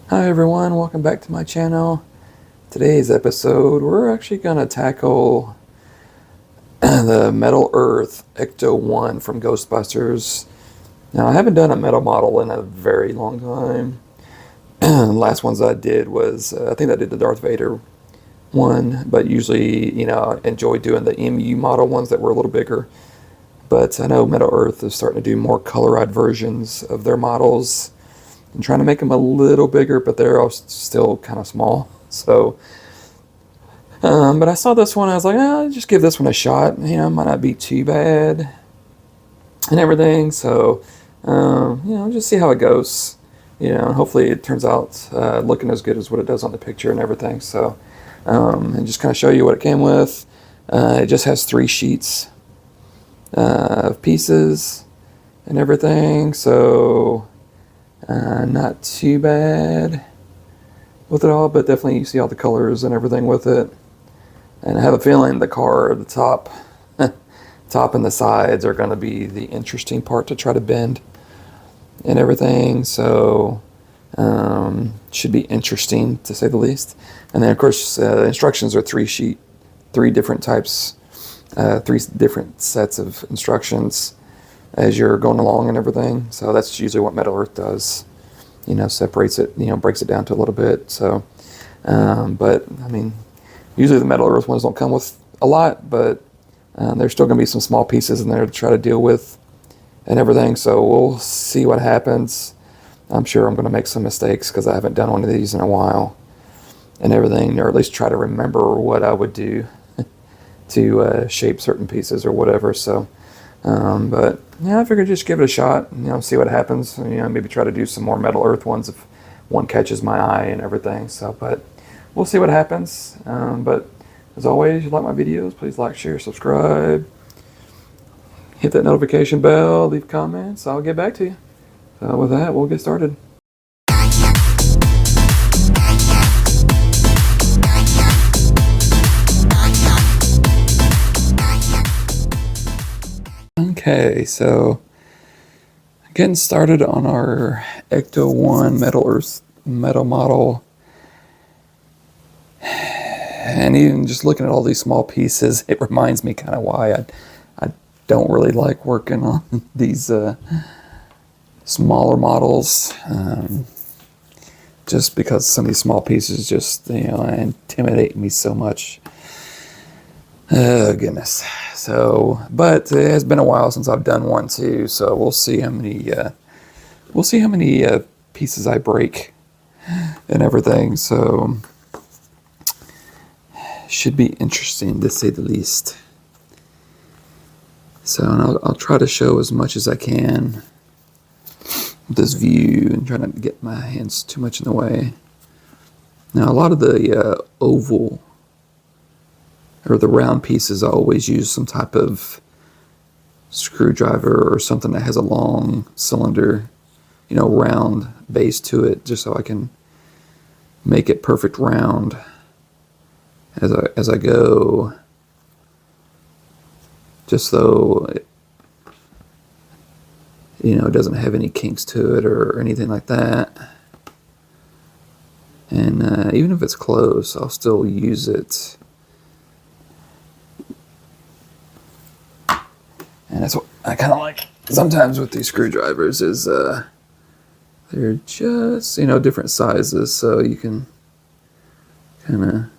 Hi everyone, welcome back to my channel. Today's episode, we're actually going to tackle the Metal Earth ECTO 1 from Ghostbusters. Now, I haven't done a metal model in a very long time. The last ones I did was, I think I did the Darth Vader one, but usually, I enjoy doing the MU model ones that were a little bigger. But I know Metal Earth is starting to do more colorized versions of their models. I'm trying to make them a little bigger, but they're all still kind of small. So, but I saw this one, I was like, just give this one a shot. It might not be too bad and everything. So, just see how it goes. Hopefully it turns out looking as good as what it does on the picture and everything. So, and just kind of show you what it came with. It just has 3 sheets of pieces and everything. So, not too bad with it all, but definitely you see all the colors and everything with it. And I have a feeling the car, the top and the sides are going to be the interesting part to try to bend and everything. So should be interesting to say the least. And then of course instructions are 3 different types, 3 different sets of instructions as you're going along and everything. So that's usually what Metal Earth does. Separates it, breaks it down to a little bit. So, but I mean, usually the Metal Earth ones don't come with a lot, but there's still going to be some small pieces in there to try to deal with and everything. So we'll see what happens. I'm sure I'm going to make some mistakes because I haven't done one of these in a while and everything, or at least try to remember what I would do to shape certain pieces or whatever. So, but yeah, I figured just give it a shot, see what happens. Maybe try to do some more Metal Earth ones if one catches my eye and everything. So, but we'll see what happens. But as always, if you like my videos, please like, share, subscribe. Hit that notification bell, leave comments. I'll get back to you. So with that, we'll get started. Okay, so getting started on our ECTO 1 Metal Earth metal model. And even just looking at all these small pieces, it reminds me kind of why I don't really like working on these smaller models. Just because some of these small pieces just, intimidate me so much. Oh, goodness. So, but it has been a while since I've done one too, so we'll see how many pieces I break and everything. So, should be interesting to say the least. So, and I'll try to show as much as I can with this view and try not to get my hands too much in the way. Now, a lot of the oval or the round pieces, I always use some type of screwdriver or something that has a long cylinder, round base to it, just so I can make it perfect round as I go, just so it doesn't have any kinks to it or anything like that. And even if it's close, I'll still use it. And that's what I kind of like sometimes with these screwdrivers is they're just, different sizes, so you can kind of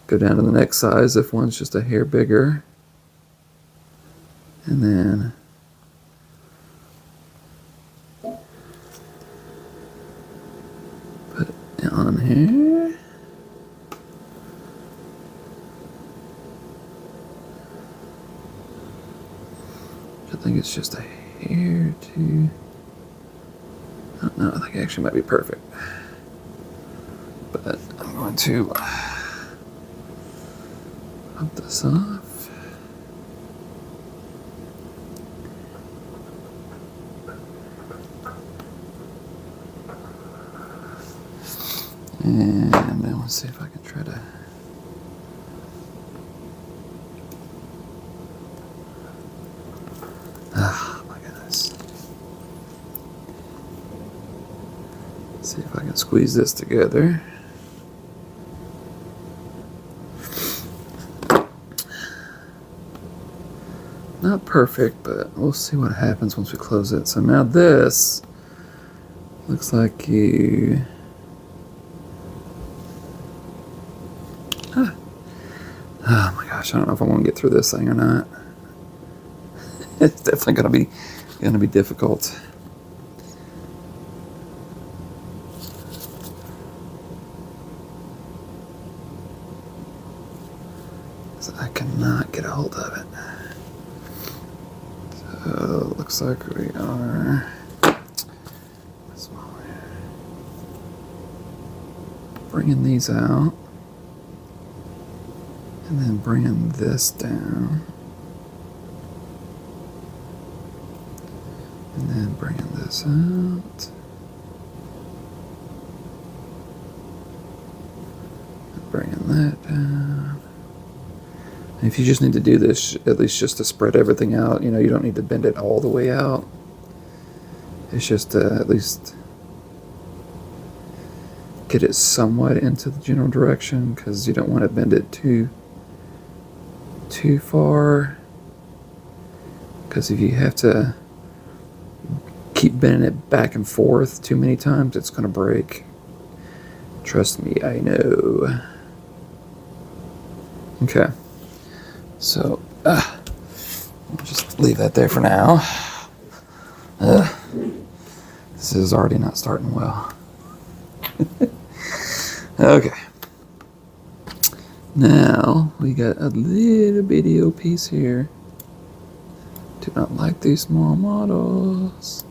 go down to the next size if one's just a hair bigger. And then put it on here. I think it's just a hair too. Oh, no, I think it actually might be perfect. But I'm going to pop this off. And then let's see if I can try to my goodness. See if I can squeeze this together. Not perfect, but we'll see what happens once we close it. So now this looks like you... Oh my gosh, I don't know if I want to get through this thing or not. It's definitely gonna be difficult. So I cannot get a hold of it. So it looks like we are bringing these out and then bringing this down and then bringing this out and bringing that down. And if you just need to do this, at least just to spread everything out, you know, you don't need to bend it all the way out. It's just to at least get it somewhat into the general direction, because you don't want to bend it too far. Because if you have to keep bending it back and forth too many times, it's going to break. Trust me, I know. Okay. So, we'll just leave that there for now. This is already not starting well. Okay. Now, we got a little video piece here. Do not like these small models.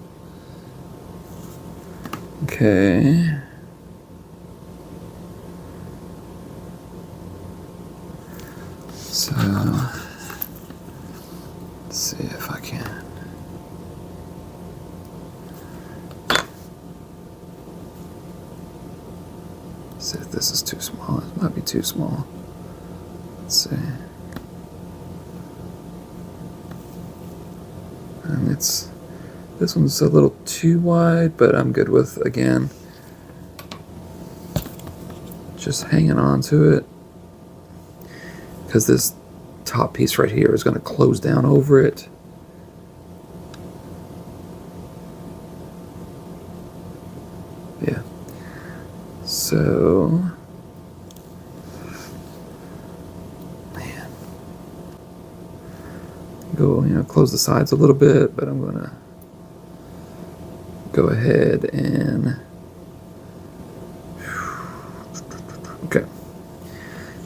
Okay. So, let's see if I can. See if this is too small. It might be too small. Let's see. And this one's a little too wide, but I'm good with, again, just hanging on to it. Because this top piece right here is going to close down over it. Yeah. So, man, go, close the sides a little bit, but I'm going to go ahead and, okay.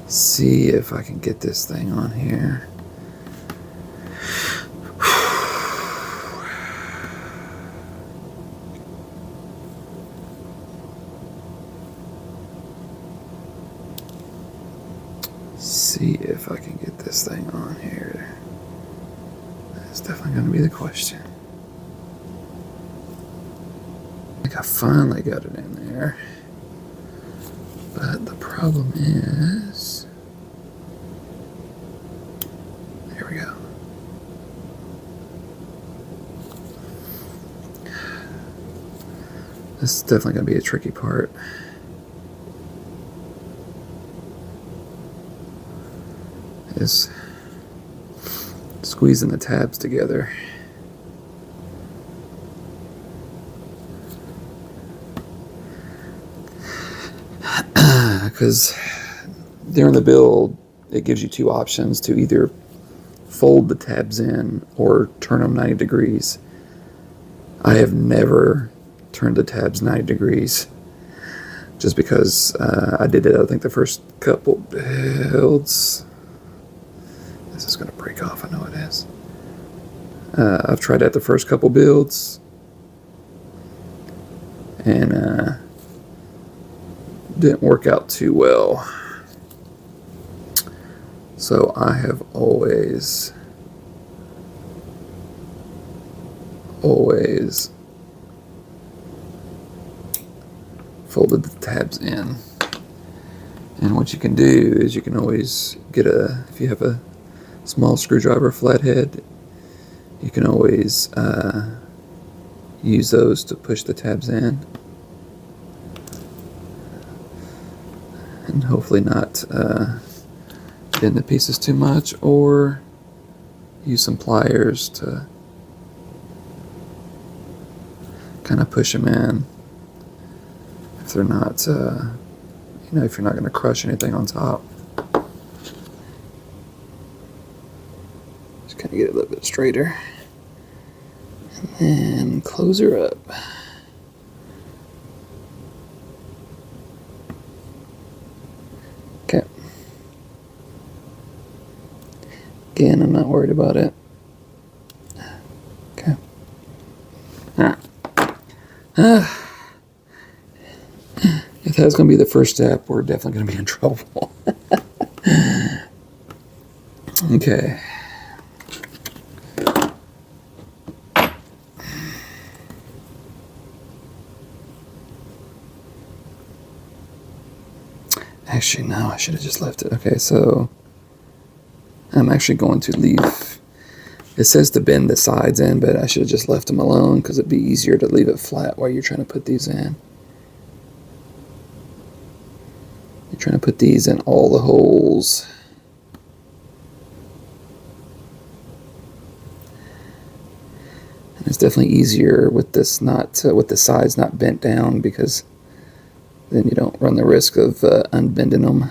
See if I can get this thing on here. See if I can get this thing on here. That's definitely going to be the question. I think I finally got it in there. But the problem is, there we go. This is definitely going to be a tricky part. Is squeezing the tabs together. Because during the build, it gives you two options to either fold the tabs in or turn them 90 degrees. I have never turned the tabs 90 degrees just because I did it, I think, the first couple builds. This is going to break off, I know it is. I've tried that the first couple builds, and didn't work out too well. So I have always folded the tabs in. And what you can do is you can always get if you have a small screwdriver flathead, you can always use those to push the tabs in. and hopefully not bend the pieces too much, or use some pliers to kind of push them in if they're not, if you're not going to crush anything on top. Just kind of get it a little bit straighter. And then close her up. Okay. Again, I'm not worried about it. Okay. If that's going to be the first step, we're definitely going to be in trouble. Okay. Actually, no, I should have just left it. Okay, so I'm actually going to leave. It says to bend the sides in, but I should have just left them alone because it'd be easier to leave it flat while you're trying to put these in. You're trying to put these in all the holes. And it's definitely easier with this not with the sides not bent down, because then you don't run the risk of unbending them.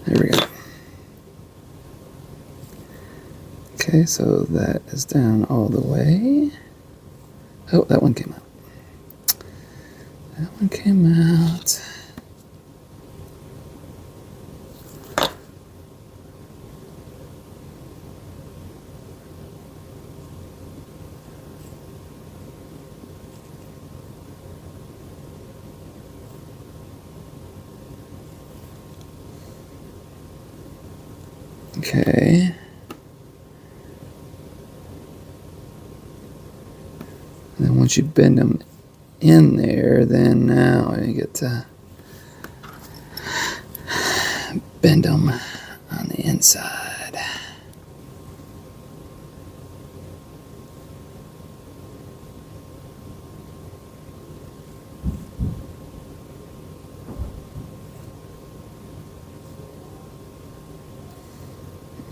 There we go. Okay, so that is down all the way. Oh, that one came out. That one came out. Okay. And then once you bend them in there, then now you get to bend them on the inside.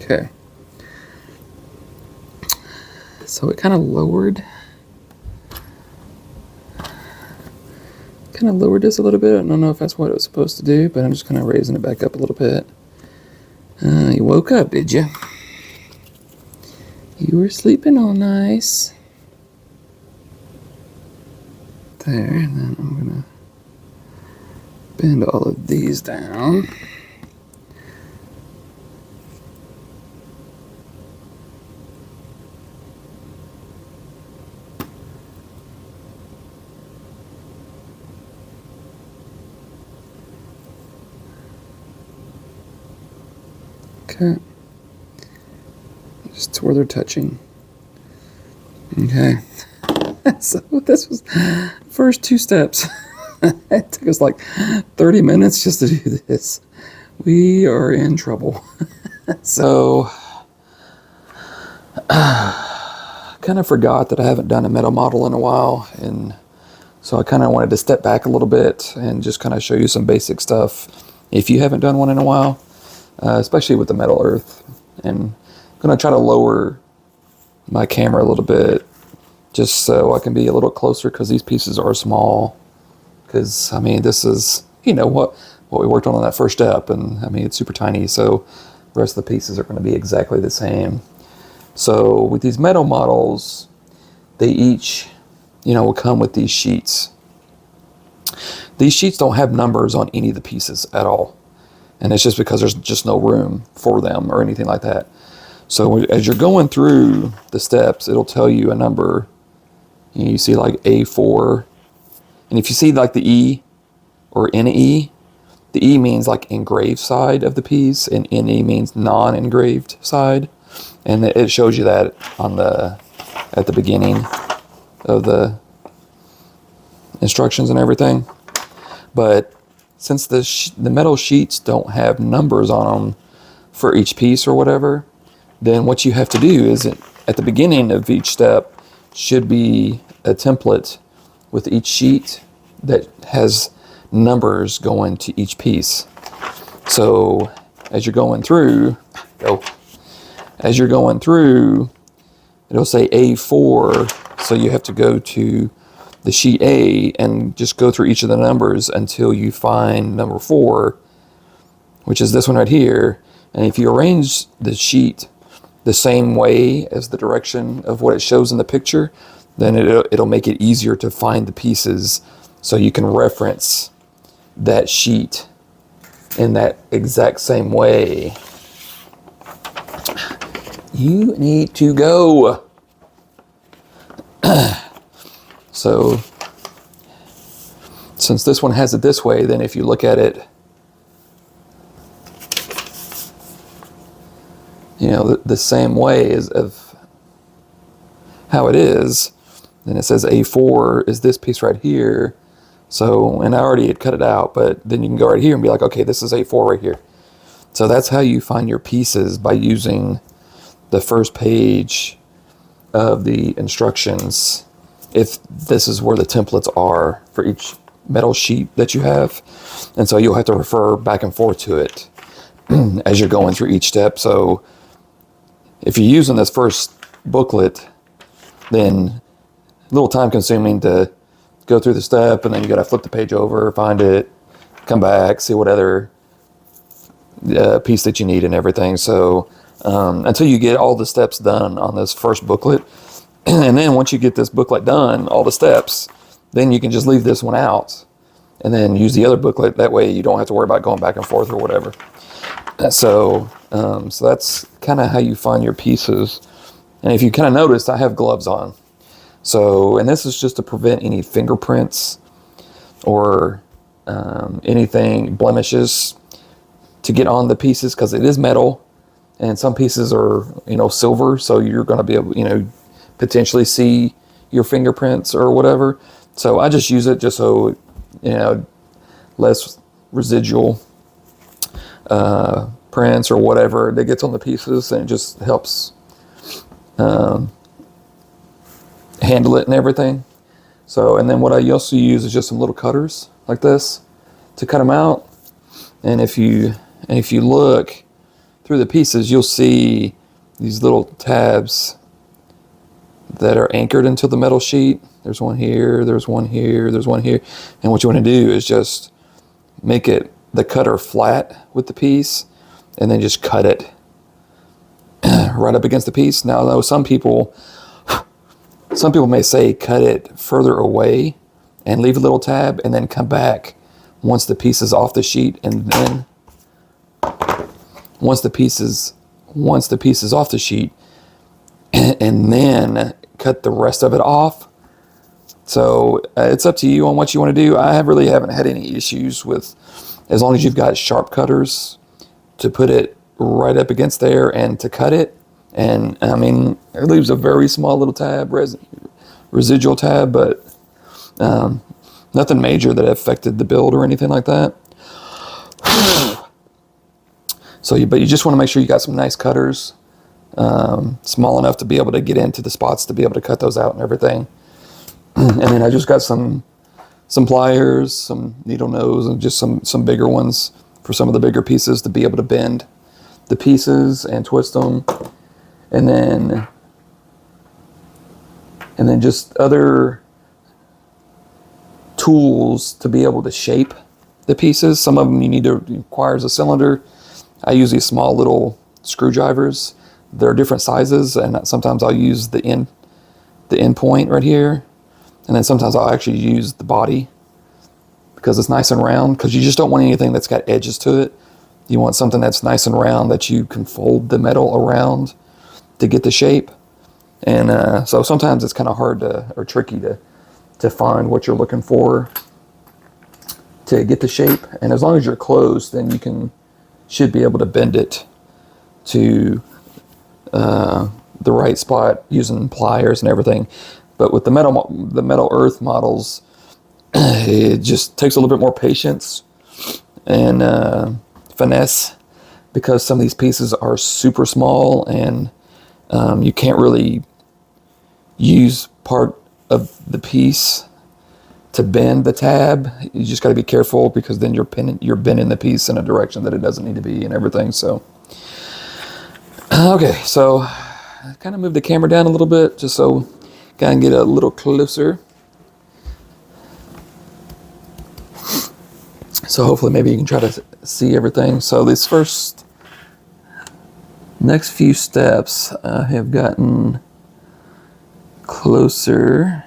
Okay. So it kind of lowered this a little bit. I don't know if that's what it was supposed to do, but I'm just kind of raising it back up a little bit. You woke up, did you? You were sleeping all nice. There, and then I'm gonna bend all of these down. Okay, just to where they're touching. Okay, so this was first two steps. It took us like 30 minutes just to do this. We are in trouble. So, kind of forgot that I haven't done a metal model in a while, and so I kind of wanted to step back a little bit and just kind of show you some basic stuff if you haven't done one in a while. Especially with the metal earth, and I'm going to try to lower my camera a little bit just so I can be a little closer, because these pieces are small. Because I mean, this is what we worked on that first step, and I mean it's super tiny, so the rest of the pieces are going to be exactly the same. So with these metal models, they each will come with these sheets. These sheets don't have numbers on any of the pieces at all. And it's just because there's just no room for them or anything like that. So as you're going through the steps, it'll tell you a number. You see like A4. And if you see like the E or NE, the E means like engraved side of the piece, and NE means non-engraved side. And it shows you that at the beginning of the instructions and everything. But since the metal sheets don't have numbers on them for each piece or whatever, then what you have to do is at the beginning of each step should be a template with each sheet that has numbers going to each piece. So as you're going through, it'll say A4, so you have to go to the sheet A and just go through each of the numbers until you find number 4, which is this one right here. And if you arrange the sheet the same way as the direction of what it shows in the picture, then it'll make it easier to find the pieces, so you can reference that sheet in that exact same way. You need to go. So since this one has it this way, then if you look at it, you know, the same way as of how it is, then it says A4 is this piece right here. So, and I already had cut it out, but then you can go right here and be like, okay, this is A4 right here. So that's how you find your pieces, by using the first page of the instructions, if this is where the templates are for each metal sheet that you have. And so you'll have to refer back and forth to it as you're going through each step. So if you're using this first booklet, then a little time consuming to go through the step, and then you got to flip the page over, find it, come back, see what other piece that you need and everything. So until you get all the steps done on this first booklet, and then once you get this booklet done, all the steps, then you can just leave this one out and then use the other booklet. That way you don't have to worry about going back and forth or whatever. So that's kind of how you find your pieces. And if you kind of noticed, I have gloves on. So, and this is just to prevent any fingerprints or anything, blemishes, to get on the pieces, because it is metal, and some pieces are, you know, silver, so you're going to be able, you know, potentially see your fingerprints or whatever. So I just use it just so, you know, less residual prints or whatever that gets on the pieces, and it just helps handle it and everything. So, and then what I also use is just some little cutters like this to cut them out. And if you look through the pieces, you'll see these little tabs that are anchored into the metal sheet. There's one here, there's one here, there's one here. And what you want to do is just make it, the cutter, flat with the piece, and then just cut it right up against the piece. Now, though, some people may say cut it further away and leave a little tab, and then come back once the piece is off the sheet, and then once the piece is off the sheet, and then cut the rest of it off. So it's up to you on what you want to do. I really haven't had any issues with, as long as you've got sharp cutters to put it right up against there and to cut it. And I mean, it leaves a very small little tab, residual tab, but nothing major that affected the build or anything like that. So, but you just want to make sure you got some nice cutters, small enough to be able to get into the spots to be able to cut those out and everything. And then I just got some pliers, some needle nose, and just some bigger ones for some of the bigger pieces to be able to bend the pieces and twist them. And then just other tools to be able to shape the pieces. Some of them requires a cylinder. I use these small little screwdrivers. They're different sizes, and sometimes I'll use the end point right here, and then sometimes I'll actually use the body because it's nice and round, because you just don't want anything that's got edges to it. You want something that's nice and round that you can fold the metal around to get the shape. And so sometimes it's kind of hard or tricky to find what you're looking for to get the shape. And as long as you're close, then you should be able to bend it to the right spot using pliers and everything. But with the metal earth models, it just takes a little bit more patience and finesse, because some of these pieces are super small, and you can't really use part of the piece to bend the tab. You just got to be careful, because then you're bending the piece in a direction that it doesn't need to be and everything. So, okay, so I kind of moved the camera down a little bit just so you can get a little closer. So hopefully maybe you can try to see everything. So these next few steps I have gotten closer.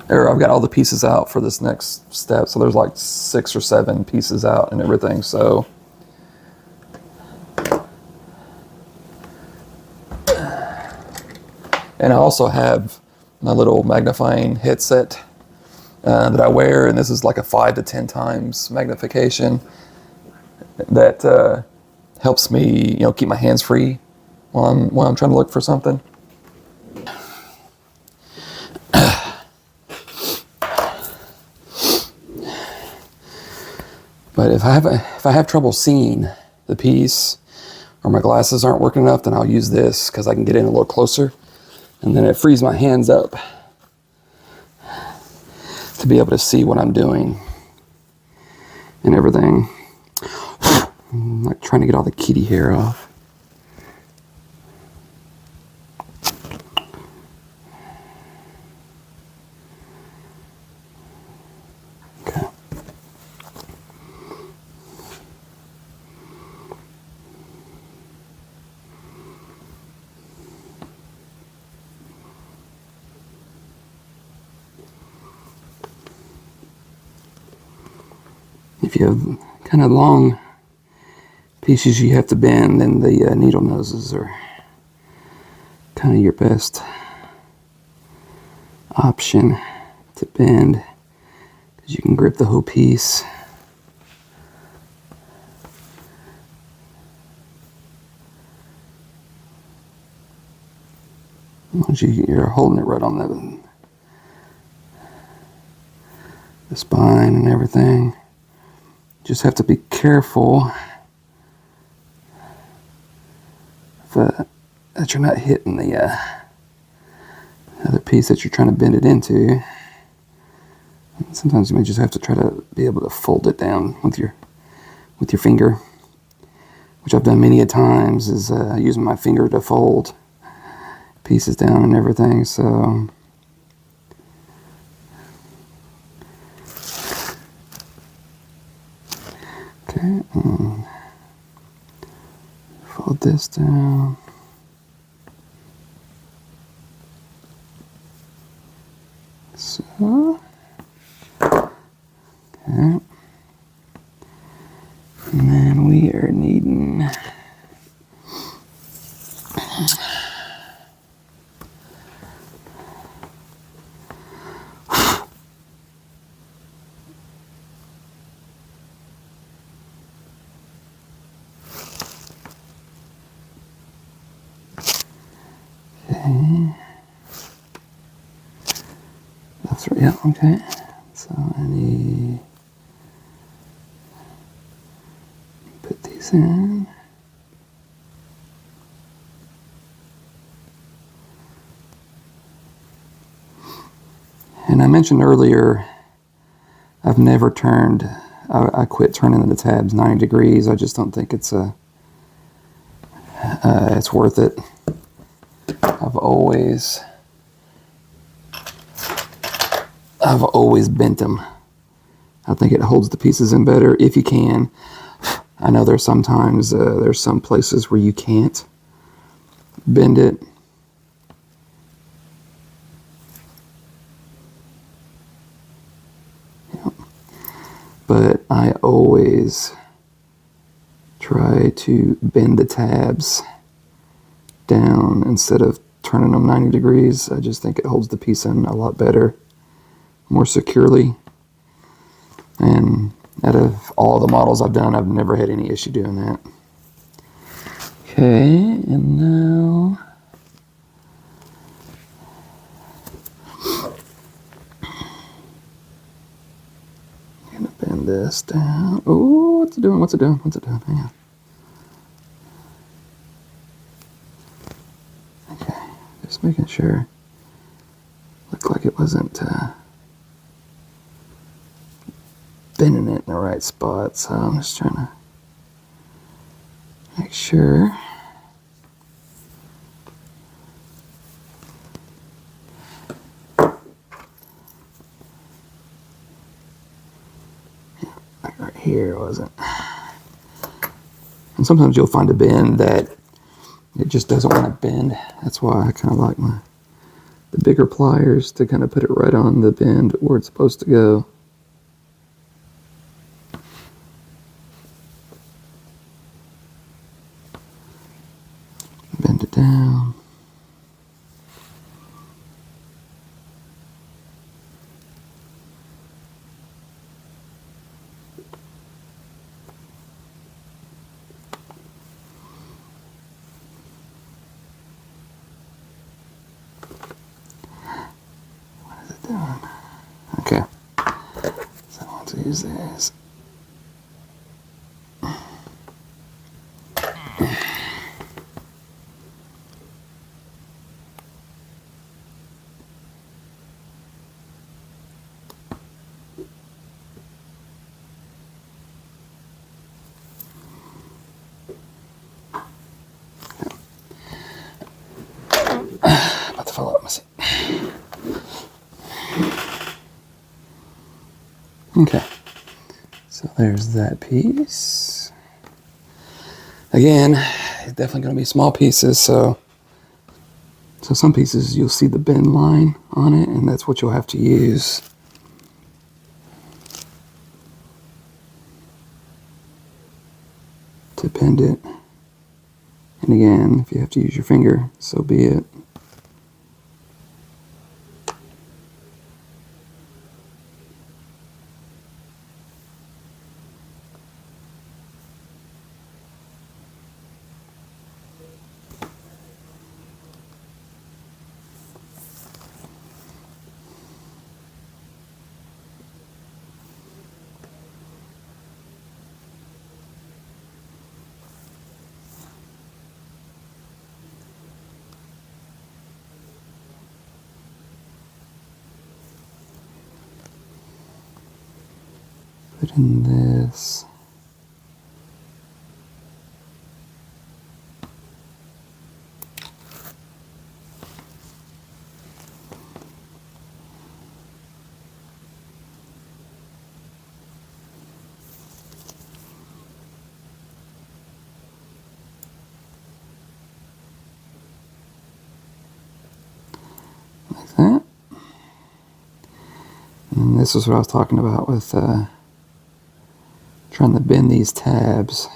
Or I've got all the pieces out for this next step. So there's like 6 or 7 pieces out and everything. So and I also have my little magnifying headset that I wear, and this is like a 5 to 10 times magnification that helps me, keep my hands free while I'm trying to look for something. But if I have trouble seeing the piece, or my glasses aren't working enough, then I'll use this because I can get in a little closer, and then it frees my hands up to be able to see what I'm doing and everything. I'm like trying to get all the kitty hair off. Okay. If you have kind of long pieces you have to bend, then the needle noses are kind of your best option to bend, because you can grip the whole piece. As long as you're holding it right on the spine and everything. Just have to be careful that you're not hitting the other piece that you're trying to bend it into. And sometimes you may just have to try to be able to fold it down with your finger, which I've done many a times, is using my finger to fold pieces down and everything. So okay, fold this down. So, okay. And then we are needing that's right, yeah, okay. So I need to put these in. And I mentioned earlier, I've never turned, I quit turning the tabs 90 degrees. I just don't think it's worth it. I've always bent them. I think it holds the pieces in better if you can. I know there's sometimes there's some places where you can't bend it. Yep. But I always try to bend the tabs down instead of turning them 90 degrees. I just think it holds the piece in a lot better, more securely. And out of all the models I've done, I've never had any issue doing that. Okay, and now I'm gonna bend this down. Oh, what's it doing? What's it doing? What's it doing? Hang on. Okay, just making sure. Looked like it wasn't spinning it in the right spot, so I'm just trying to make sure. Like right here, wasn't it? And sometimes you'll find a bend that it just doesn't want to bend. That's why I kind of like the bigger pliers to kind of put it right on the bend where it's supposed to go. Bend it down. What is it doing? Okay. So I want to use this. About to fall out my seat. Okay, so there's that piece. Again, it's definitely going to be small pieces, so some pieces you'll see the bend line on it, and that's what you'll have to use. To bend it. And again, if you have to use your finger, so be it. Put in this. Like that. And this is what I was talking about with trying to bend these tabs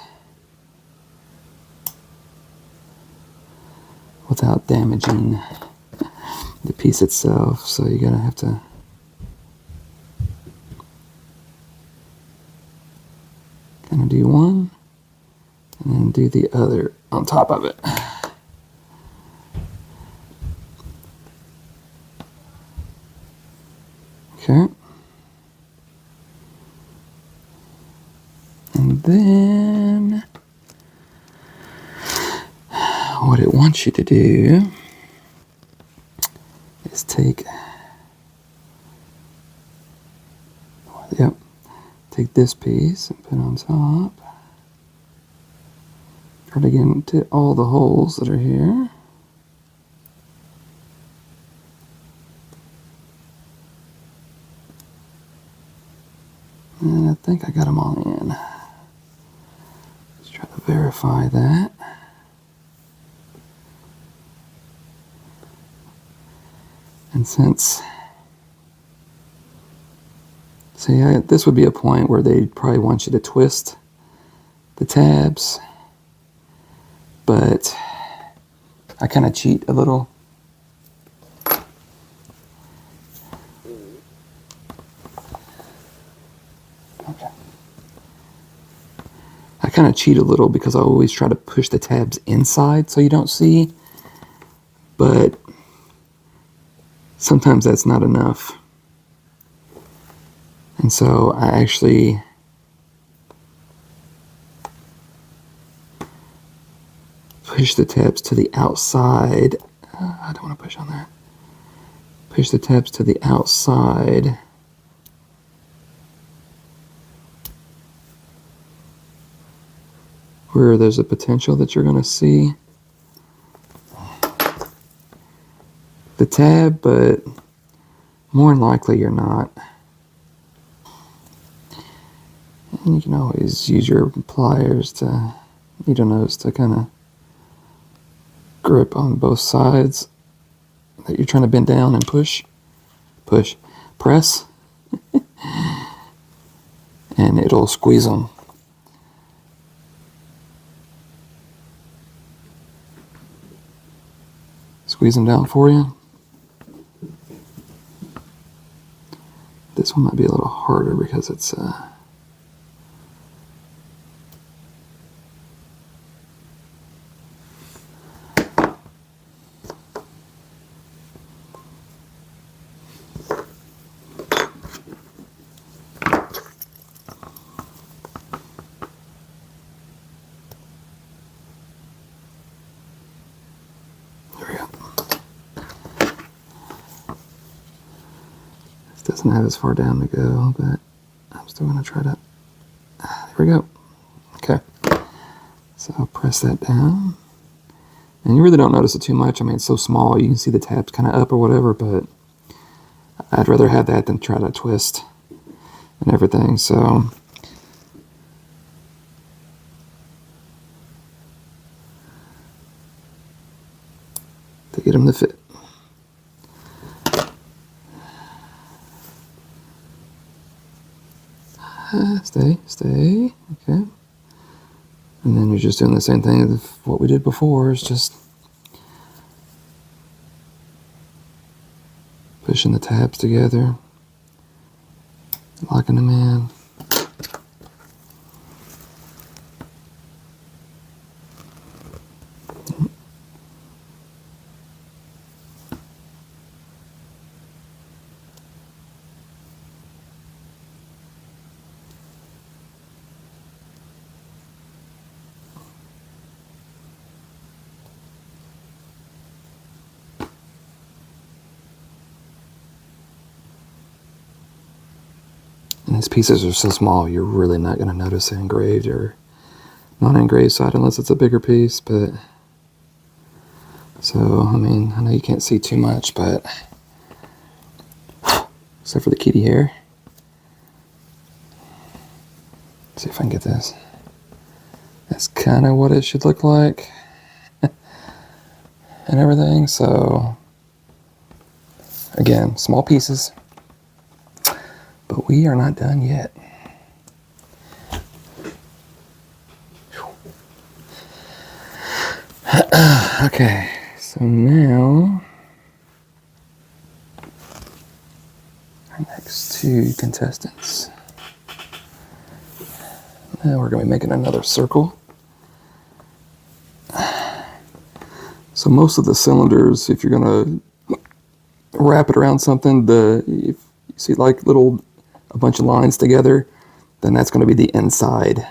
without damaging the piece itself. So you're gonna have to kind of do one and then do the other on top of it. Okay. And then what it wants you to do is take this piece and put on top. Try to get into all the holes that are here. And I think I got them all in. Let's try to verify that. And since, this would be a point where they probably want you to twist the tabs, but I kind of cheat a little. Okay. I kind of cheat a little because I always try to push the tabs inside so you don't see, but sometimes that's not enough. And so I actually push the tabs to the outside. I don't want to push on that. Push the tabs to the outside. where there's a potential that you're going to see the tab, but more than likely you're not. And you can always use your pliers to, needle nose to kind of grip on both sides that you're trying to bend down and push, press, and it'll squeeze them. Squeeze them down for you. This one might be a little harder because it's there we go. This doesn't have as far down to go, but I'm still going to try to, there we go. Okay, so I'll press that down. And you really don't notice it too much. I mean, it's so small, you can see the tabs kind of up or whatever, but I'd rather have that than try to twist and everything, so. To get them to fit. Stay, okay. And then you're just doing the same thing as what we did before, is just pushing the tabs together, locking them in. And these pieces are so small, you're really not going to notice it engraved or non-engraved side unless it's a bigger piece, but so, I mean, I know you can't see too much, but except for the kitty hair. Let's see if I can get this. That's kind of what it should look like and everything. So again, small pieces, but we are not done yet. Okay, so now our next two contestants. Now we're going to be making another circle. So most of the cylinders, if you're going to wrap it around something, if you see like a bunch of lines together, then that's going to be the inside.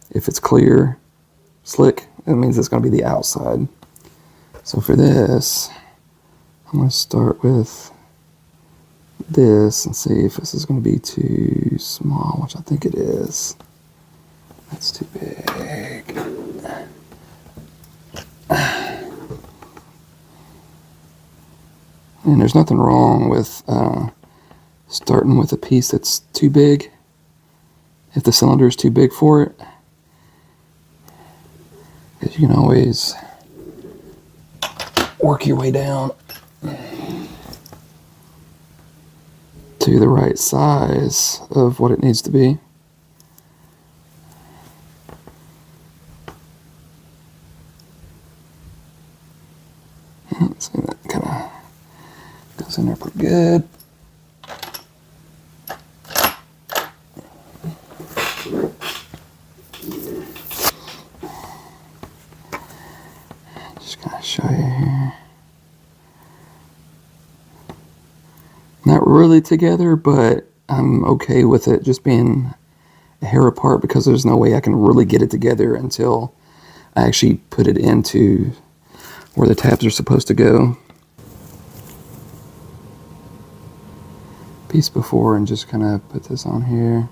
If it's clear, slick, that means it's going to be the outside. So for this, I'm going to start with this and see if this is going to be too small, which I think it is. That's too big. And there's nothing wrong with starting with a piece that's too big, if the cylinder is too big for it. Because you can always work your way down to the right size of what it needs to be. See, that kind of goes in there pretty good. Just gonna show you here. Not really together, but I'm okay with it just being a hair apart because there's no way I can really get it together until I actually put it into where the tabs are supposed to go. Piece before and just kind of put this on here.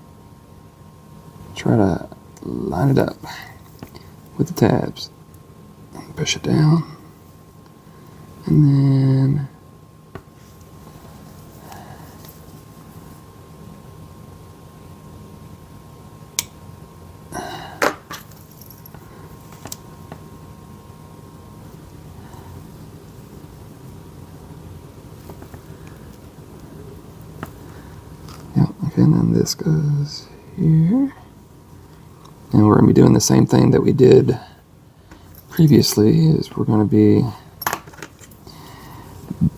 Try to line it up. with the tabs. Push it down, and then okay, and then this goes here. And we're going to be doing the same thing that we did previously, is we're going to be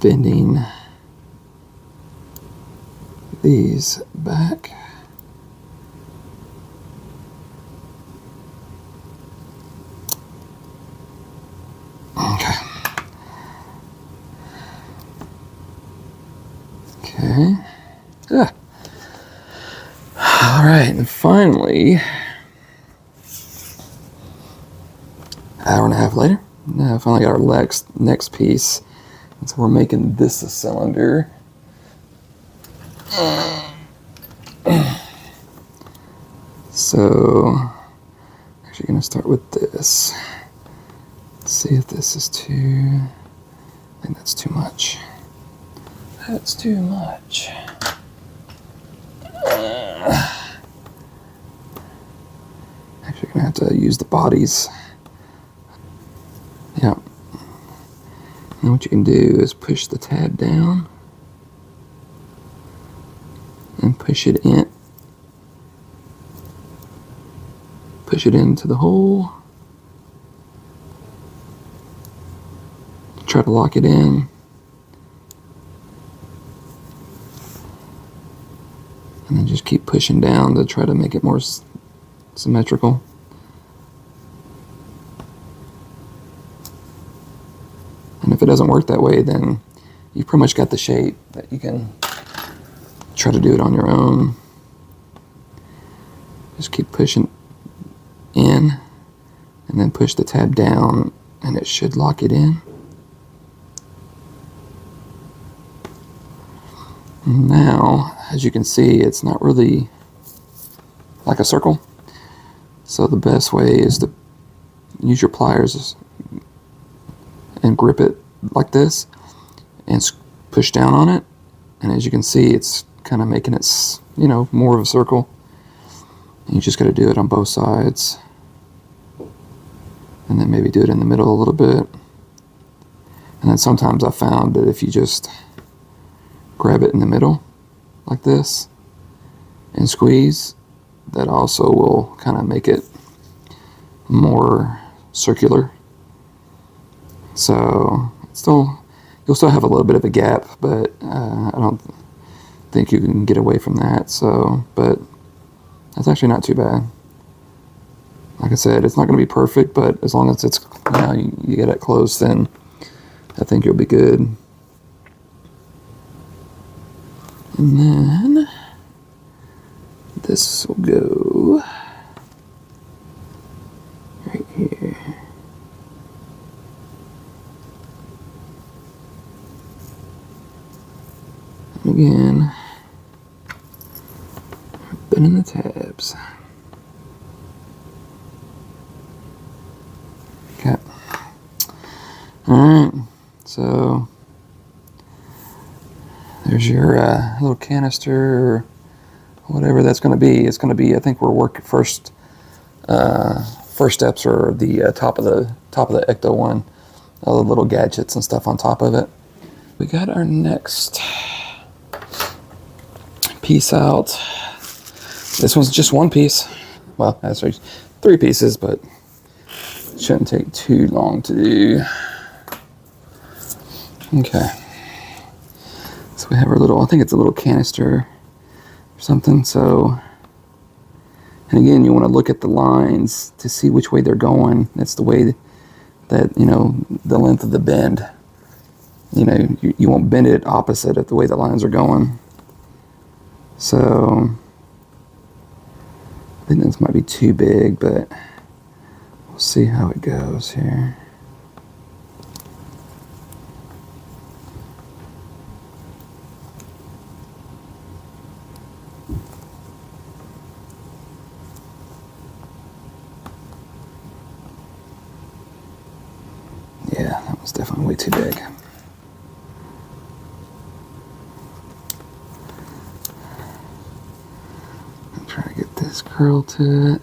bending these back. Okay. Okay. Yeah. All right, and finally, hour and a half later, now I finally got our next piece. And so we're making this a cylinder. So, actually going to start with this. Let's see if this is too, I think that's too much. That's too much. Actually going to have to use the bodies. Yeah. And what you can do is push the tab down and push it in. Push it into the hole. Try to lock it in. And then just keep pushing down to try to make it more symmetrical. And if it doesn't work that way, then you've pretty much got the shape that you can try to do it on your own. Just keep pushing in and then push the tab down and it should lock it in. Now, as you can see, it's not really like a circle. So the best way is to use your pliers and grip it like this and push down on it. And as you can see, it's kind of making it, you know, more of a circle. And you just got to do it on both sides. And then maybe do it in the middle a little bit. And then sometimes I found that if you just grab it in the middle like this and squeeze, that also will kind of make it more circular. So you'll still have a little bit of a gap, but I don't think you can get away from that. So, but that's actually not too bad. Like I said, it's not going to be perfect, but as long as it's, you know, you get it close, then I think you'll be good. And then this will go right here. And again, bending the tabs. Okay. Alright, so there's your little canister or whatever that's going to be. It's going to be, I think we're working first steps are the top of the ECTO one, all the little gadgets and stuff on top of it. We got our next piece out. This one's just one piece. Well, actually 3 pieces, but it shouldn't take too long to do. Okay. So we have our little, I think it's a little canister or something. So, and again, you want to look at the lines to see which way they're going. That's the way that, you know, the length of the bend. You know, you won't bend it opposite of the way the lines are going. So, I think this might be too big, but we'll see how it goes here. It's definitely way too big. I'm trying to get this curl to it.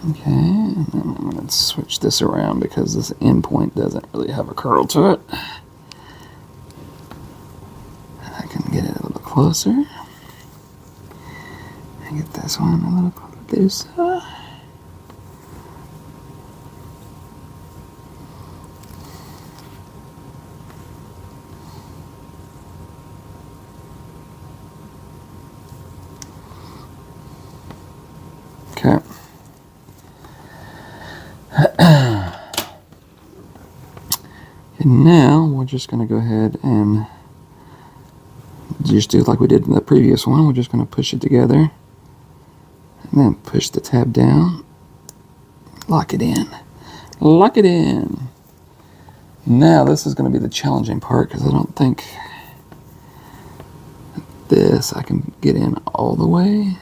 Okay, and then I'm going to switch this around because this end point doesn't really have a curl to it. I can get it a little closer. And get this one a little closer. Okay. And now we're just going to go ahead and just do like we did in the previous one. We're just going to push it together and then push the tab down, lock it in, lock it in. Now this is going to be the challenging part because I don't think this I can get in all the way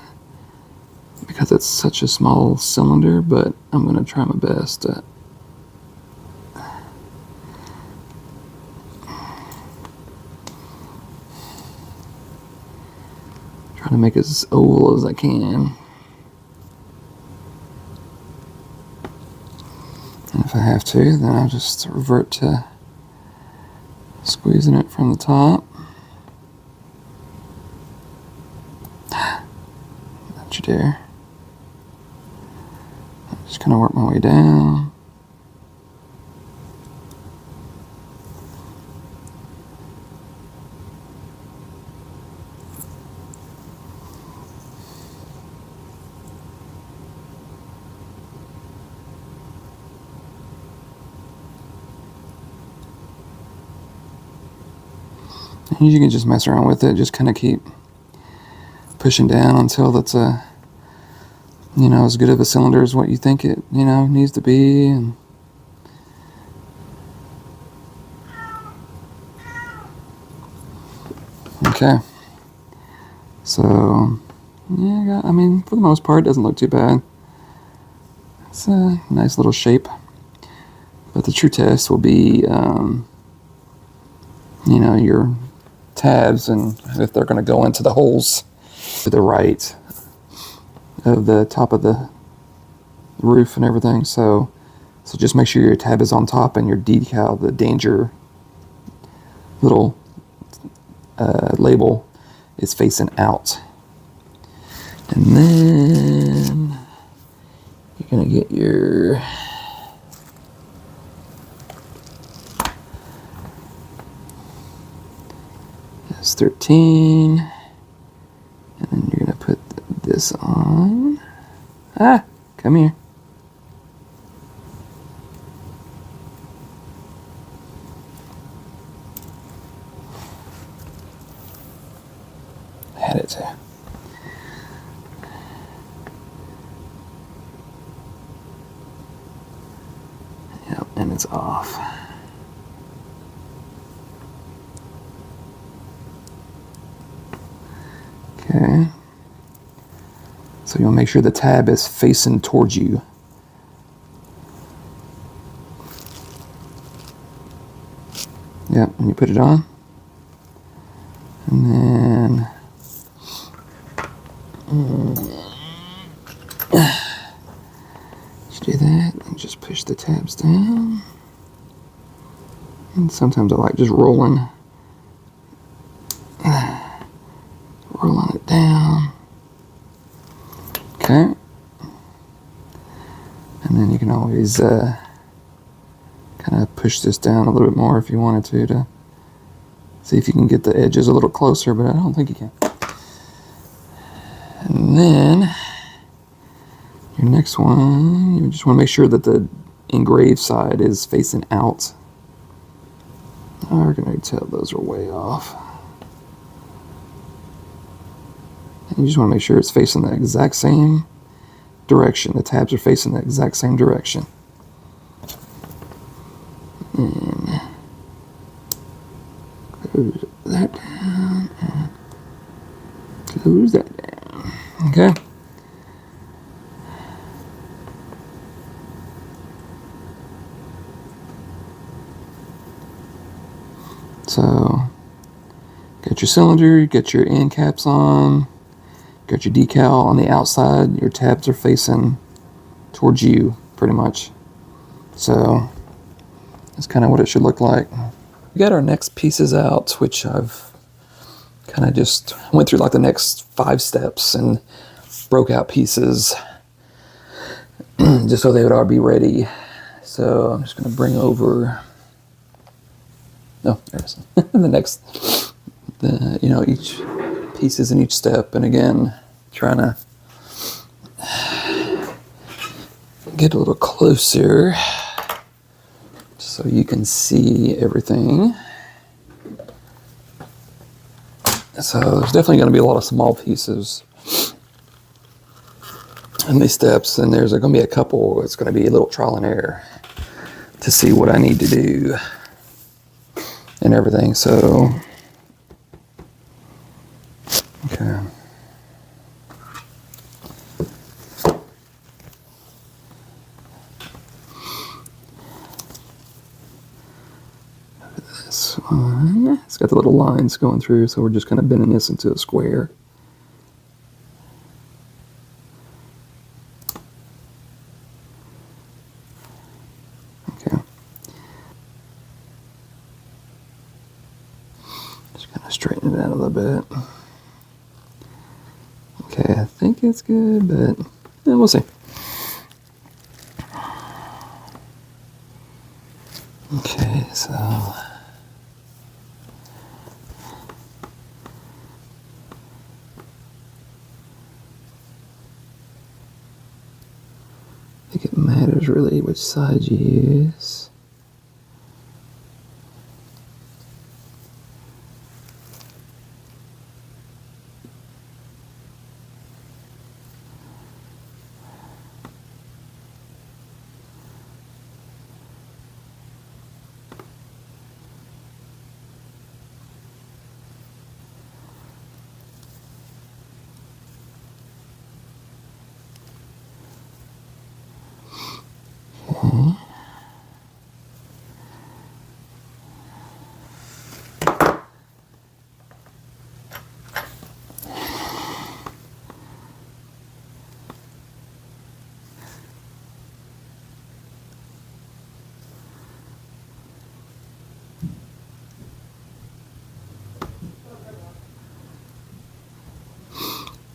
because it's such a small cylinder, but I'm going to try my best to try to make it as oval as I can. And if I have to, then I'll just revert to squeezing it from the top. Don't you dare. Just kind of work my way down. And you can just mess around with it, just kind of keep pushing down until that's a, you know, as good of a cylinder as what you think it, you know, needs to be. And okay, so yeah, I mean, for the most part, it doesn't look too bad. It's a nice little shape, but the true test will be, you know, your tabs and if they're going to go into the holes to the right of the top of the roof and everything. So just make sure your tab is on top and your decal, the danger little label, is facing out. And then you're going to get your S13, and then you're going to put this on. Ah, come here. Had it too. Yep, and it's off. Okay. So you'll make sure the tab is facing towards you. Yep, and you put it on. And then just do that and just push the tabs down. And sometimes I like just rolling it down. Okay. And then you can always kind of push this down a little bit more if you wanted to see if you can get the edges a little closer, but I don't think you can. And then your next one, you just want to make sure that the engraved side is facing out. I can already tell those are way off. And you just want to make sure it's facing the exact same direction. The tabs are facing the exact same direction. And close that down and close that down. Okay. So, got your cylinder, got your end caps on, got your decal on the outside, your tabs are facing towards you, pretty much. So, that's kind of what it should look like. We got our next pieces out, which I've kind of just went through like the next 5 steps and broke out pieces just so they would all be ready. So I'm just going to bring over, no, there's the next, you know, each pieces in each step. And again, trying to get a little closer so you can see everything. So there's definitely going to be a lot of small pieces in these steps, and there's going to be a couple. It's going to be a little trial and error to see what I need to do and everything. So, okay. This one, it's got the little lines going through, so we're just kind of bending this into a square. Okay. Just kind of straighten it out a little bit. Okay, I think it's good, but yeah, we'll see. Okay, so I think it matters really which side you use. Okay.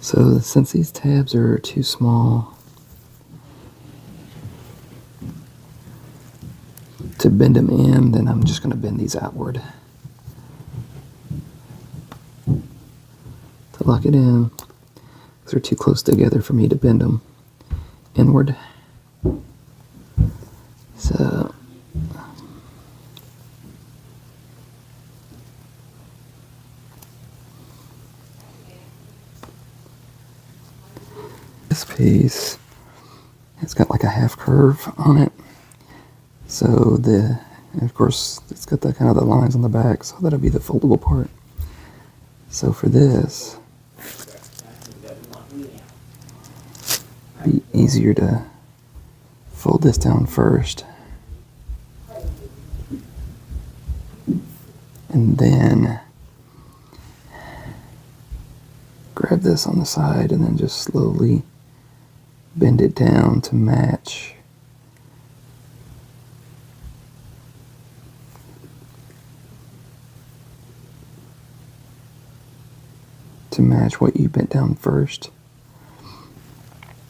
So since these tabs are too small to bend them in, then I'm just going to bend these outward to lock it in. They're too close together for me to bend them inward. So this piece, it's got like a half curve on it. So of course, it's got that kind of the lines on the back, so that'll be the foldable part. So for this, it'd be easier to fold this down first, and then grab this on the side and then just slowly bend it down to match. To match what you bent down first.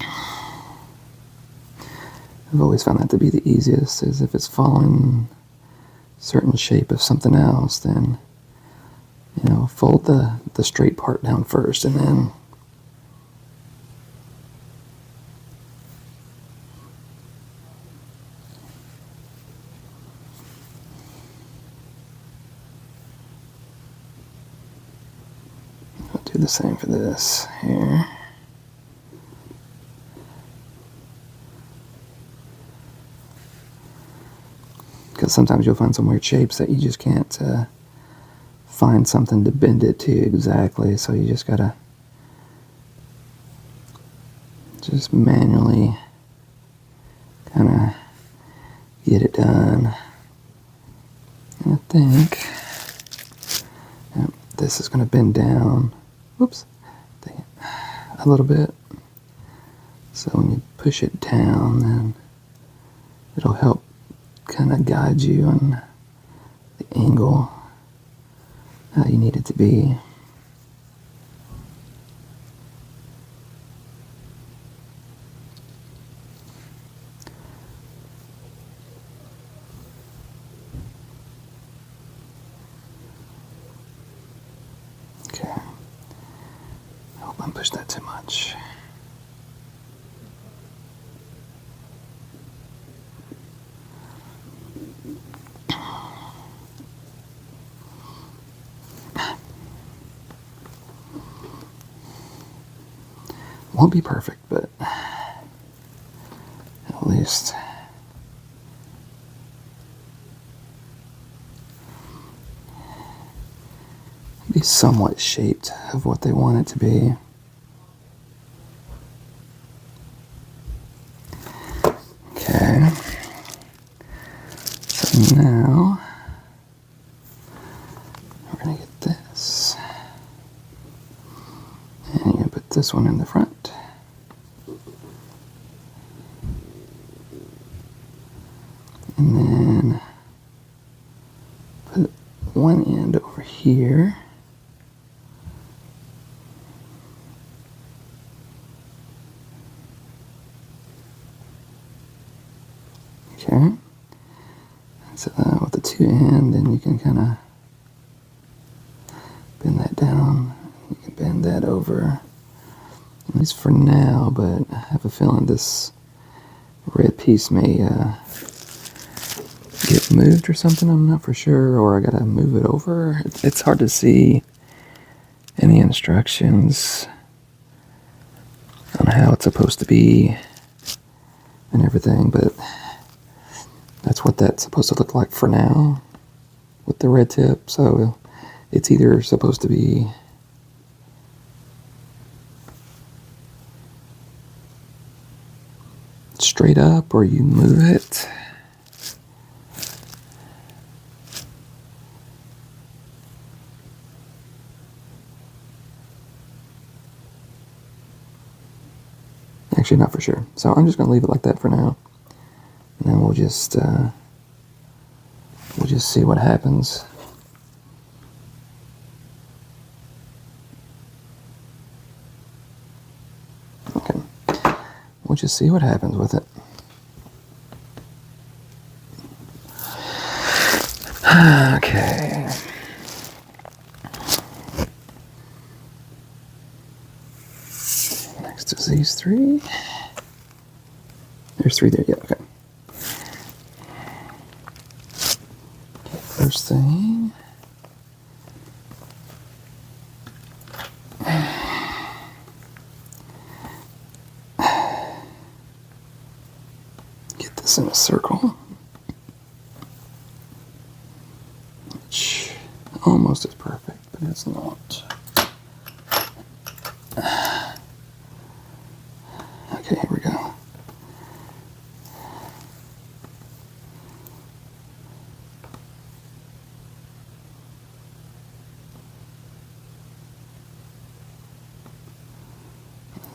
I've always found that to be the easiest, is if it's following a certain shape of something else, then, you know, fold the straight part down first and then I'll do the same for this here. Because sometimes you'll find some weird shapes that you just can't find something to bend it to exactly, so you just gotta just manually kind of get it done. And I think this is going to bend down, whoops, dang it, a little bit. So when you push it down, then it'll help kind of guide you on the angle how you need it to be. Okay. I hope I don't push that too much. Won't be perfect, but at least be somewhat shaped of what they want it to be. Okay. So now we're going to get this. And you're going to put this one in the front. And then put one end over here. Okay. So with the two end, then you can kind of bend that down. You can bend that over, at least for now, but I have a feeling this red piece may get moved or something. I'm not for sure, or I gotta move it over. It's hard to see any instructions on how it's supposed to be and everything, but that's what that's supposed to look like for now with the red tip. So it's either supposed to be straight up or you move it. Actually, not for sure. So I'm just going to leave it like that for now. And then we'll just see what happens. Okay. We'll just see what happens with it. Okay. Next is these three. There's three there, yeah, okay. First thing. Get this in a circle. Which almost is perfect, but it's not. Okay, here we go.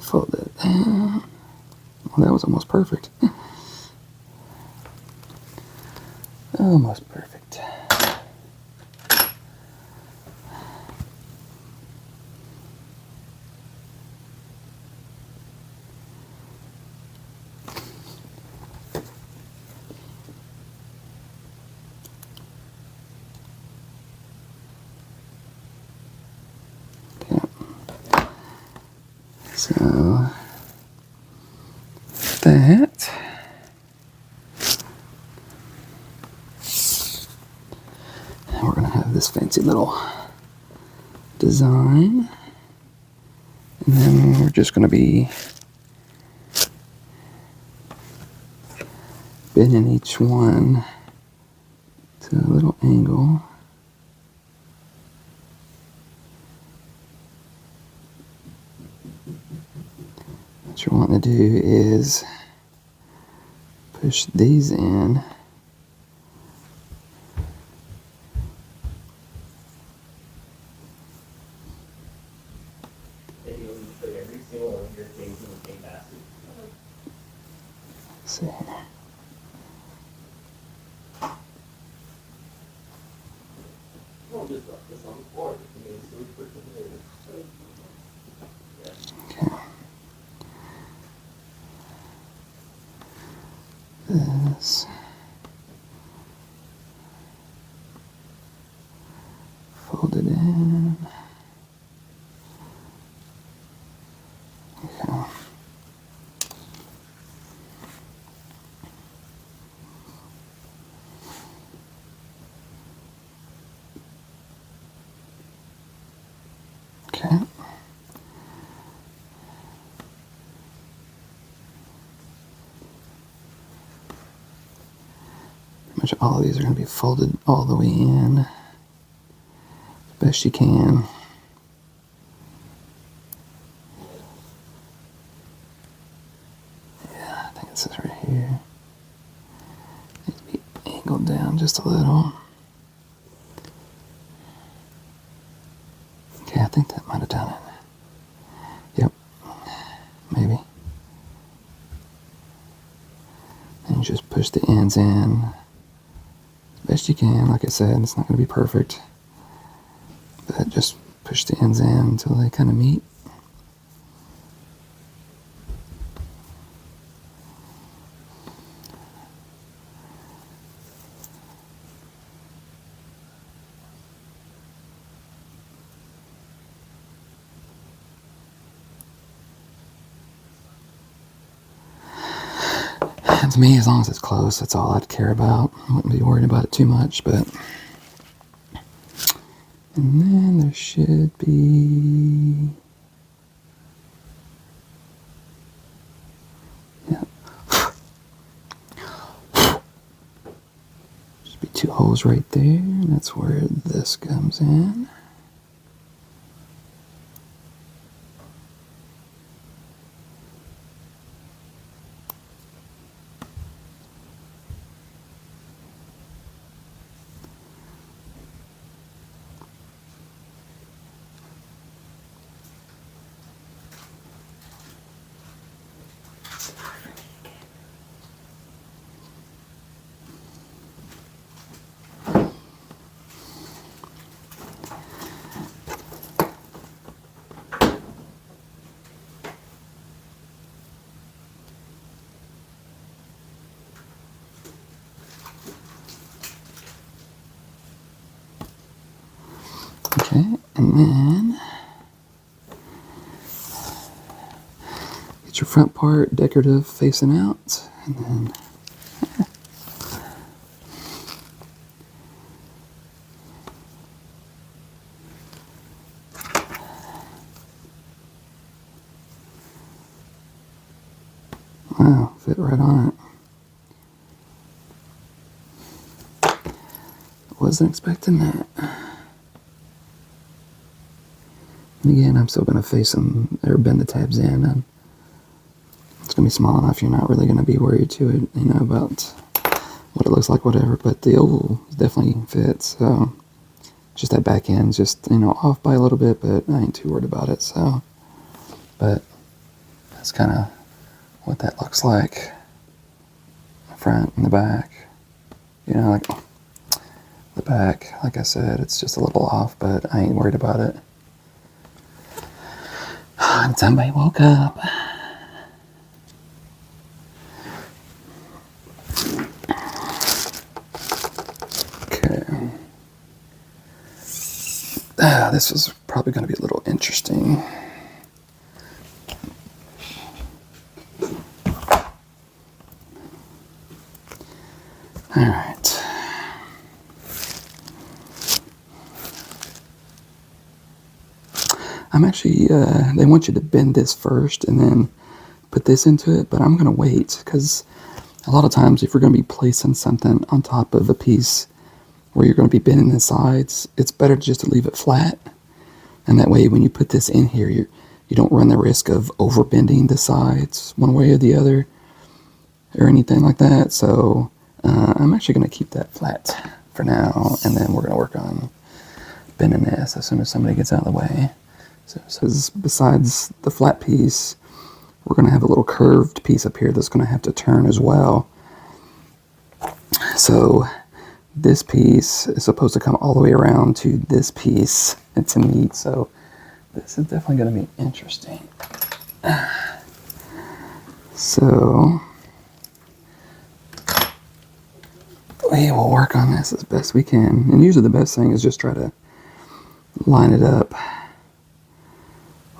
Fold that down. Well, that was almost perfect. Almost perfect. So that, and we're going to have this fancy little design, and then we're just going to be bending each one to a little angle. What you want to do is push these in Okay. This. Fold it in. Okay. Okay. Pretty much all of these are going to be folded all the way in, as best you can. Yeah, I think this is right here. Needs to be angled down just a little. Okay, I think that might have done it. Yep, maybe. And you just push the ends in as best you can. Like I said, it's not going to be perfect, but just push the ends in until they kind of meet. To me, as long as it's close, that's all I'd care about. I wouldn't be worried about it too much, but... And then there should be... Yeah. Should be 2 holes right there, and that's where this comes in. Okay, and then get your front part decorative facing out, and then wow, fit right on it. Wasn't expecting that. And again, I'm still going to face them, or bend the tabs in, and it's going to be small enough you're not really going to be worried to it, you know, about what it looks like, whatever, but the oval definitely fits, so just that back end, just, you know, off by a little bit, but I ain't too worried about it, so, but that's kind of what that looks like, the front and the back, you know, like, the back, like I said, it's just a little off, but I ain't worried about it. And somebody woke up. Okay. This is probably going to be a little interesting. All right. I'm actually, they want you to bend this first and then put this into it, but I'm going to wait because a lot of times if you're going to be placing something on top of a piece where you're going to be bending the sides, it's better just to leave it flat. And that way when you put this in here, you don't run the risk of over bending the sides one way or the other or anything like that. So I'm actually going to keep that flat for now, and then we're going to work on bending this as soon as somebody gets out of the way. So besides the flat piece, we're going to have a little curved piece up here that's going to have to turn as well. So this piece is supposed to come all the way around to this piece to meet. So this is definitely going to be interesting. So we will work on this as best we can. And usually the best thing is just try to line it up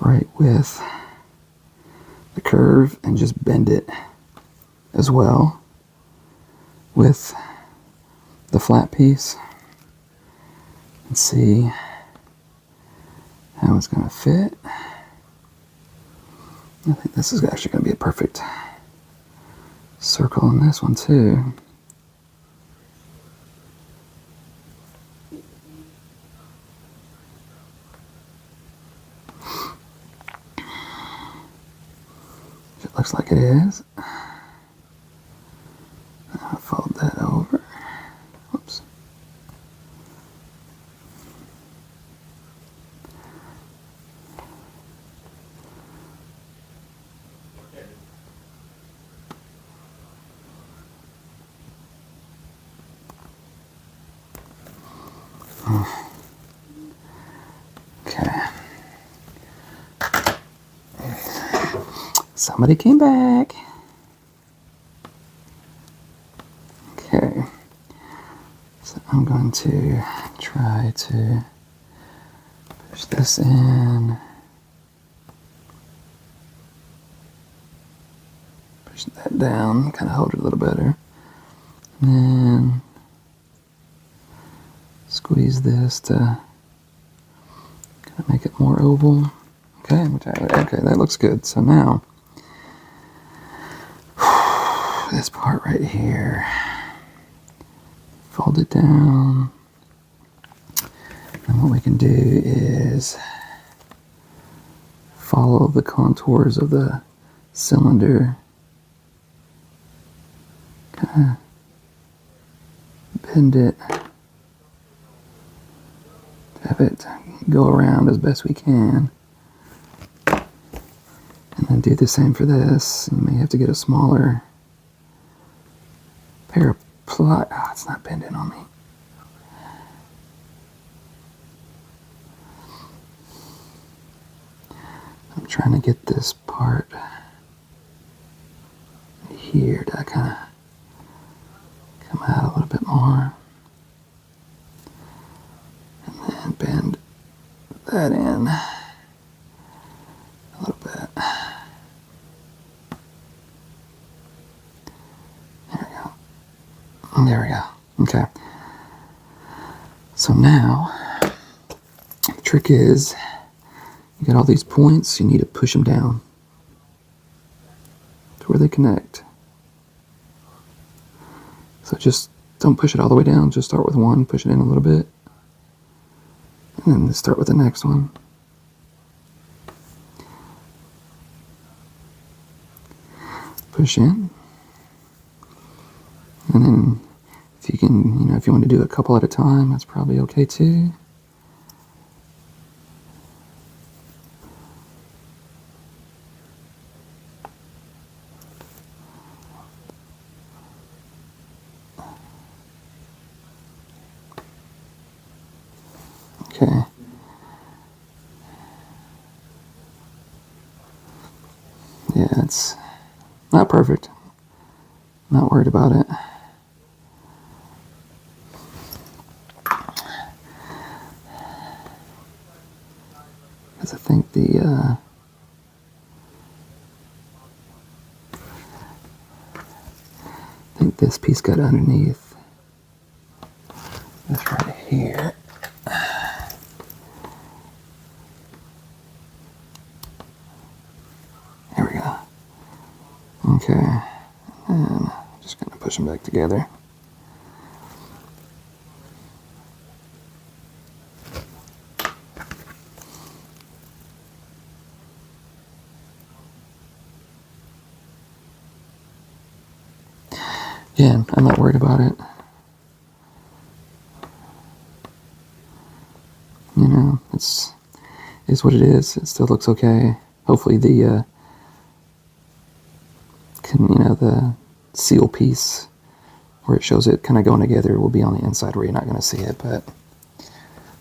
right with the curve and just bend it as well with the flat piece and see how it's going to fit. I think this is actually going to be a perfect circle in this one too. It looks like it is. I'll fold that over. Whoops. Okay. Somebody came back. Okay. So I'm going to try to push this in. Push that down, kind of hold it a little better. And then squeeze this to kind of make it more oval. Okay, okay, that looks good. So now, this part right here, fold it down. And what we can do is follow the contours of the cylinder. Kind of bend it. Have it go around as best we can. And then do the same for this. You may have to get a smaller pair of pliers. Oh, it's not bending on me. I'm trying to get this part here to kind of come out a little bit more. And then bend that in a little bit. There we go. Okay. So now, the trick is, you got all these points, you need to push them down to where they connect. So just don't push it all the way down, just start with one, push it in a little bit, and then start with the next one. Push in. And then if you can, if you want to do a couple at a time, that's probably okay too. Okay. Yeah, it's not perfect. Not worried about it. Because I think this piece got underneath this right here. There we go. Okay, and I'm just going to push them back together. Yeah, I'm not worried about it. It's what it is. It still looks okay. Hopefully the the seal piece where it shows it kind of going together will be on the inside where you're not going to see it, but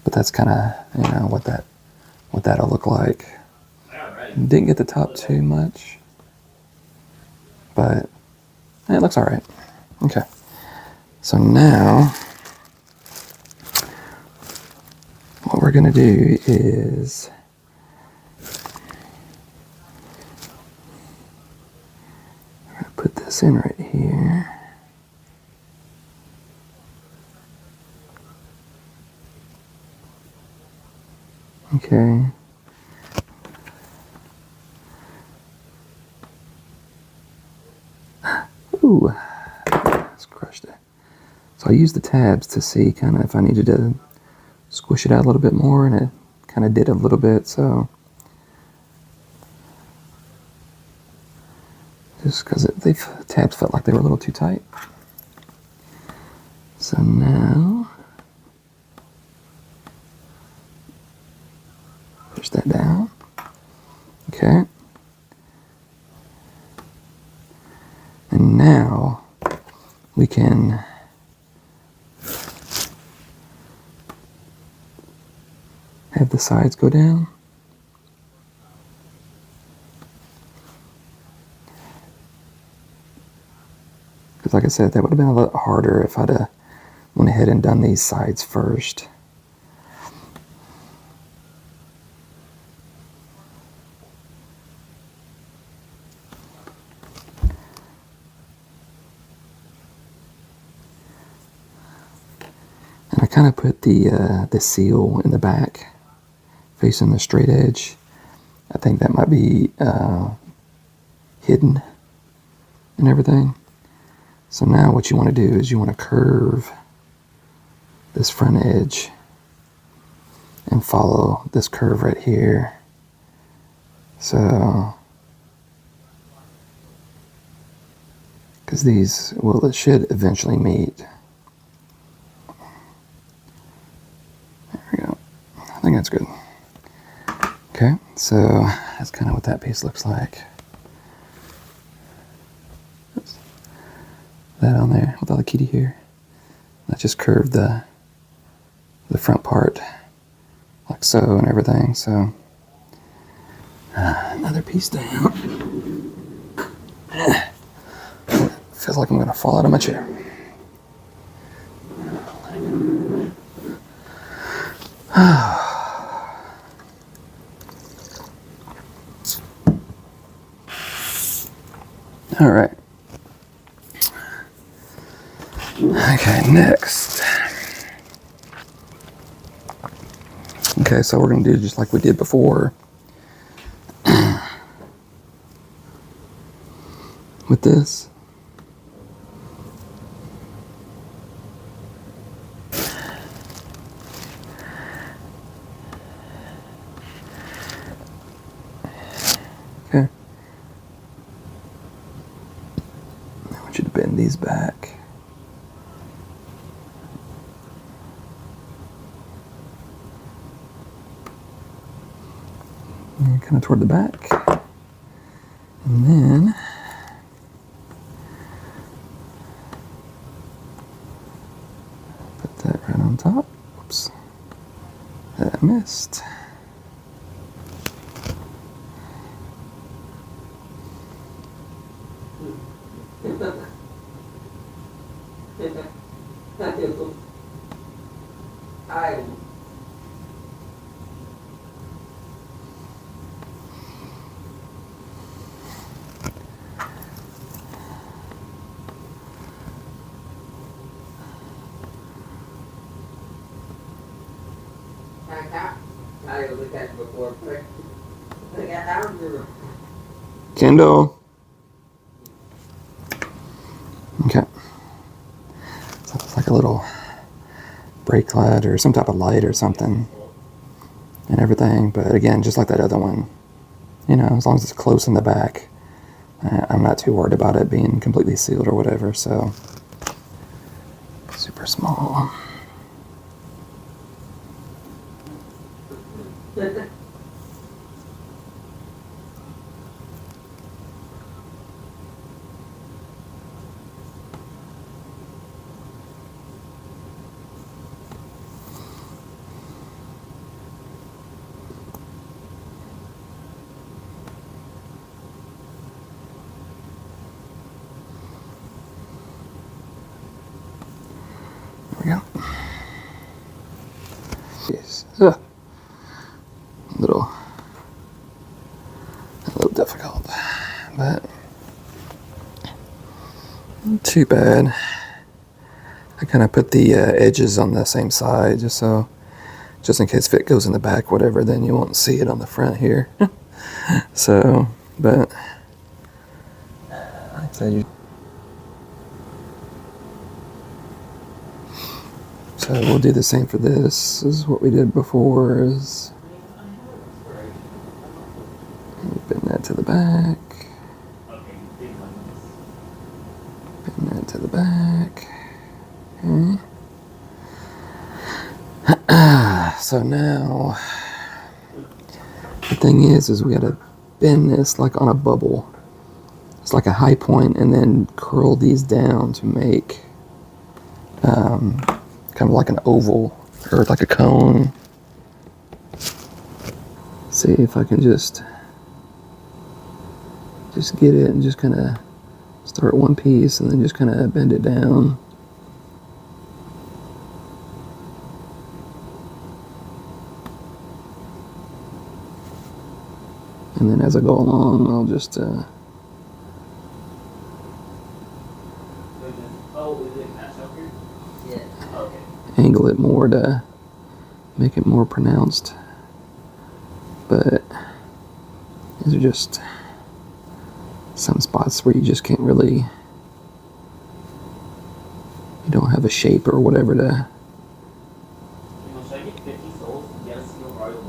that's kind of, you know, what that'll look like. Didn't get the top too much, but it looks all right. Okay, so now what we're going to do is we're going to put this in right here. Okay. Ooh, just crushed it. So I used the tabs to see kind of if I needed to squish it out a little bit more, and it kind of did a little bit, so just because the tabs felt like they were a little too tight. So now push that down. Okay. And now we can have the sides go down. Because like I said, that would have been a lot harder if I'd have went ahead and done these sides first. And I kind of put the seal in the back, facing the straight edge. I think that might be hidden and everything. So now what you want to do is you want to curve this front edge and follow this curve right here. So, because these, well, it should eventually meet. There we go. I think that's good. Okay, so that's kind of what that piece looks like. Oops. That on there with all the kitty here. That just curved the front part like so and everything. So another piece down. Feels like I'm gonna fall out of my chair. All right. Okay, next. Okay, so we're going to do just like we did before with this. Okay. I want you to bend these back. Kind of toward the back, and then put that right on top. Oops, that I missed. Kendall. Okay. So it's like a little brake light or some type of light or something and everything. But again, just like that other one, you know, as long as it's close in the back, I'm not too worried about it being completely sealed or whatever. So super small. Ugh. A little difficult, but not too bad. I kind of put the edges on the same side just in case if it goes in the back, whatever, then you won't see it on the front here. So, but like I said, so we'll do the same for this. This is what we did before. Is bend that to the back. Bend that to the back. Okay. So now, the thing is we gotta bend this like on a bubble. It's like a high point, and then curl these down to make kind of like an oval or like a cone. See if I can just get it and just kind of start one piece and then just kind of bend it down. And then as I go along, I'll just angle it more to make it more pronounced. But these are just some spots where you just can't really, you don't have a shape or whatever to.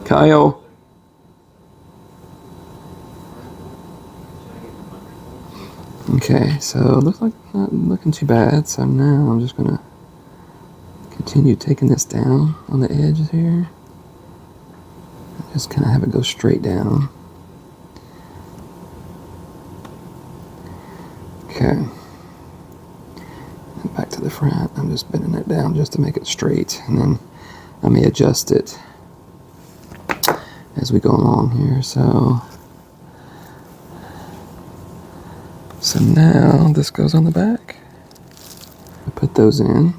Kyle. Okay, so it looks like not looking too bad. So now I'm just gonna continue taking this down on the edges here. Just kind of have it go straight down. Okay. And back to the front. I'm just bending it down just to make it straight, and then I may adjust it as we go along here. So now this goes on the back. I put those in,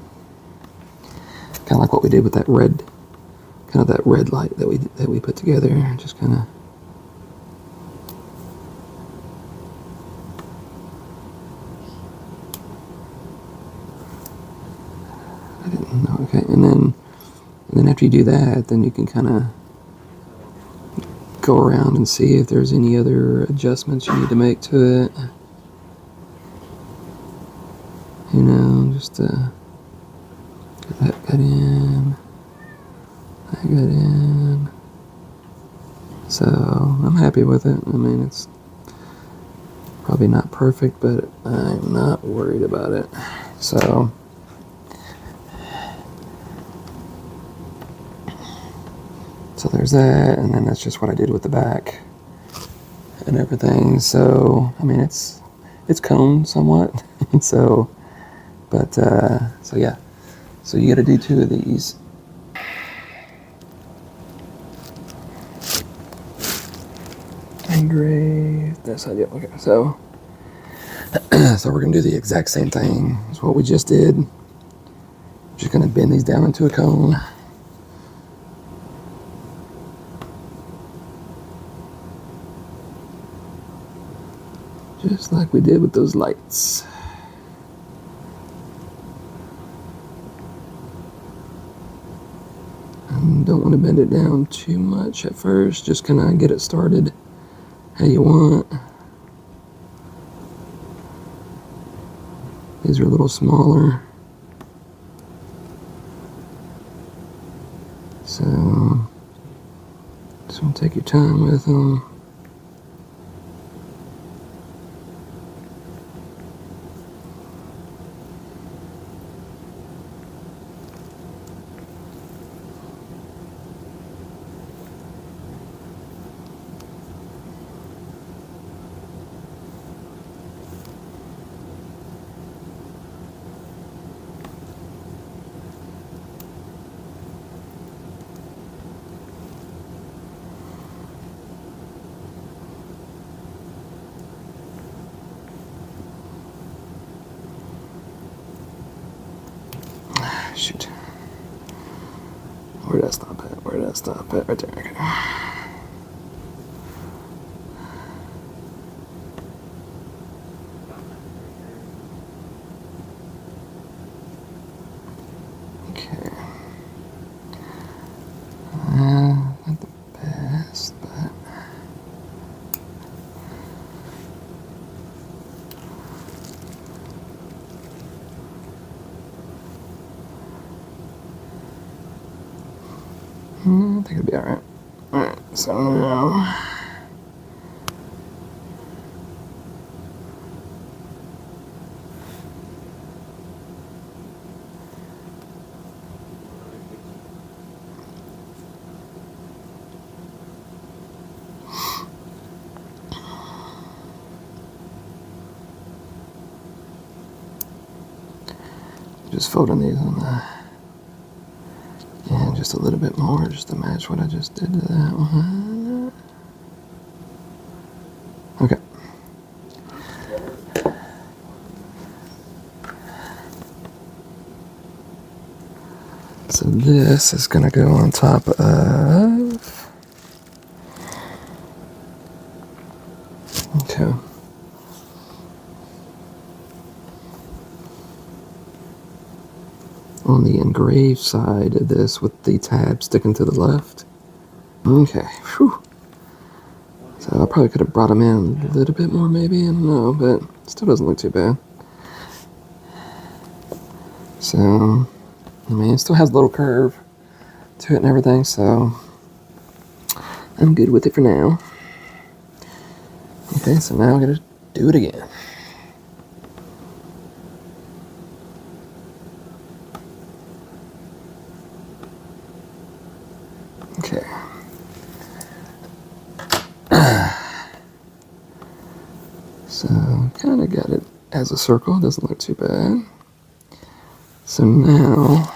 kind of like what we did with that red, kind of that red light that we put together. Just kind of. I didn't know. Okay, and then after you do that, then you can kind of go around and see if there's any other adjustments you need to make to it. You know, just get that in, that in. So I'm happy with it. I mean, it's probably not perfect, but I'm not worried about it. So there's that, and then that's just what I did with the back and everything. So I mean, it's coned somewhat. So, but so yeah. So you got to do 2 of these. Engrave this idea. Okay, so we're gonna do the exact same thing as what we just did. Just gonna bend these down into a cone. Just like we did with those lights. And don't want to bend it down too much at first, just kind of get it started how you want. These are a little smaller. So just want to take your time with them. Where did I stop at? Where did I stop at? Right there. Okay. Not the best, but I think it'll be alright. Alright, so now just folding these on the, yeah, just a little bit more just to match what I just did to that one. Okay. So this is going to go on top of, okay. On the engraved side of this with the tab sticking to the left. Okay, whew. So I probably could have brought them in a little bit more maybe, I don't know, but still doesn't look too bad. So, I mean, it still has a little curve to it and everything, so I'm good with it for now. Okay, so now I'm gonna do it again. Okay. So, kind of got it as a circle, doesn't look too bad. So now,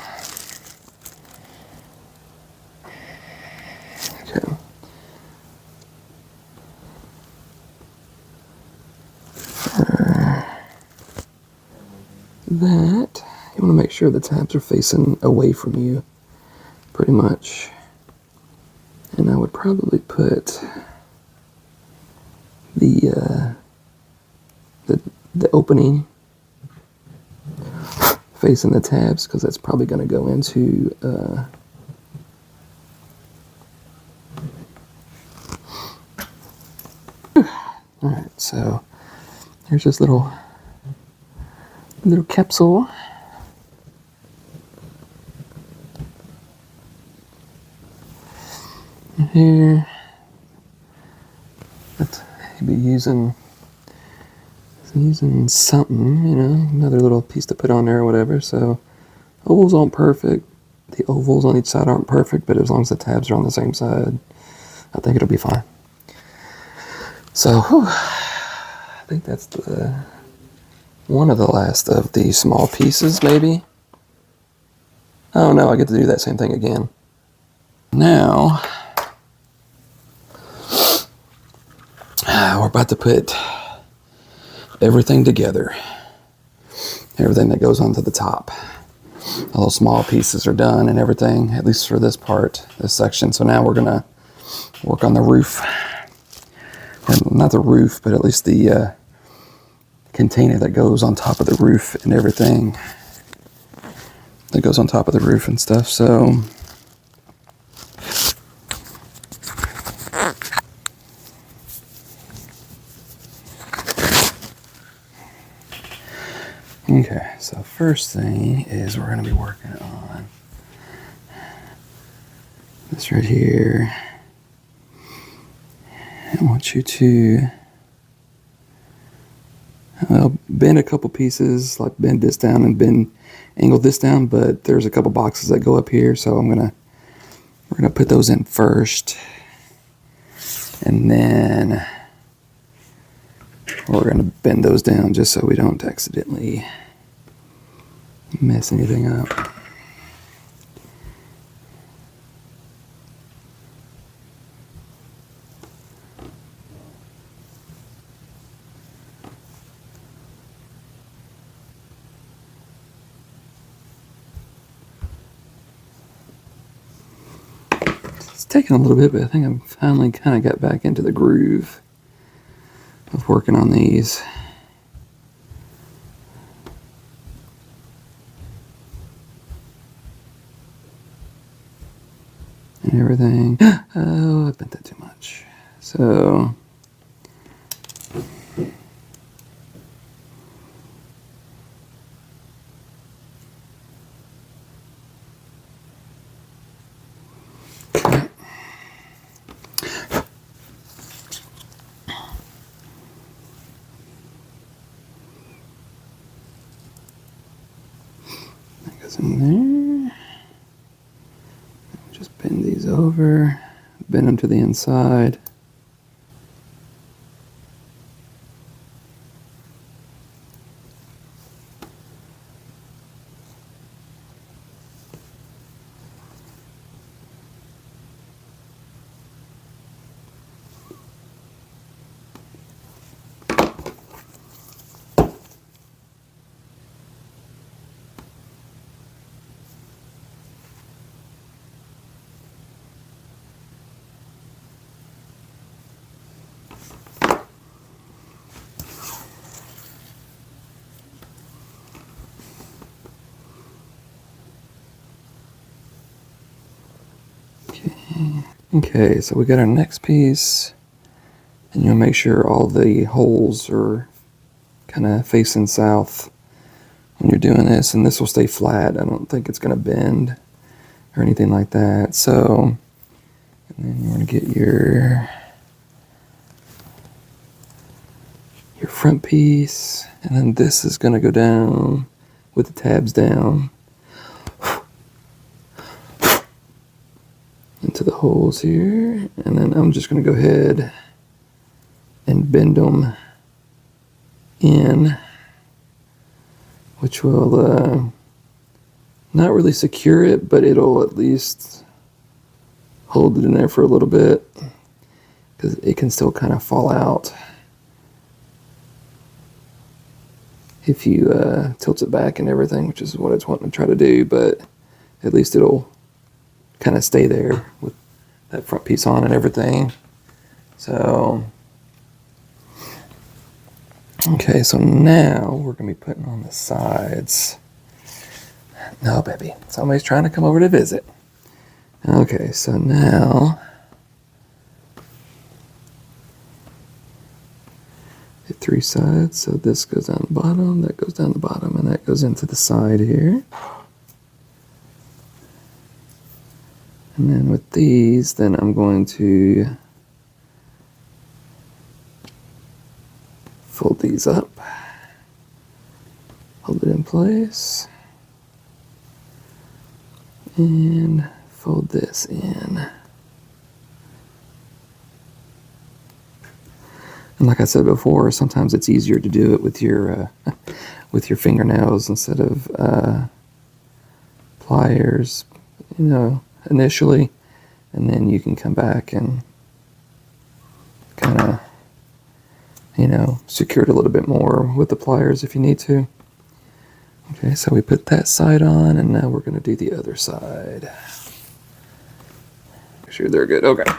okay. For that, you want to make sure the tabs are facing away from you, pretty much. And I would probably put the opening facing the tabs, because that's probably going to go into alright, so here's this little capsule. And here, let's be using something, you know, another little piece to put on there or whatever. So ovals aren't perfect. The ovals on each side aren't perfect, but as long as the tabs are on the same side, I think it'll be fine. So I think that's one of the last of the small pieces, maybe. Oh no, I get to do that same thing again. Now, we're about to put everything together. Everything that goes onto the top. All those small pieces are done and everything, at least for this part, this section. So now we're gonna work on the roof. Or not the roof, but at least the container that goes on top of the roof and everything. That goes on top of the roof and stuff, so. Okay, so first thing is we're going to be working on this right here. I want you to bend a couple pieces, like bend this down and angle this down, but there's a couple boxes that go up here, so we're gonna put those in first, and then we're gonna bend those down just so we don't accidentally mess anything up. It's taken a little bit, but I think I'm finally kind of got back into the groove of working on these. And everything. Oh, I bent that too much. So okay. That goes in there. Just bend these over, bend them to the inside. Okay, so we got our next piece, and you'll make sure all the holes are kind of facing south when you're doing this, and this will stay flat. I don't think it's going to bend or anything like that. So, and then you want to get your front piece, and then this is going to go down with the tabs down into the holes here, and then I'm just going to go ahead and bend them in, which will not really secure it, but it'll at least hold it in there for a little bit, because it can still kind of fall out if you tilt it back and everything, which is what I was wanting to try to do, but at least it'll kind of stay there with that front piece on and everything. So, okay, so now we're going to be putting on the sides. No, baby, somebody's trying to come over to visit. Okay, so now the 3 sides. So this goes down the bottom, that goes down the bottom, and that goes into the side here. And then with these, then I'm going to fold these up, hold it in place, and fold this in. And like I said before, sometimes it's easier to do it with your fingernails instead of pliers, you know, initially, and then you can come back and kind of, you know, secure it a little bit more with the pliers if you need to. Okay, so we put that side on, and now we're going to do the other side. Make sure they're good. Okay,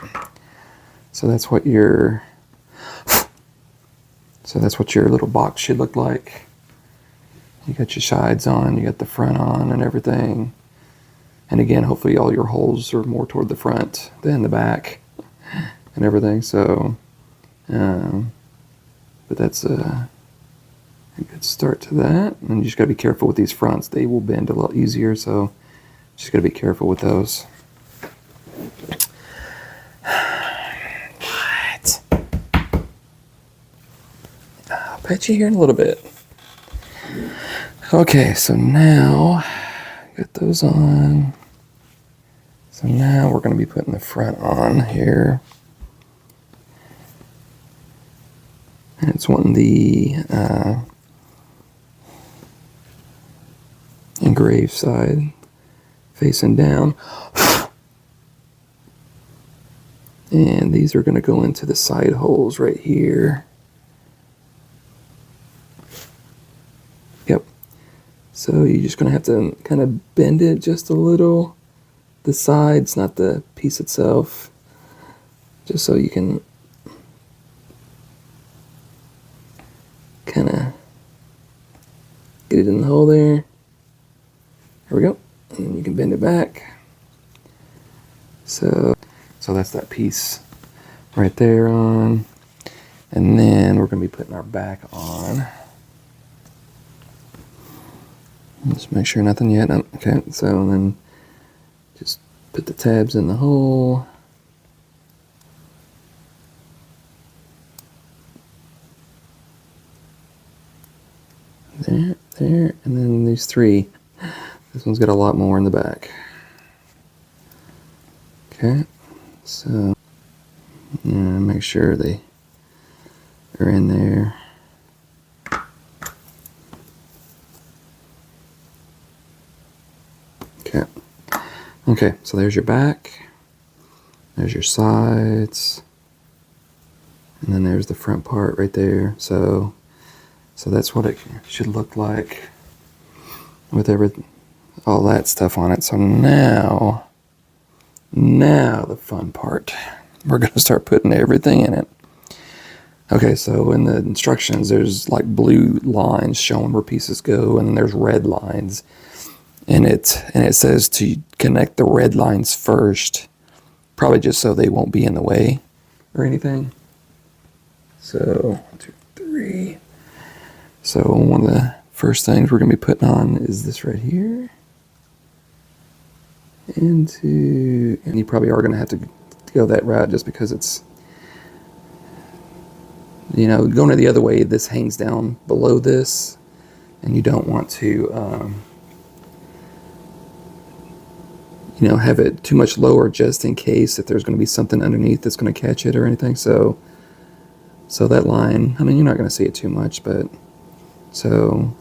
so that's what your little box should look like. You got your sides on, you got the front on and everything. And again, hopefully all your holes are more toward the front than the back and everything. So, but that's a good start to that. And you just got to be careful with these fronts. They will bend a lot easier, so just got to be careful with those. What? I'll bet you here in a little bit. Okay, so now get those on. So now we're going to be putting the front on here. And it's wanting the engraved side facing down. And these are going to go into the side holes right here. Yep. So you're just going to have to kind of bend it just a little the sides, not the piece itself, just so you can kind of get it in the hole there. There we go. And then you can bend it back. So that's that piece right there on. And then we're going to be putting our back on. Just make sure nothing yet. Okay, so then just put the tabs in the hole. There, and then these three. This one's got a lot more in the back. Okay, so make sure they are in there. Okay, so there's your back, there's your sides, and then there's the front part right there. So that's what it should look like with all that stuff on it. So now the fun part. We're going to start putting everything in it. Okay, so in the instructions, there's like blue lines showing where pieces go, and then there's red lines. And it says to connect the red lines first, probably just so they won't be in the way or anything. So 1, 2, 3. So one of the first things we're going to be putting on is this right here. And you probably are going to have to go that route just because it's, going the other way, this hangs down below this, and you don't want to have it too much lower just in case if there's going to be something underneath that's going to catch it or anything. So that line, I mean, you're not going to see it too much, but so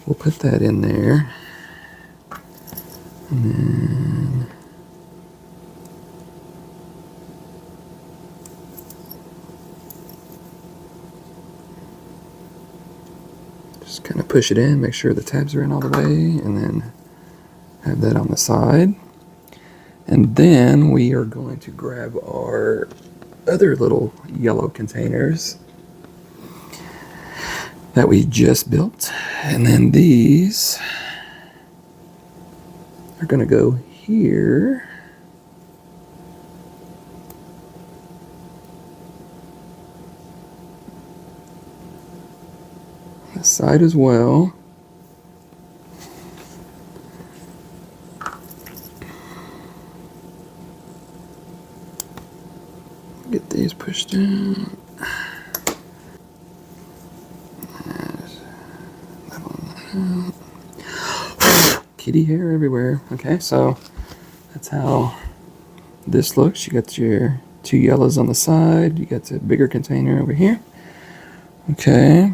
we'll put that in there. And then just kind of push it in, make sure the tabs are in all the way, and then have that on the side. And then we are going to grab our other little yellow containers that we just built. And then these are going to go here. On the side as well. Get these pushed in. Kitty hair everywhere. Okay, so that's how this looks. You got your two yellows on the side. You got the bigger container over here. Okay.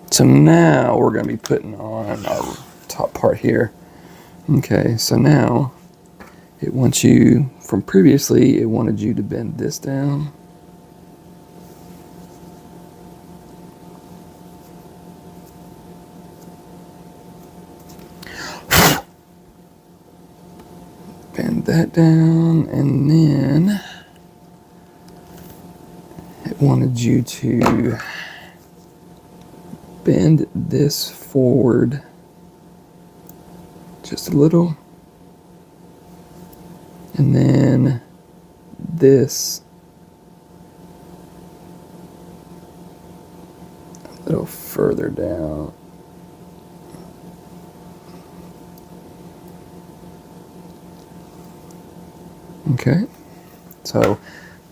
So now we're going to be putting on our top part here. Okay, so now it wants you, from previously, it wanted you to bend this down. Bend that down, and then it wanted you to bend this forward just a little. And then this a little further down. Okay, so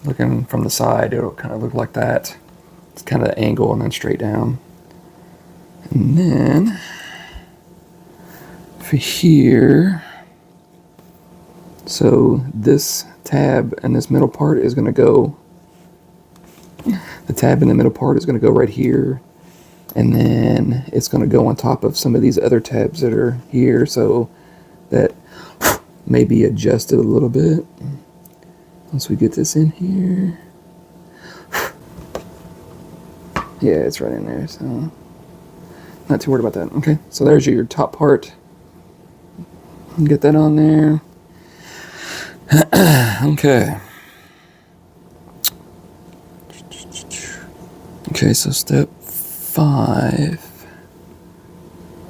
looking from the side, it'll kind of look like that. It's kind of an angle and then straight down. And then for here, so this tab and this middle part is going to go, the tab in the middle part is going to go right here, and then it's going to go on top of some of these other tabs that are here, so that may be adjusted a little bit once we get this in here. Yeah, it's right in there, so not too worried about that. Okay, so there's your top part. Get that on there. Okay. Okay, so step 5.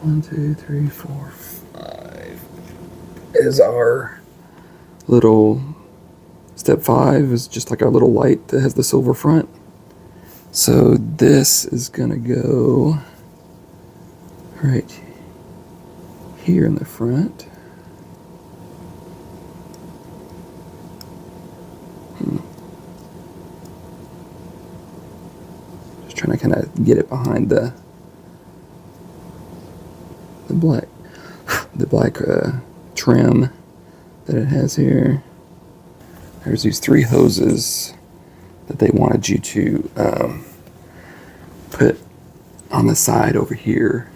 1, 2, 3, 4, 5 is our little. Step 5 is just like our little light that has the silver front. So this is gonna go right here in the front. Just trying to kind of get it behind the black trim that it has here. There's these 3 hoses that they wanted you to put on the side over here.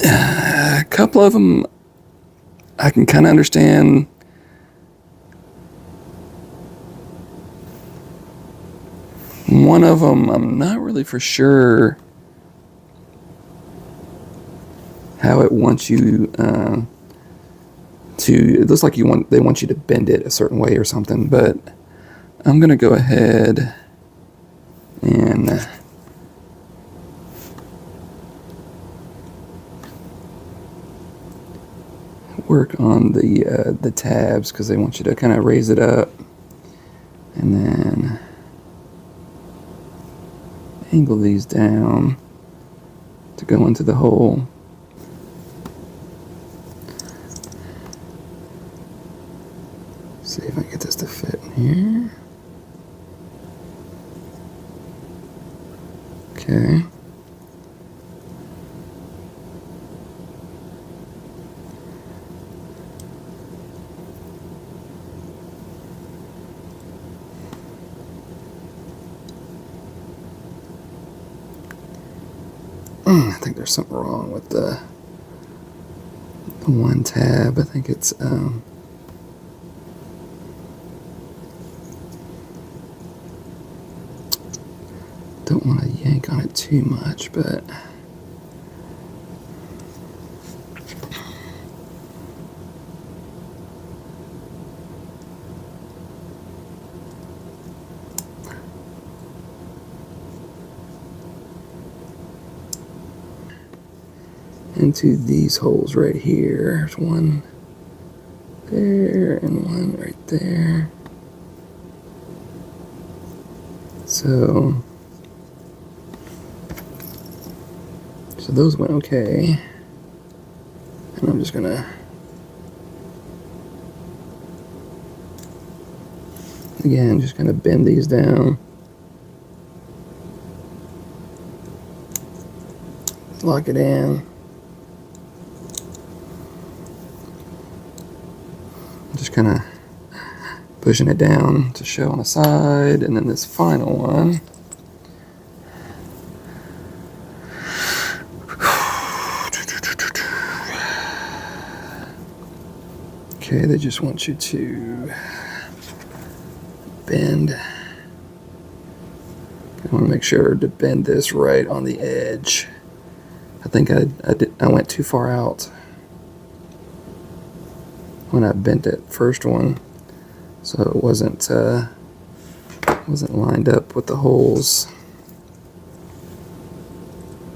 A couple of them I can kind of understand. One of them I'm not really for sure how it wants you it looks like they want you to bend it a certain way or something, but I'm gonna go ahead and work on the tabs, because they want you to kind of raise it up and then angle these down to go into the hole. See if I can get this to fit in here. Okay. I think there's something wrong with the one tab. I think it's don't want to yank on it too much, but into these holes right here. There's one there and one right there. So those went okay. And I'm just gonna again just gonna bend these down. Lock it in. Just kind of pushing it down to show on the side, and then this final one. Okay, they just want you to bend. I want to make sure to bend this right on the edge. I think I went too far out when I bent that first one, so it wasn't lined up with the holes.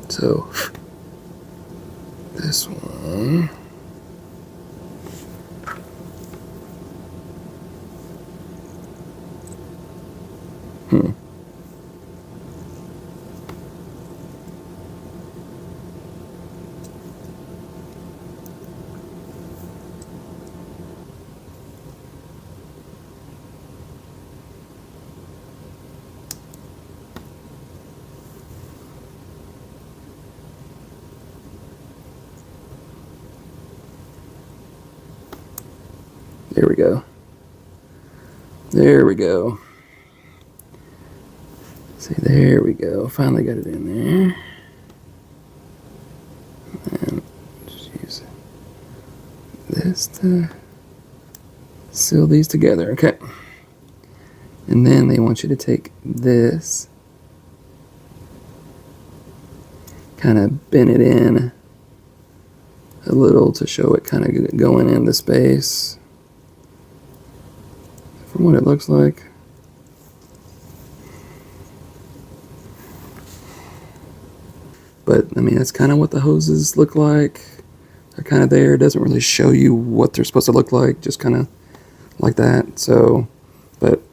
So this one. There we go. There we go. See, there we go. Finally got it in there. And just use this to seal these together. Okay. And then they want you to take this, kind of bend it in a little to show it kind of going in the space from what it looks like. But I mean, that's kind of what the hoses look like. They're kind of there. It doesn't really show you what they're supposed to look like, just kind of like that. So, but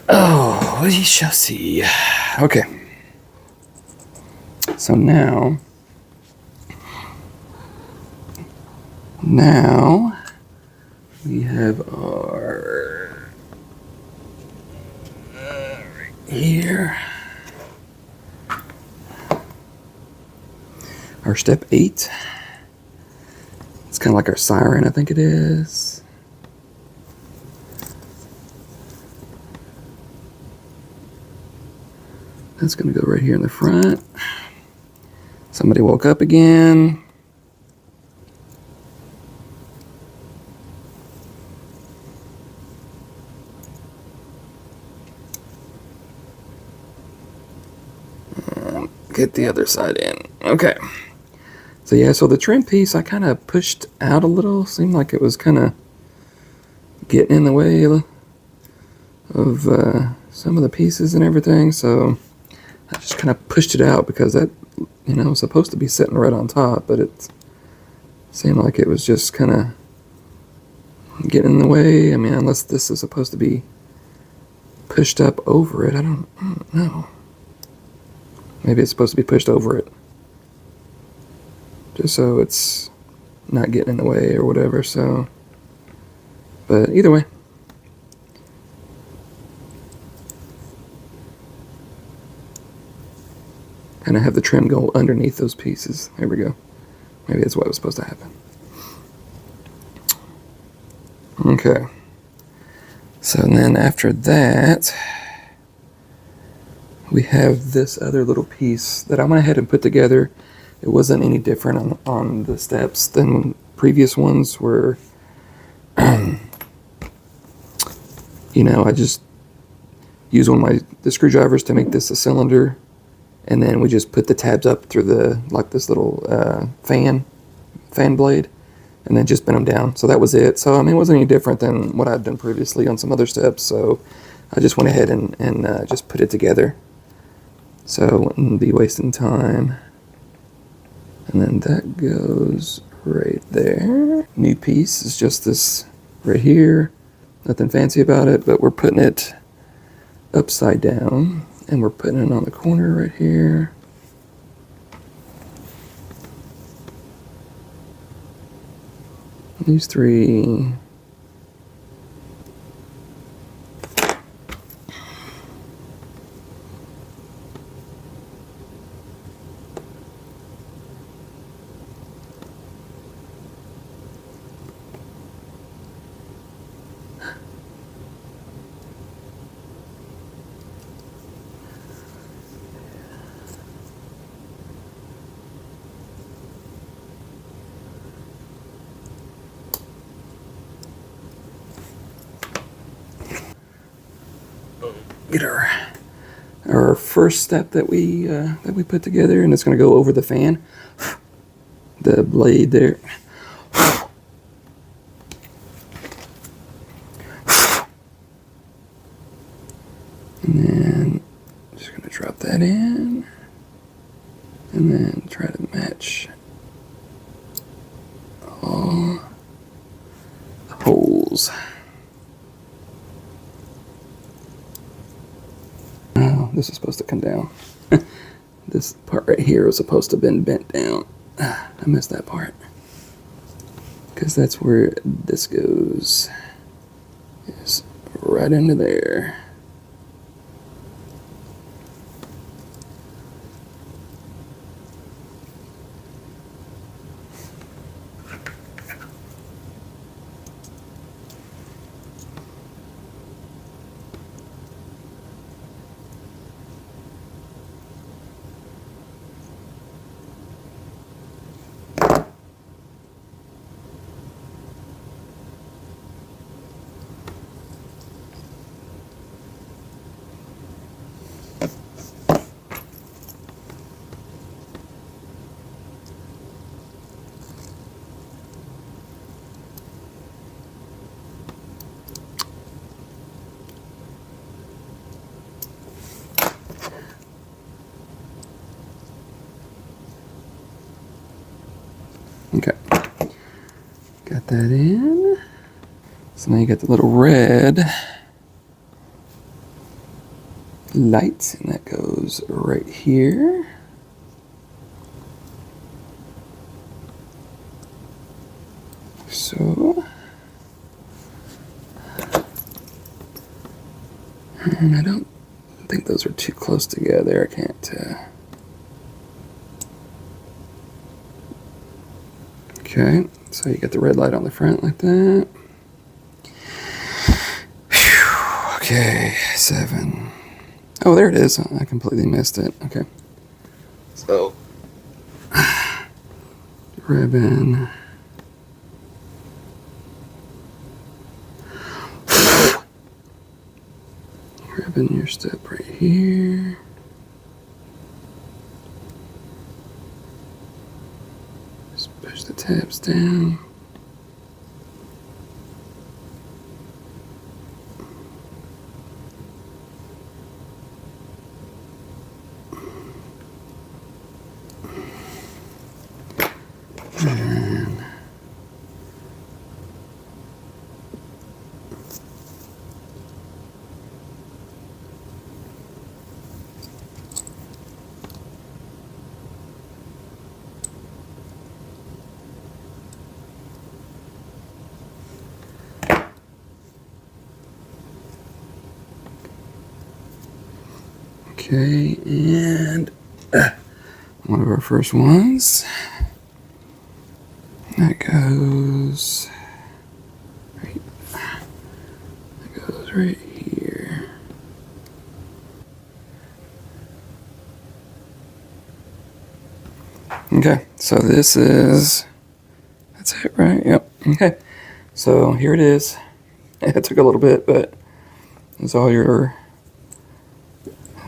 oh, we shall see. Okay. So now we have our right here. Our step 8. It's kind of like our siren, I think it is. That's going to go right here in the front. Somebody woke up again. Get the other side in. Okay. So yeah, so the trim piece I kind of pushed out a little. Seemed like it was kind of getting in the way of some of the pieces and everything. So I just kind of pushed it out because that, you know, was supposed to be sitting right on top, but it seemed like it was just kind of getting in the way. I mean, unless this is supposed to be pushed up over it. I don't know. Maybe it's supposed to be pushed over it, just so it's not getting in the way or whatever. So, but either way, kind of have the trim go underneath those pieces. There we go. Maybe that's what was supposed to happen. Okay. So then after that, we have this other little piece that I went ahead and put together. It wasn't any different on the steps than previous ones were. You know, I just used one of the screwdrivers to make this a cylinder, and then we just put the tabs up through the, like this little fan blade, and then just bent them down. So that was it. So I mean, it wasn't any different than what I'd done previously on some other steps. So I just went ahead and just put it together, so I wouldn't be wasting time. And then that goes right there. New piece is just this right here. Nothing fancy about it, but we're putting it upside down, and we're putting it on the corner right here. These three. Get our first step that we put together, and it's going to go over the fan, the blade there. And then just going to drop that in, and then try to match all the holes. Oh, this is supposed to come down. This part right here was supposed to have been bent down. I missed that part, because that's where this goes. Is right into there. Okay, got that in. So now you got the little red light, and that goes right here. So, and I don't think those are too close together. I can't. Okay, so you got the red light on the front like that. Whew, okay, 7. Oh, there it is. I completely missed it. Okay. So, ribbon. Ribbon your step right here. Just push the tabs down. And okay, and one of our first ones. That goes right. That goes right here. Okay, so this is. That's it, right? Yep. Okay, so here it is. It took a little bit, but it's all your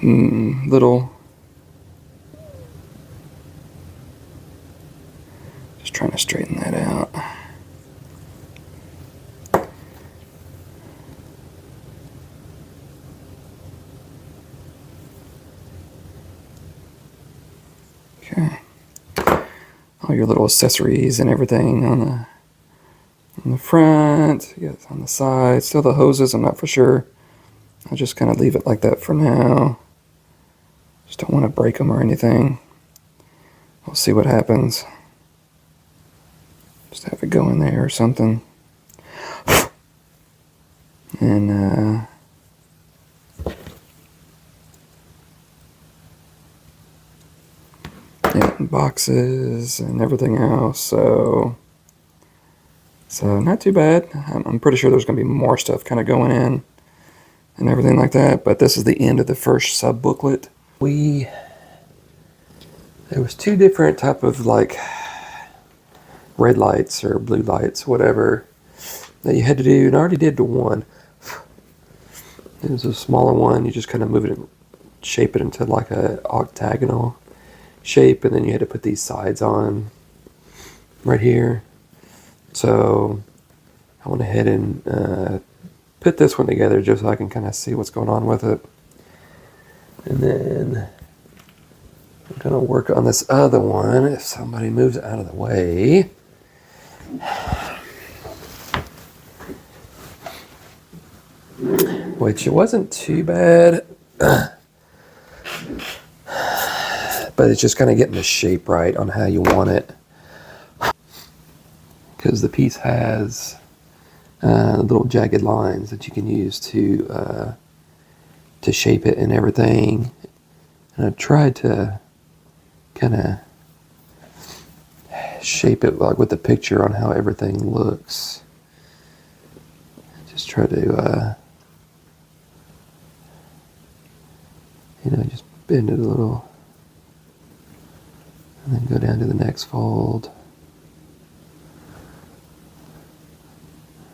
little. Just trying to straighten that out. Okay. All your little accessories and everything on the front, you got on the side. Still the hoses, I'm not for sure. I'll just kind of leave it like that for now. Just don't want to break them or anything. We'll see what happens. Just have it go in there or something. And yeah, boxes and everything else. So not too bad. I'm pretty sure there's going to be more stuff kind of going in and everything like that. But this is the end of the first sub booklet. There was 2 different type of like red lights or blue lights, whatever, that you had to do, and I already did the one. It was a smaller one. You just kind of move it, shape it into like a octagonal shape, and then you had to put these sides on right here. So I went ahead and put this one together just so I can kind of see what's going on with it. And then I'm going to work on this other one if somebody moves out of the way. Which it wasn't too bad. But it's just kind of getting the shape right on how you want it. Because the piece has little jagged lines that you can use to shape it and everything. And I tried to kind of shape it like with the picture on how everything looks. Just try to, just bend it a little. And then go down to the next fold.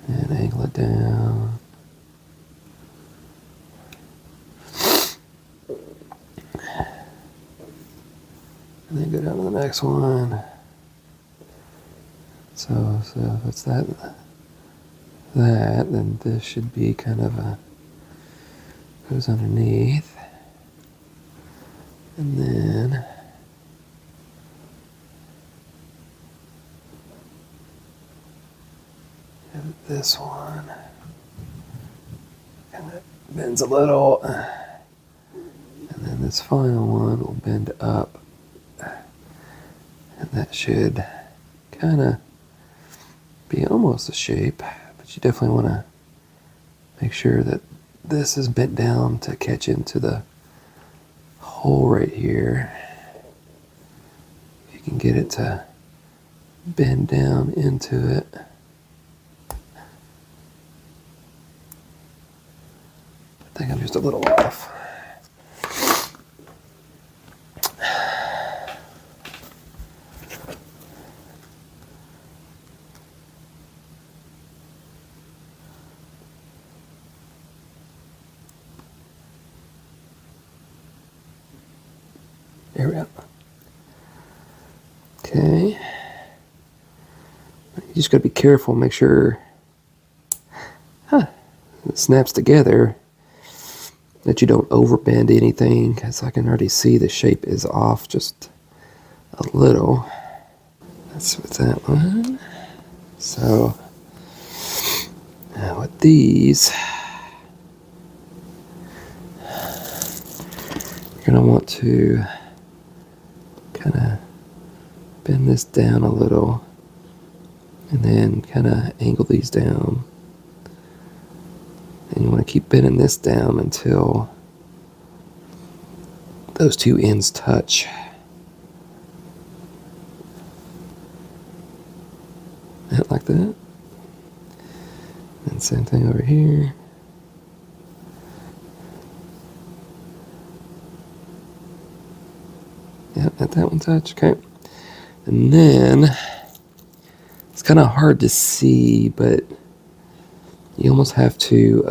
And angle it down. And then go down to the next one. So if it's that, then this should be kind of goes underneath. And then And this one kind of bends a little. And then this final one will bend up. And that should kind of be almost a shape, but you definitely want to make sure that this is bent down to catch into the hole right here. You can get it to bend down into it. I think I'm just a little off. There we go. Okay. You just got to be careful, make sure it snaps together, that you don't overbend anything, because I can already see the shape is off just a little. That's with that one. So now with these, you're going to want to kind of bend this down a little and then kind of angle these down. And you want to keep bending this down until those two ends touch. Like that. And same thing over here. Yep, let that one touch. Okay. And then it's kind of hard to see, but you almost have to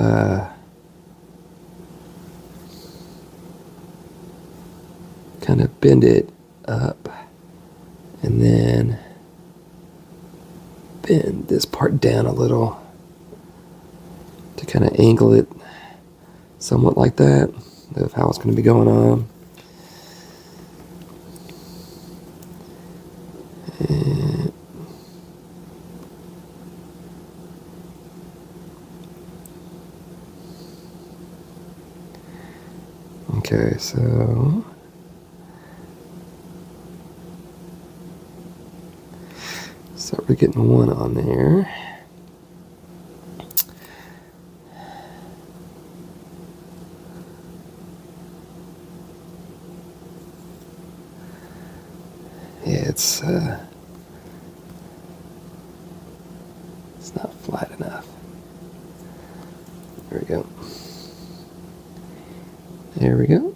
kind of bend it up and then bend this part down a little to kind of angle it somewhat like that, of how it's going to be going on. And okay, so we're getting one on there. Yeah, it's not flat enough. There we go. There we go.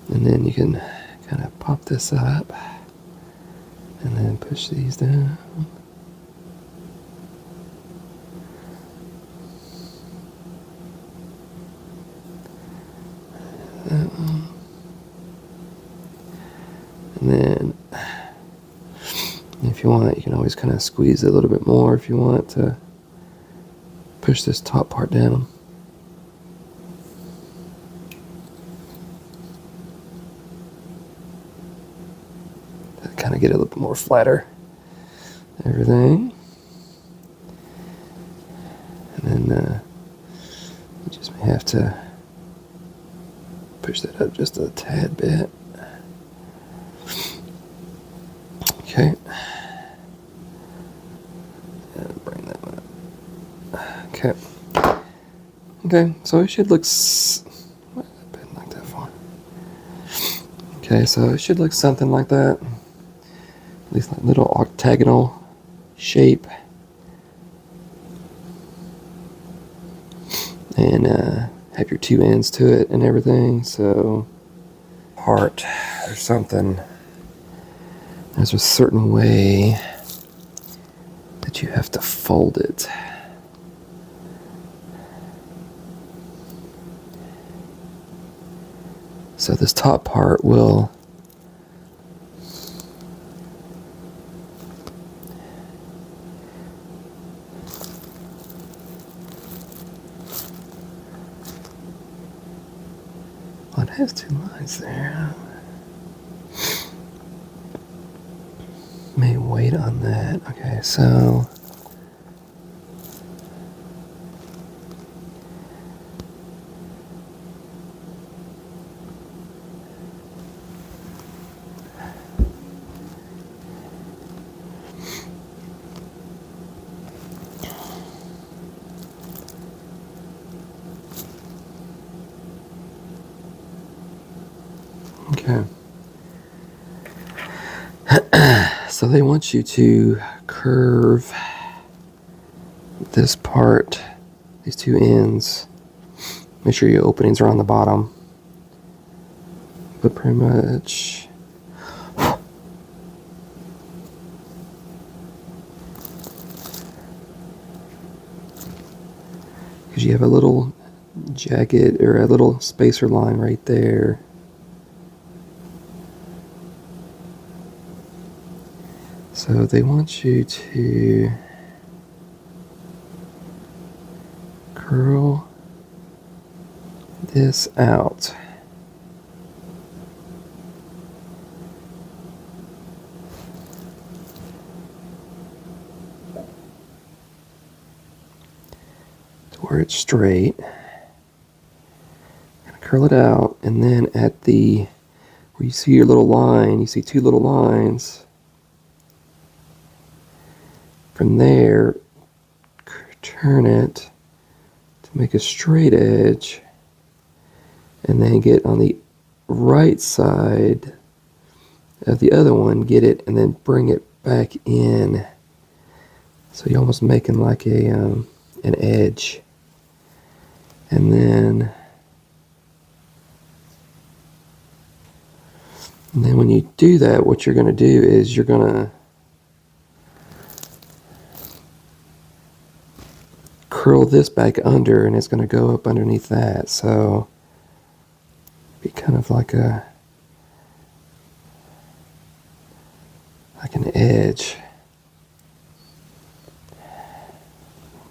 And then you can kind of pop this up and then push these down. That one. And then if you want, you can always kind of squeeze it a little bit more if you want to push this top part down. Kind of get it a little bit more flatter, everything. And then you just may have to push that up just a tad bit. Okay. And bring that one up. Okay. Okay, so it should look what did I bend like that for? Okay, so it should look something like that. At least like little octagonal shape. And have your two ends to it and everything. So part or something. There's a certain way that you have to fold it. So this top part will it has two lines there. May wait on that. Okay, so they want you to curve this part, these two ends. Make sure your openings are on the bottom. But pretty much, because you have a little jagged or a little spacer line right there. So they want you to curl this out. To where it's straight. Curl it out, and then at the where you see your little line, you see two little lines. From there, turn it to make a straight edge, and then get on the right side of the other one, get it, and then bring it back in. So you're almost making like a an edge, and then when you do that, what you're going to do is you're going to curl this back under, and it's going to go up underneath that. So be kind of like an edge.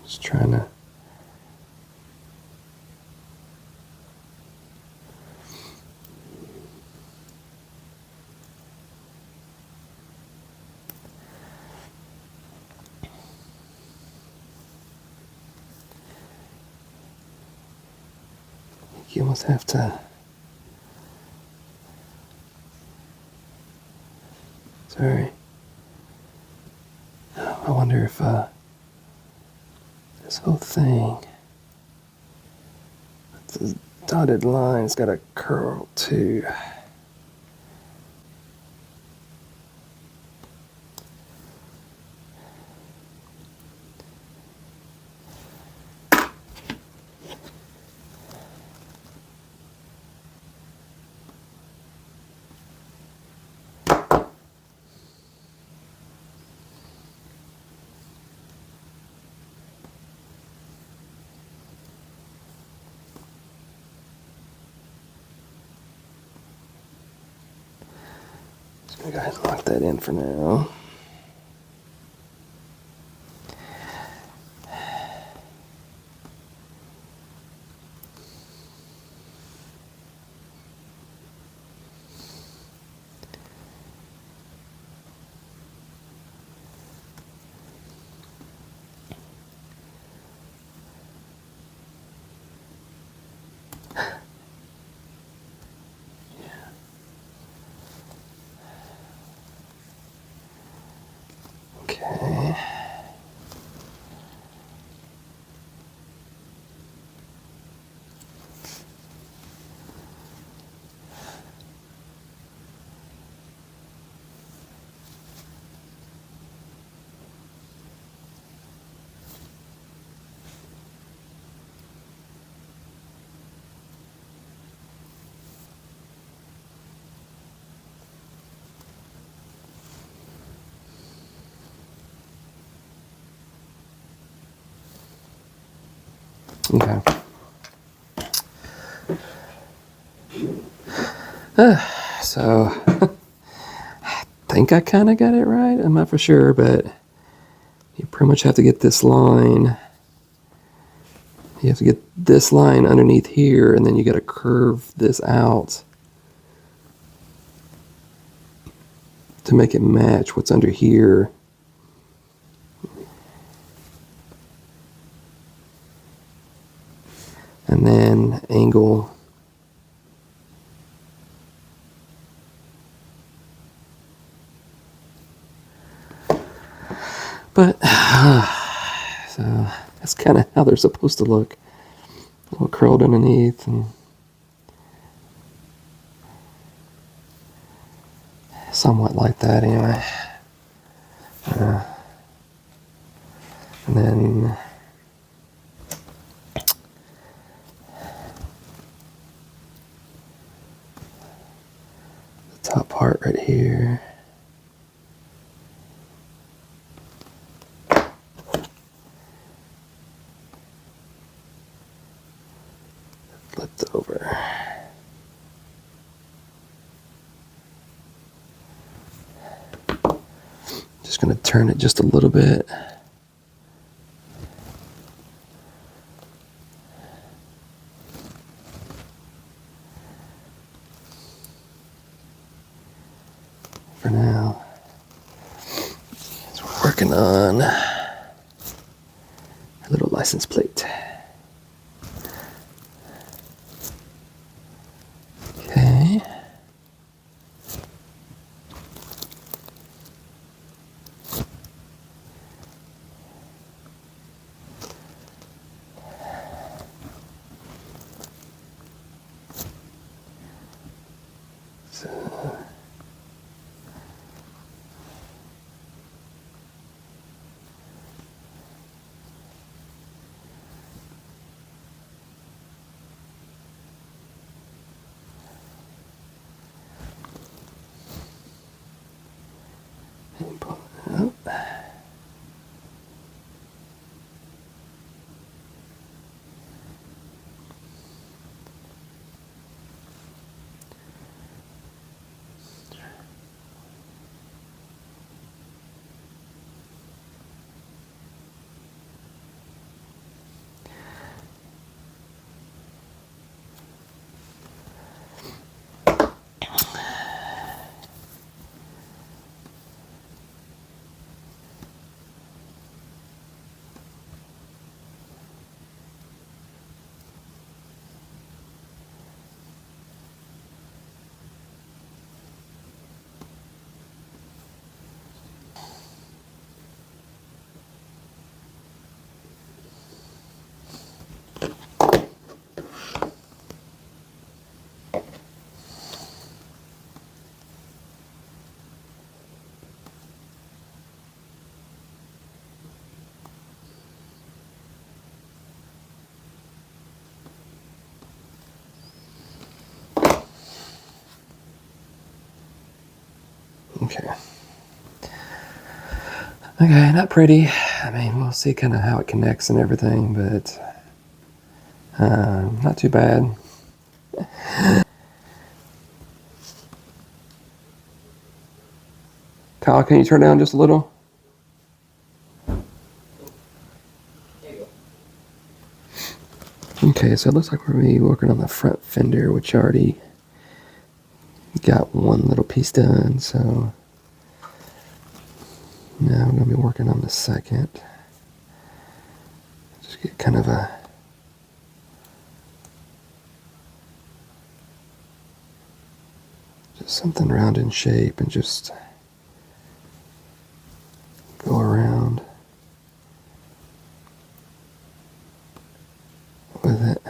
Just trying to you almost have to. Sorry. I wonder if this whole thing, the dotted line's got to curl too. Just gonna go ahead and lock that in for now. Okay. Okay. So, I think I kind of got it right. I'm not for sure, but you pretty much have to get this line. You have to get this line underneath here, and then you got to curve this out to make it match what's under here. And then angle. But, so that's kind of how they're supposed to look. A little curled underneath, and somewhat like that anyway. And then the top part right here. Flipped over. Just going to turn it just a little bit. For now, so we're working on a little license plate. Okay. So and pull it up. Okay. Okay, not pretty. I mean, we'll see kind of how it connects and everything, but not too bad. Kyle, can you turn down just a little? Okay, so it looks like we're going to be working on the front fender, which already got one little piece done, so now I'm going to be working on the second. Just get kind of a something round in shape and just go around with it.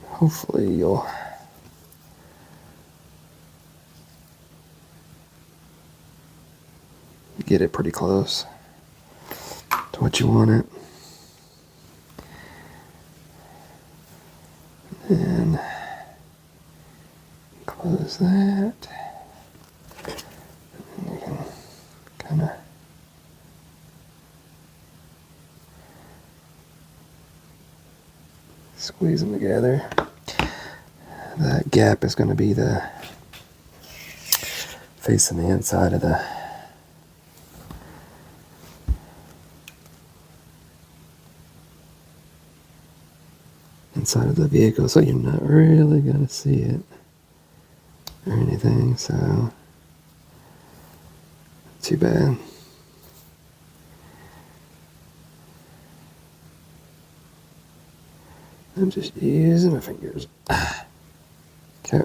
Hopefully you'll get it pretty close to what you want it. And close that. And you can kind of squeeze them together. That gap is going to be the facing the inside of the vehicle, so you're not really going to see it or anything, so not too bad. I'm just using my fingers. Okay.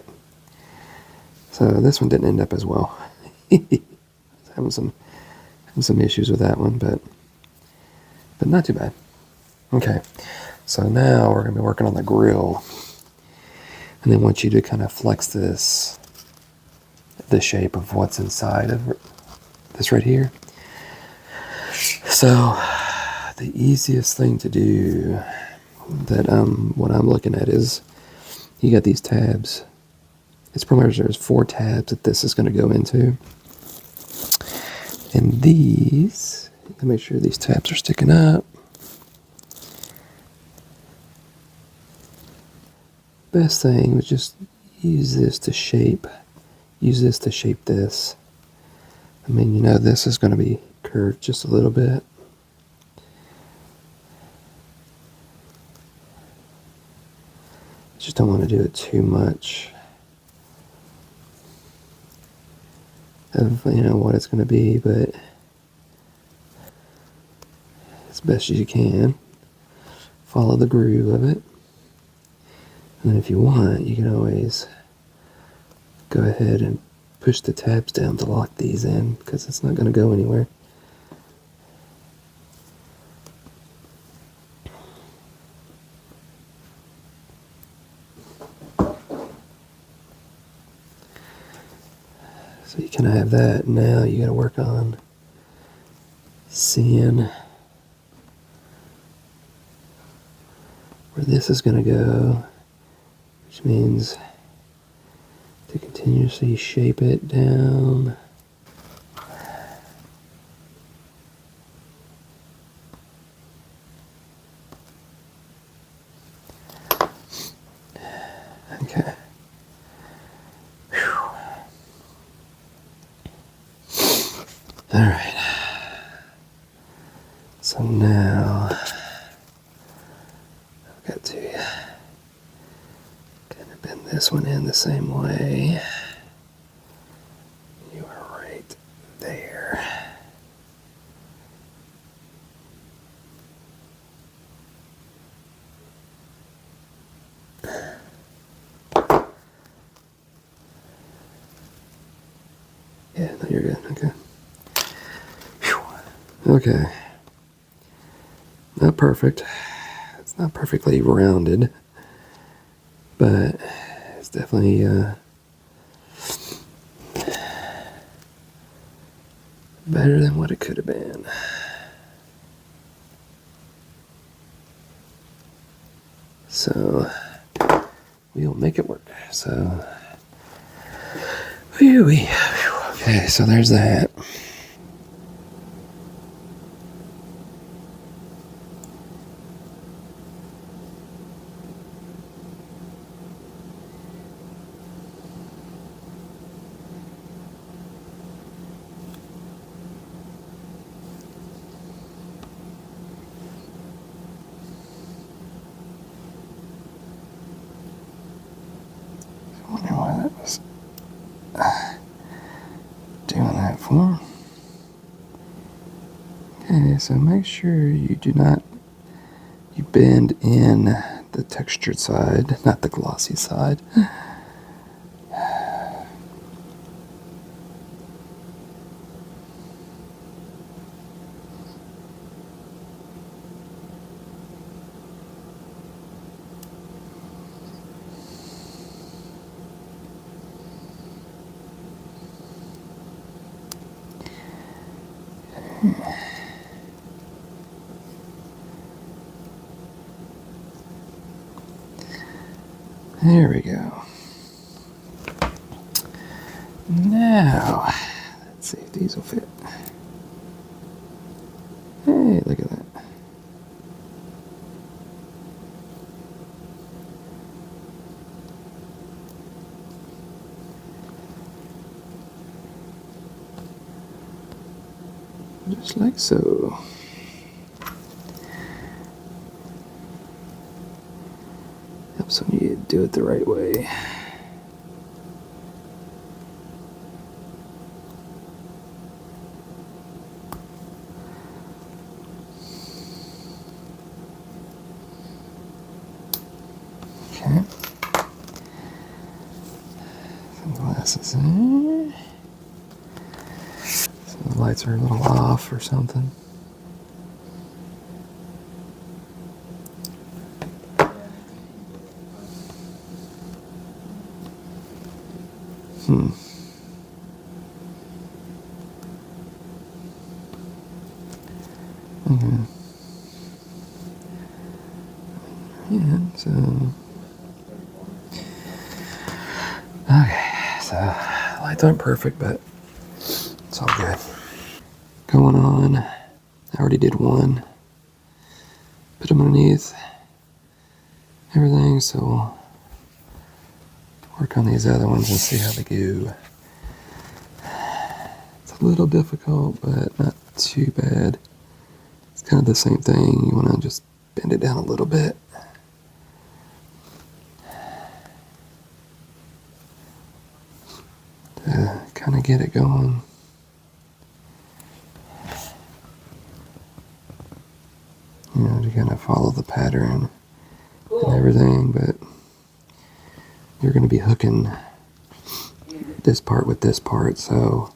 So this one didn't end up as well. having some issues with that one, but not too bad. Okay. So now we're going to be working on the grill. And they want you to kind of flex the shape of what's inside of this right here. So the easiest thing to do that what I'm looking at is you got these tabs. It's pretty much there's 4 tabs that this is going to go into. And these, to make sure these tabs are sticking up. Best thing was just use this to shape. Use this to shape this. I mean, you know, this is going to be curved just a little bit. Just don't want to do it too much of, you know, what it's going to be, but as best as you can, follow the groove of it. And then if you want, you can always go ahead and push the tabs down to lock these in, because it's not going to go anywhere. So you kind of have that. Now you got to work on seeing where this is going to go, which means to continuously shape it down. Okay. Whew. All right. So now I've got to kind of bend this one in the same way. You are right there. Yeah, no, you're good. Okay. Whew. Okay. Not perfect. It's not perfectly rounded, but it's definitely better than what it could have been. So we'll make it work. So, okay, so there's that. I wonder why that was doing that for. Okay, so make sure you do not, you bend in the textured side, not the glossy side. There we go. Now, let's see if these will fit. Hey, look at that. Just like so. Helps when you do it the right way. Okay. Some glasses in. So the lights are a little off or something. Okay. Yeah, so... Okay, so lights aren't perfect, but it's all good. Going on. I already did one. Put them underneath everything, so we'll work on these other ones and see how they go. It's a little difficult, but not too bad. It's kind of the same thing. You want to just bend it down a little bit. To kind of get it going. You know, to kind of follow the pattern and everything, but you're going to be hooking this part with this part, so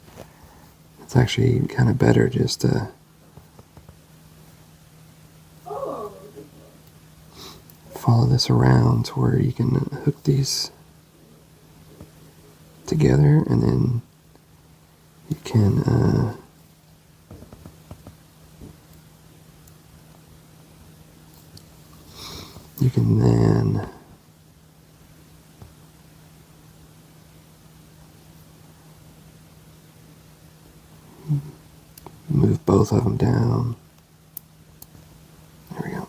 it's actually kind of better just to follow this around to where you can hook these together, and then you can then move both of them down. There we go.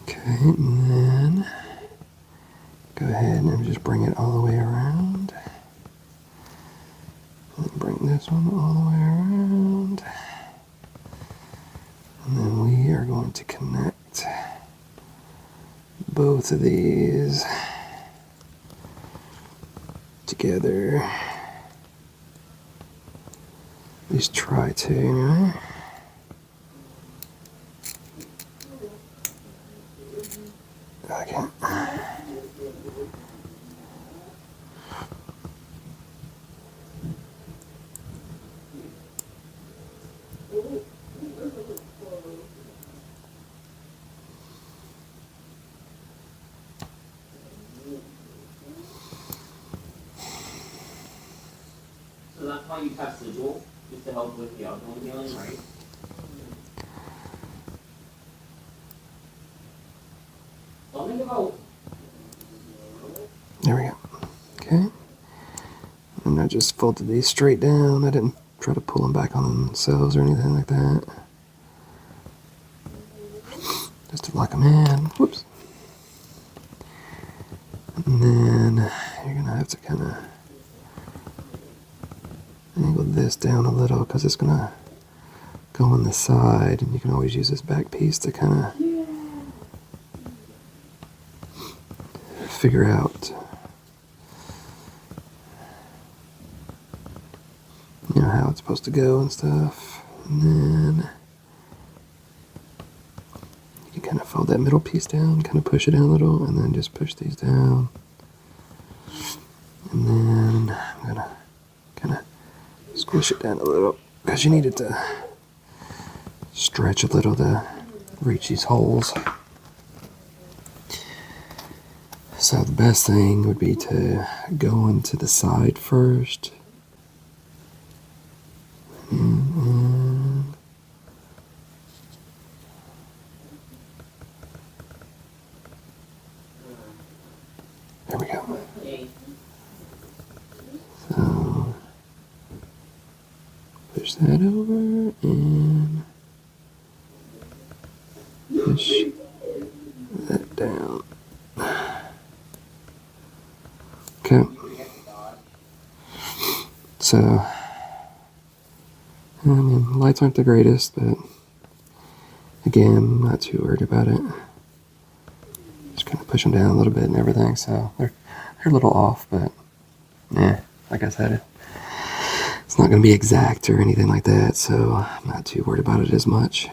Okay, and then go ahead and just bring it all the way around. And bring this one all the way around. And then we are going to connect both of these together. At least try to, anyway. Okay. So that's why you have sigil, just to help with the alcohol healing, right? Something about... There we go. Okay. And I just folded these straight down. I didn't try to pull them back on themselves or anything like that. Just to lock them in. Whoops. And then you're going to have to kind of angle this down a little because it's going to go on the side, and you can always use this back piece to kind of figure out, you know, how it's supposed to go and stuff. And then you can kind of fold that middle piece down, kind of push it down a little, and then just push these down. And then I'm going to kind of squish it down a little because you need it to stretch a little to reach these holes. So the best thing would be to go into the side first. And there we go. So push that over and push that down. Okay. So, I mean, lights aren't the greatest, but again, I'm not too worried about it. Just Gonna push them down a little bit and everything, so they're a little off, but yeah, like I said, it's not gonna be exact or anything like that, so I'm not too worried about it as much.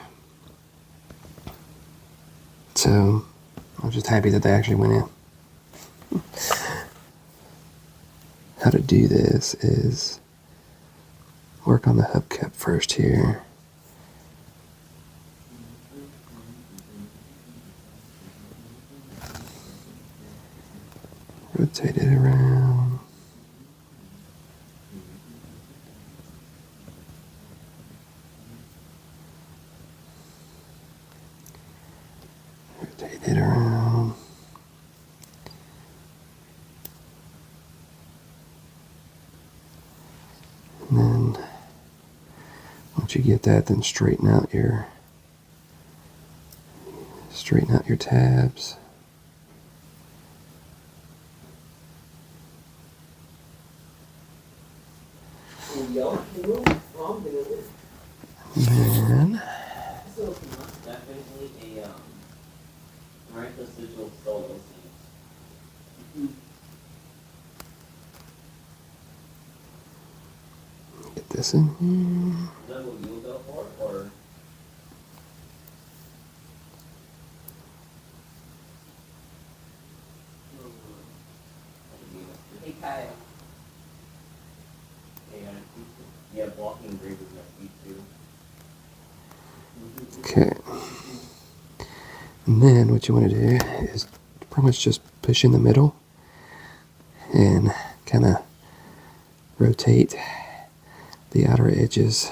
So I'm just happy that they actually went in. How to do this is work on the hubcap first here. Rotate it around. Rotate it around. And then once you get that, then straighten out your tabs. And then So definitely a miraculous digital solo scene. get this in here. Is that what you'll go for, or? Hey Kyle. Yeah, blocking grade is my speed too. Okay. And then what you want to do is pretty much just push in the middle and kind of rotate the outer edges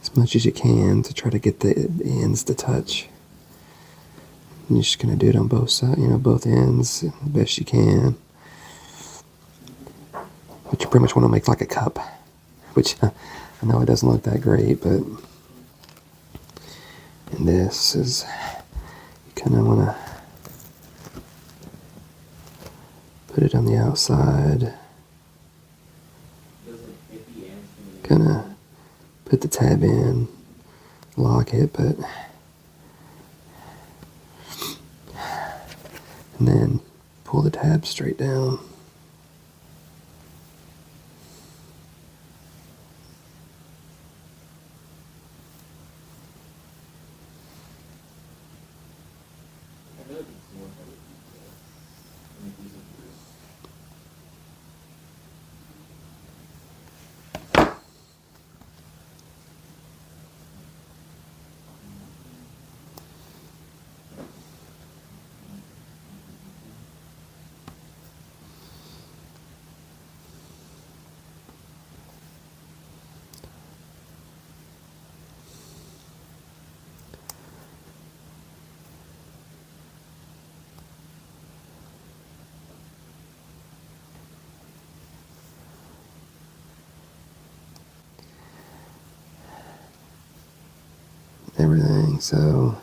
as much as you can to try to get the ends to touch. And you're just going to do it on both sides, both ends, the best you can. But you pretty much want to make like a cup, which I know it doesn't look that great, but and this is, you kind of want to put it on the outside, kind of put the tab in, lock it, but and then pull the tab straight down. Everything, so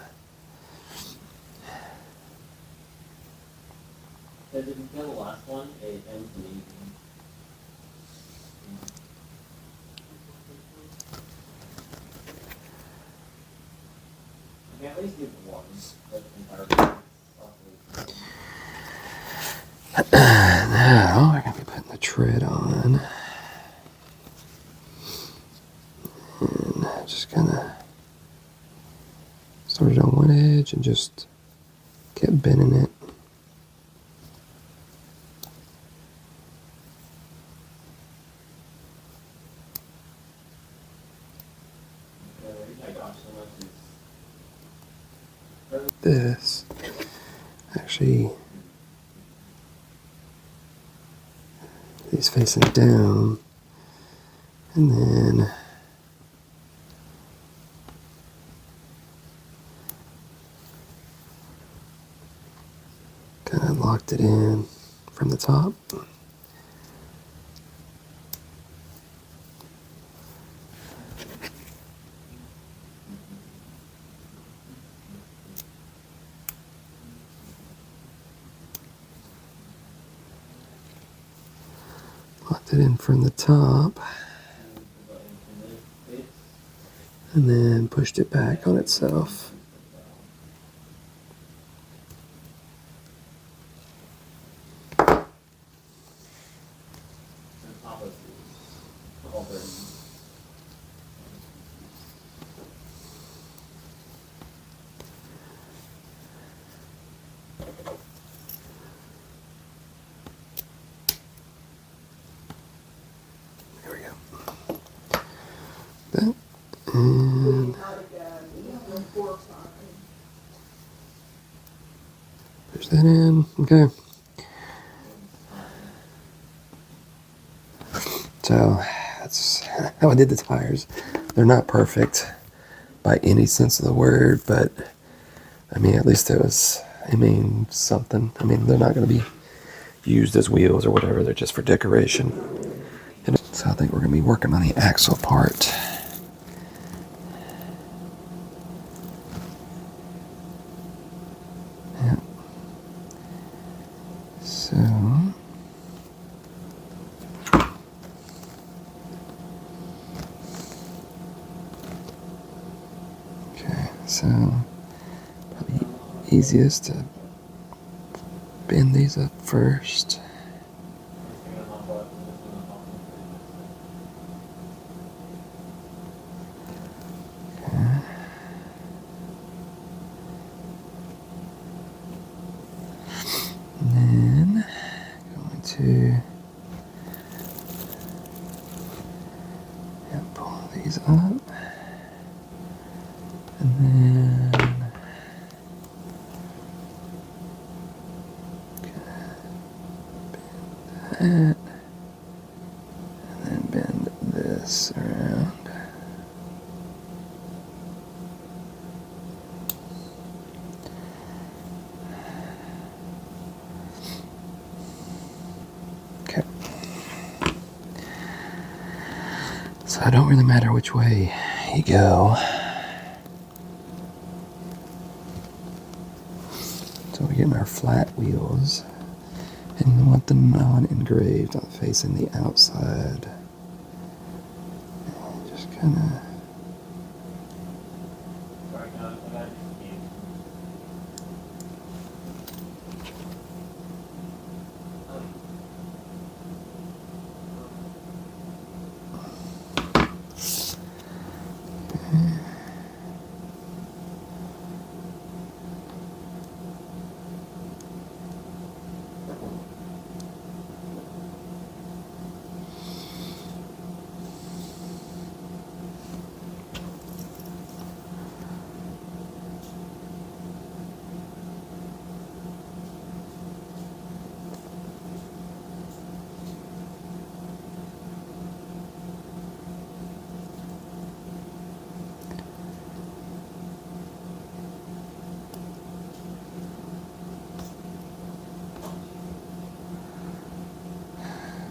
Because if you kill the last one, it ends the main game. You can at least do one, but the entire now we're going to be putting the tread on. And just kind of started on one edge and just kept bending it. This actually, he's facing down, and then kind of locked it in from the top. Locked it in from the top, and then pushed it back on itself. There we go. That, and push that in. Okay. So that's how I did the tires. They're not perfect by any sense of the word, but I mean, at least it was, I mean, something. I mean, they're not going to be used as wheels or whatever. They're just for decoration. And so I think we're going to be working on the axle part. Yeah. So okay, so probably easiest to bend these up first. Okay. And then going to pull these up, and then that, and then bend this around. Okay. So it don't really matter which way you go. So we're getting our flat wheels. And we want the non-engraved facing the outside. And just kind of.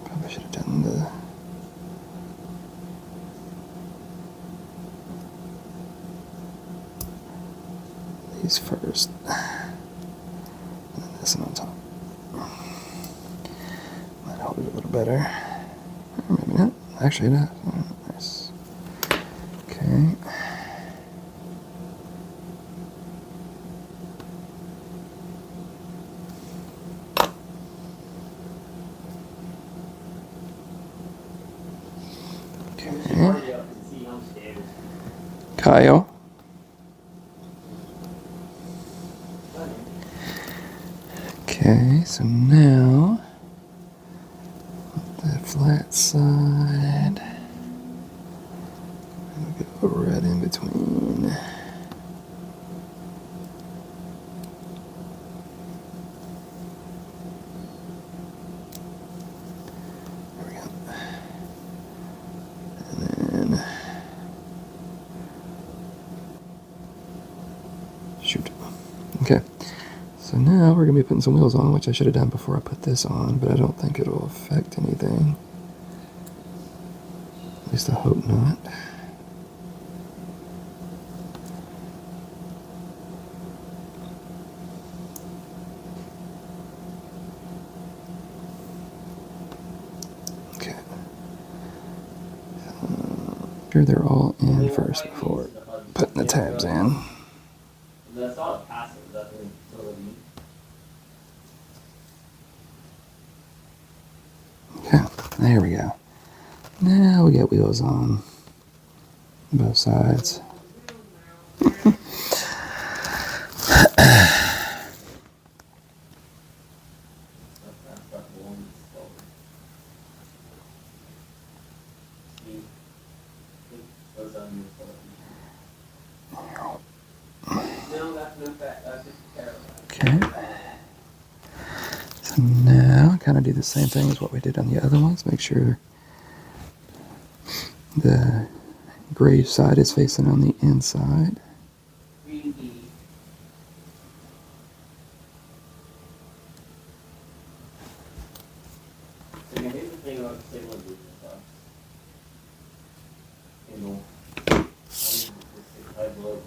Probably should have done these first. And then this one on top. Might hold it a little better. Or maybe not. Actually, it does. Nice. Okay. Kyle. Okay, so now the flat side, we'll go right in between. There we go. And then shoot. Okay. So now we're going to be putting some wheels on, which I should have done before I put this on, but I don't think it'll affect anything. At least I hope not. Okay. Sure they're all in first before putting the tabs in. Okay, there we go. Now we get wheels on both sides. was on your No, that's no fat. That's just terrible. Okay. So now, kind of do the same thing as what we did on the other ones. Make sure the gray side is facing on the inside. Green tea. So yeah, here's the thing about stable and stuff. Handle. This high below one.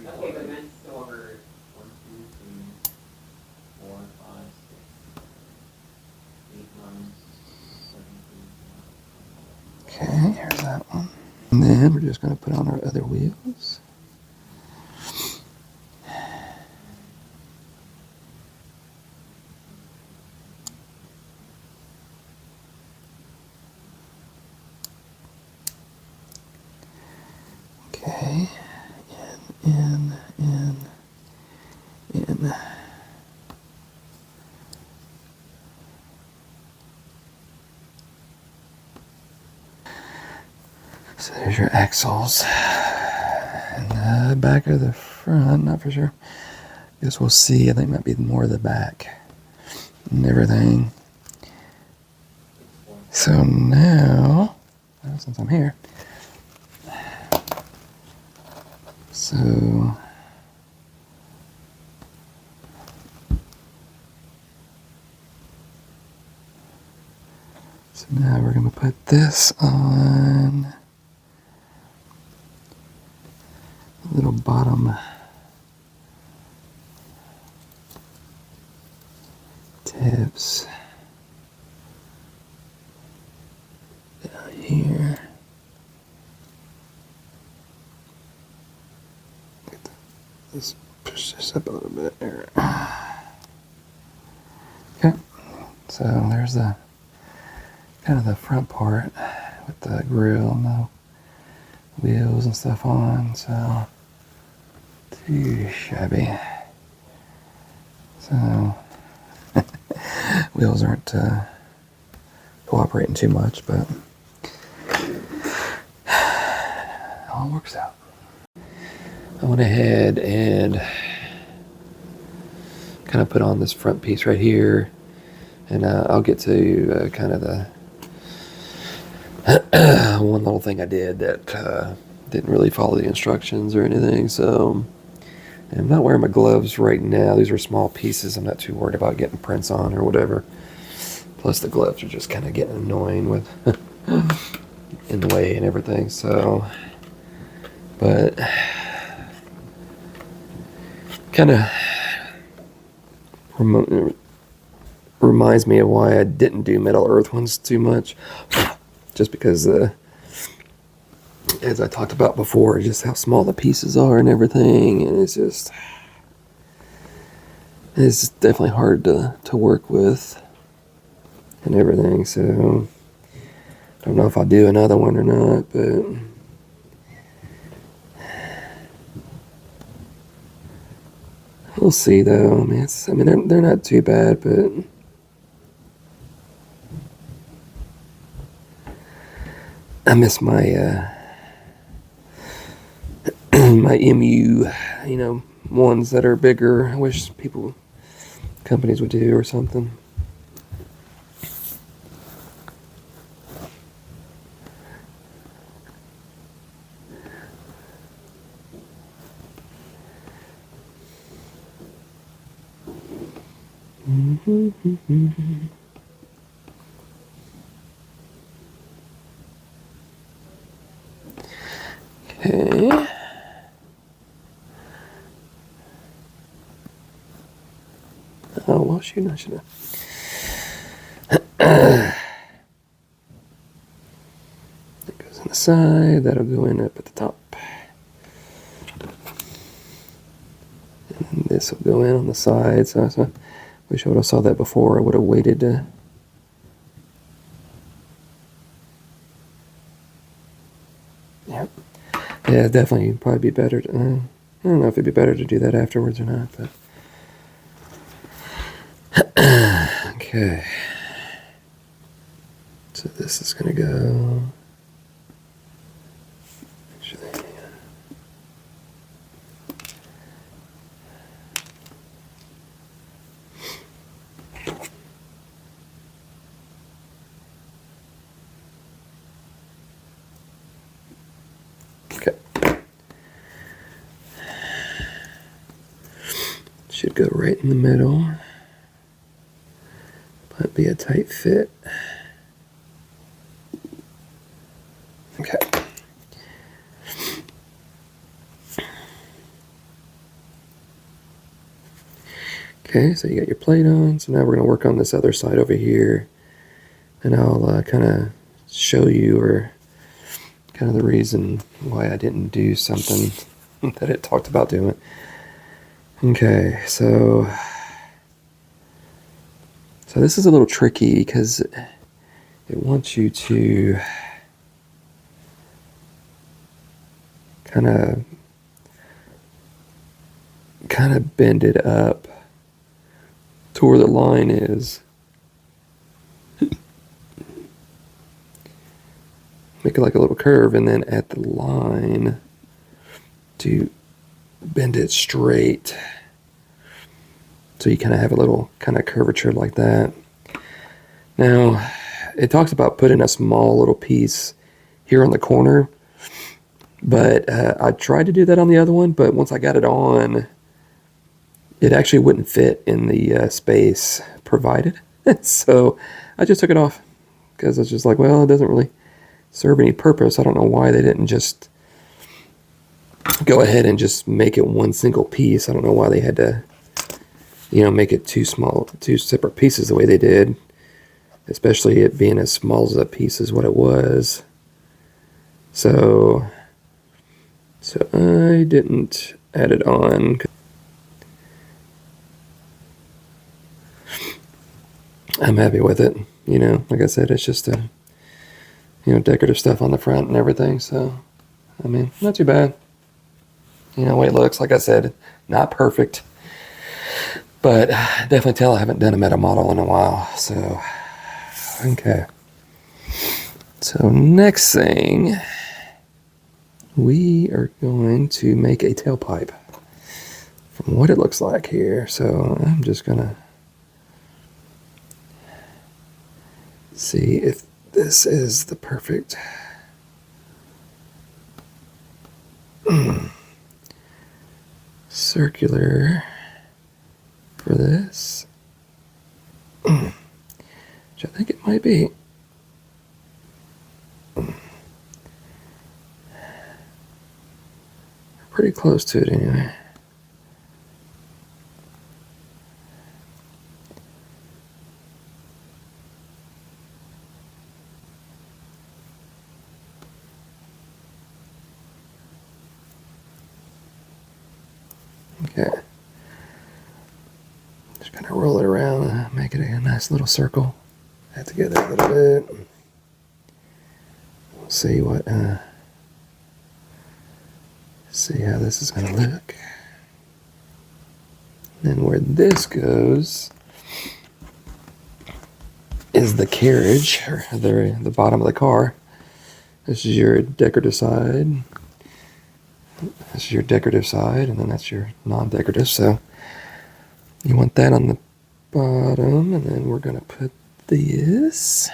Okay, but then still over 1, 2, 3, 4, 5, 6, 8, 9, 17. Okay, here's that one. And then we're just going to put on our other wheels. Okay, in. So there's your axles. And the back or the front, not for sure. Guess we'll see. I think it might be more of the back and everything. So now, well, since I'm here, so now we're going to put this on the little bottom tips down here. Let's push this up a little bit there. Okay, so there's the kind of the front part with the grill and the wheels and stuff on, so too shabby. So wheels aren't cooperating too much, but it all works out. I went ahead and kind of put on this front piece right here, and I'll get to kind of the one little thing I did that didn't really follow the instructions or anything. So I'm not wearing my gloves right now. These are small pieces. I'm not too worried about getting prints on or whatever. Plus the gloves are just kind of getting annoying with in the way and everything. So, but kind of reminds me of why I didn't do Metal Earth ones too much. Just because, as I talked about before, just how small the pieces are and everything, and it's definitely hard to work with and everything. So I don't know if I'll do another one or not, but we'll see. Though I mean, they're not too bad, but I miss my my MU, ones that are bigger. I wish companies would do or something. Okay. Oh, well, shoot, I should have. That goes on the side. That'll go in up at the top. And then this will go in on the side. So Wish I would have saw that before. I would have waited to. Yep. Yeah, definitely probably be better to, I don't know if it'd be better to do that afterwards or not, but. Okay. So this is going to go. Actually. Okay. Should go right in the middle. But be a tight fit. Okay. Okay, so you got your plate on. So now we're going to work on this other side over here. And I'll kind of show you or kind of the reason why I didn't do something that it talked about doing. Okay, so this is a little tricky because it wants you to kind of bend it up to where the line is. Make it like a little curve, and then at the line to bend it straight. So you kind of have a little kind of curvature like that. Now, it talks about putting a small little piece here on the corner, but I tried to do that on the other one, but once I got it on, it actually wouldn't fit in the space provided. So I just took it off because I was just like, well, it doesn't really serve any purpose. I don't know why they didn't just go ahead and just make it one single piece. I don't know why they had to, make it two separate pieces the way they did, especially it being as small as a piece as what it was. So I didn't add it on. I'm happy with it. Like I said, it's just a, decorative stuff on the front and everything. So, I mean, not too bad. The way it looks, like I said, not perfect. But definitely tell I haven't done a meta model in a while. So, okay. So next thing, we are going to make a tailpipe from what it looks like here. So I'm just going to see if this is the perfect circular for this, which I think it might be. Pretty close to it anyway. Okay. Just gonna roll it around, make it a nice little circle. Add together a little bit. We'll see what, see how this is gonna look. Then where this goes is the carriage, or the bottom of the car. This is your decorative side. This is your decorative side, and then that's your non-decorative. So you want that on the bottom, and then we're going to put this.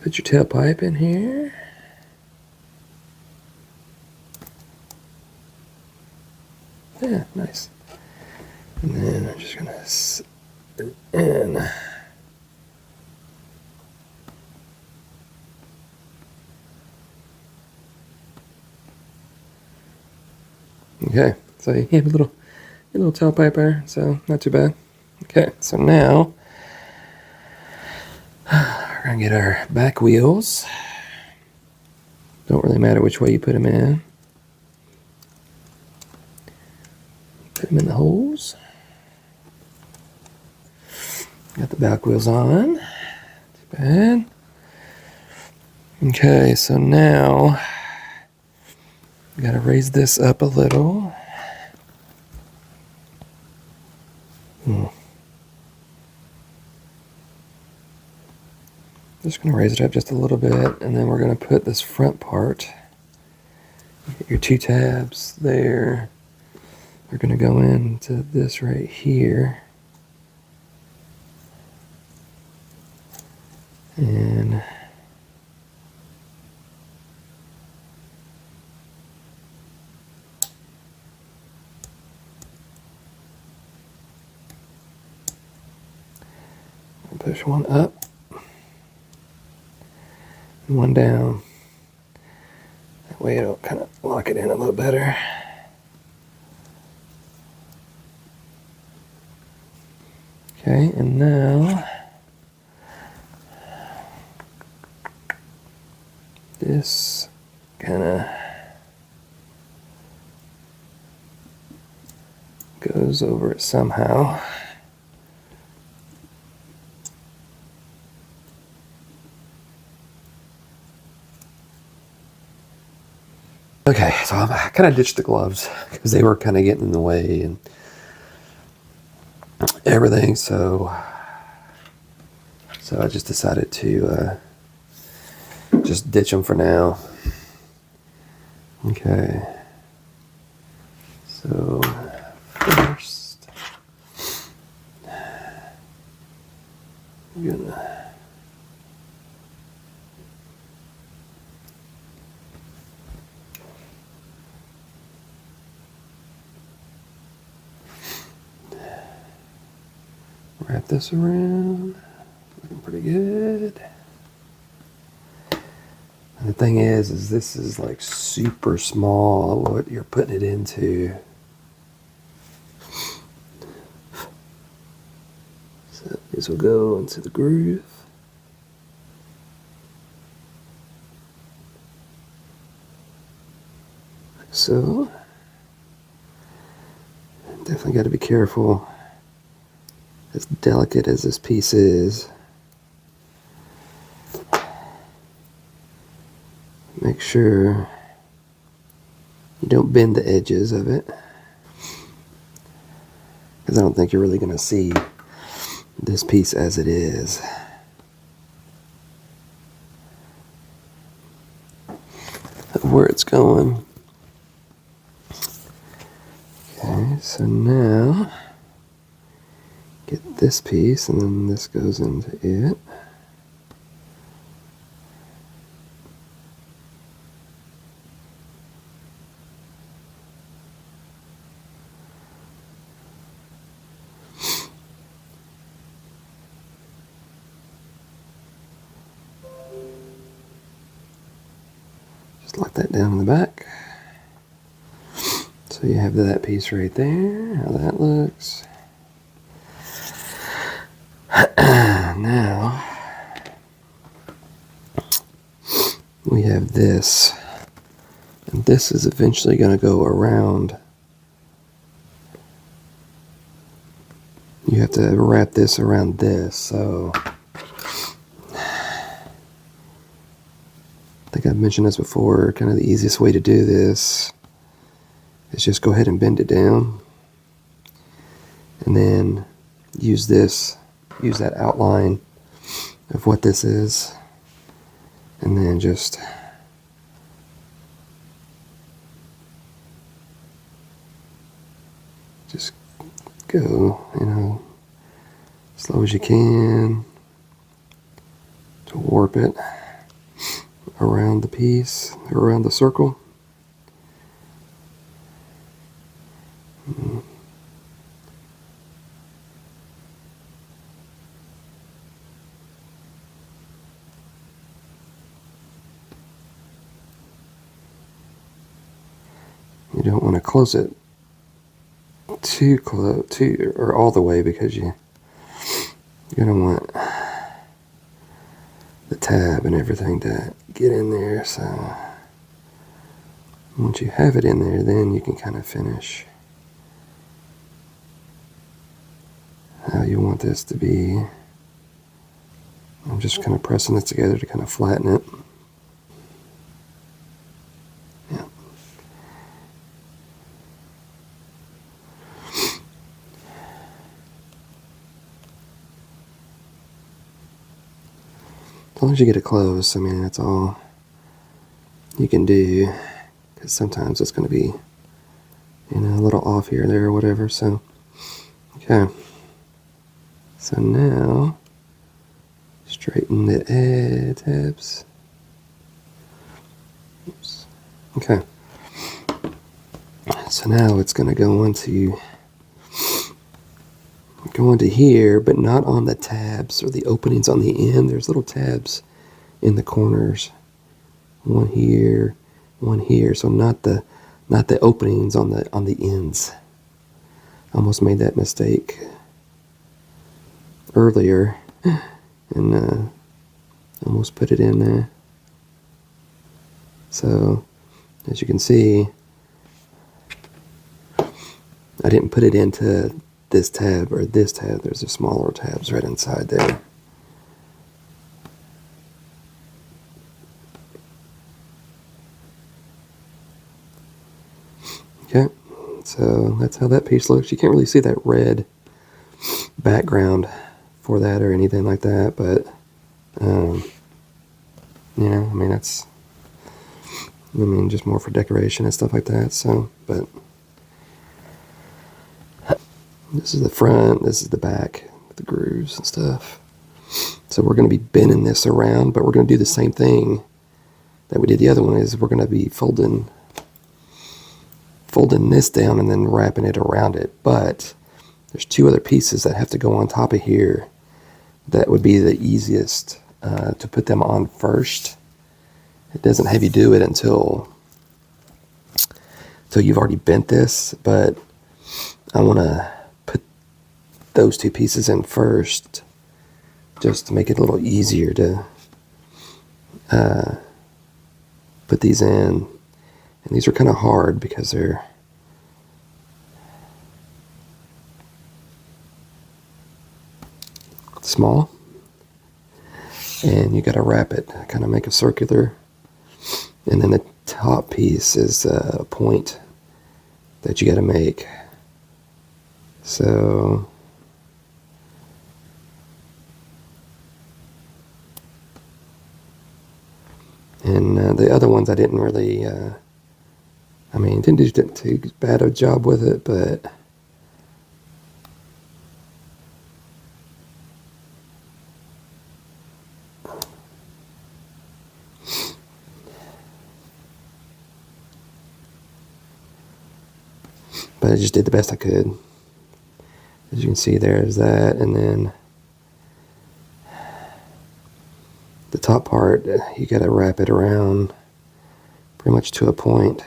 Put your tailpipe in here. Yeah, nice. And then I'm just going to sit it in. Okay, so you have a little tailpipe there, so not too bad. Okay, so now we're gonna get our back wheels. Don't really matter which way you put them in. Put them in the holes. Got the back wheels on. Too bad. Okay, so now we gotta raise this up a little. Just gonna raise it up just a little bit, and then we're gonna put this front part. Your two tabs there are gonna go into this right here. And push one up and one down. That way it'll kind of lock it in a little better. Okay, and now this kind of goes over it somehow. Okay, so I kind of ditched the gloves because they were kind of getting in the way and everything, so I just decided to just ditch them for now. Okay, so first I'm gonna wrap this around. Looking pretty good. And the thing is this is like super small what you're putting it into. So this will go into the groove. Like so. Definitely got to be careful. As delicate as this piece is, make sure you don't bend the edges of it, because I don't think you're really going to see this piece as it is. Where it's going. Okay, so now get this piece, and then this goes into it. Just lock that down in the back. So you have that piece right there, how that looks. Now we have this, and this is eventually going to go around. You have to wrap this around this, so I think I've mentioned this before. Kind of the easiest way to do this is just go ahead and bend it down, and then use that outline of what this is, and then just go, as slow as you can to warp it around the piece, around the circle. You don't want to close it too close, or all the way, because you're going to want the tab and everything to get in there. So once you have it in there, then you can kind of finish how you want this to be. I'm just kind of pressing this together to kind of flatten it. Yeah. As long as you get it close, I mean, that's all you can do, because sometimes it's going to be, you know, a little off here, there, or whatever. So, okay. So now, straighten the edge tabs. Oops. Okay. So now it's going to go into here, but not on the tabs or the openings on the end. There's little tabs in the corners. One here, one here. So not the openings on the ends. I almost made that mistake earlier and almost put it in there. So as you can see, I didn't put it into this tab or this tab. There's a smaller tabs right inside there. Okay, so that's how that piece looks. You can't really see that red background for that or anything like that, but you know, I mean, that's, I mean, just more for decoration and stuff like that. So, but this is the front, this is the back, the grooves and stuff. So we're going to be bending this around, but we're going to do the same thing that we did the other one. Is we're going to be folding this down and then wrapping it around it. But there's two other pieces that have to go on top of here that would be the easiest to put them on first. It doesn't have you do it until you've already bent this, but I want to put those two pieces in first just to make it a little easier to put these in. And these are kind of hard because they're small, and you got to wrap it, kind of make a circular, and then the top piece is a point that you got to make. So and the other ones I didn't really I mean, didn't do too bad a job with it, but I just did the best I could. As you can see, there's that, and then the top part, you got to wrap it around pretty much to a point.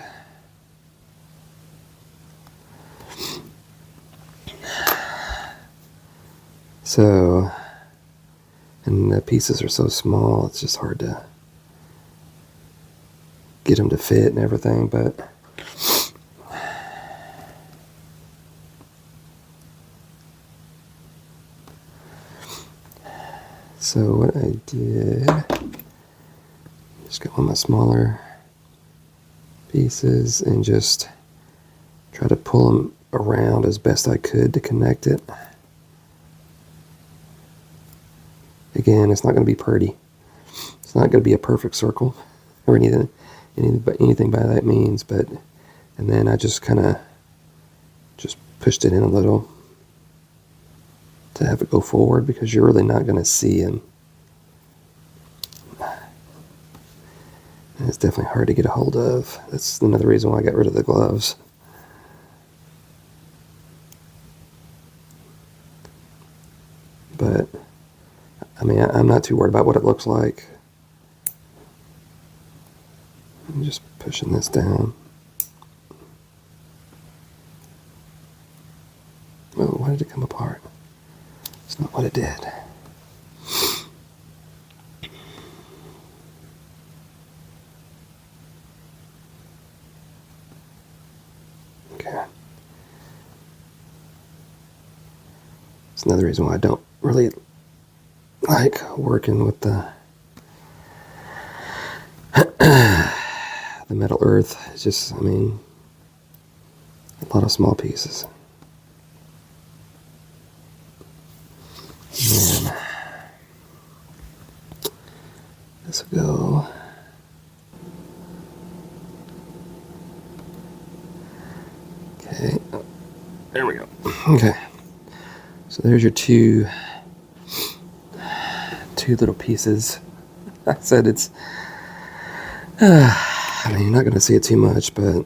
So, and the pieces are so small, it's just hard to get them to fit and everything, but so what I did, just got one of my smaller pieces and just try to pull them around as best I could to connect it. Again, it's not going to be pretty. It's not going to be a perfect circle or anything by that means, but, and then I just kind of just pushed it in a little to have it go forward, because you're really not going to see him. And it's definitely hard to get a hold of. That's another reason why I got rid of the gloves. But I mean, I'm not too worried about what it looks like. I'm just pushing this down. Oh, why did it come apart? It's not what it did. Okay. It's another reason why I don't really like working with the the metal earth. It's just, I mean, a lot of small pieces. And then this will go. Okay, oh, there we go. Okay, so there's your two little pieces. I said it's, I mean, you're not going to see it too much, but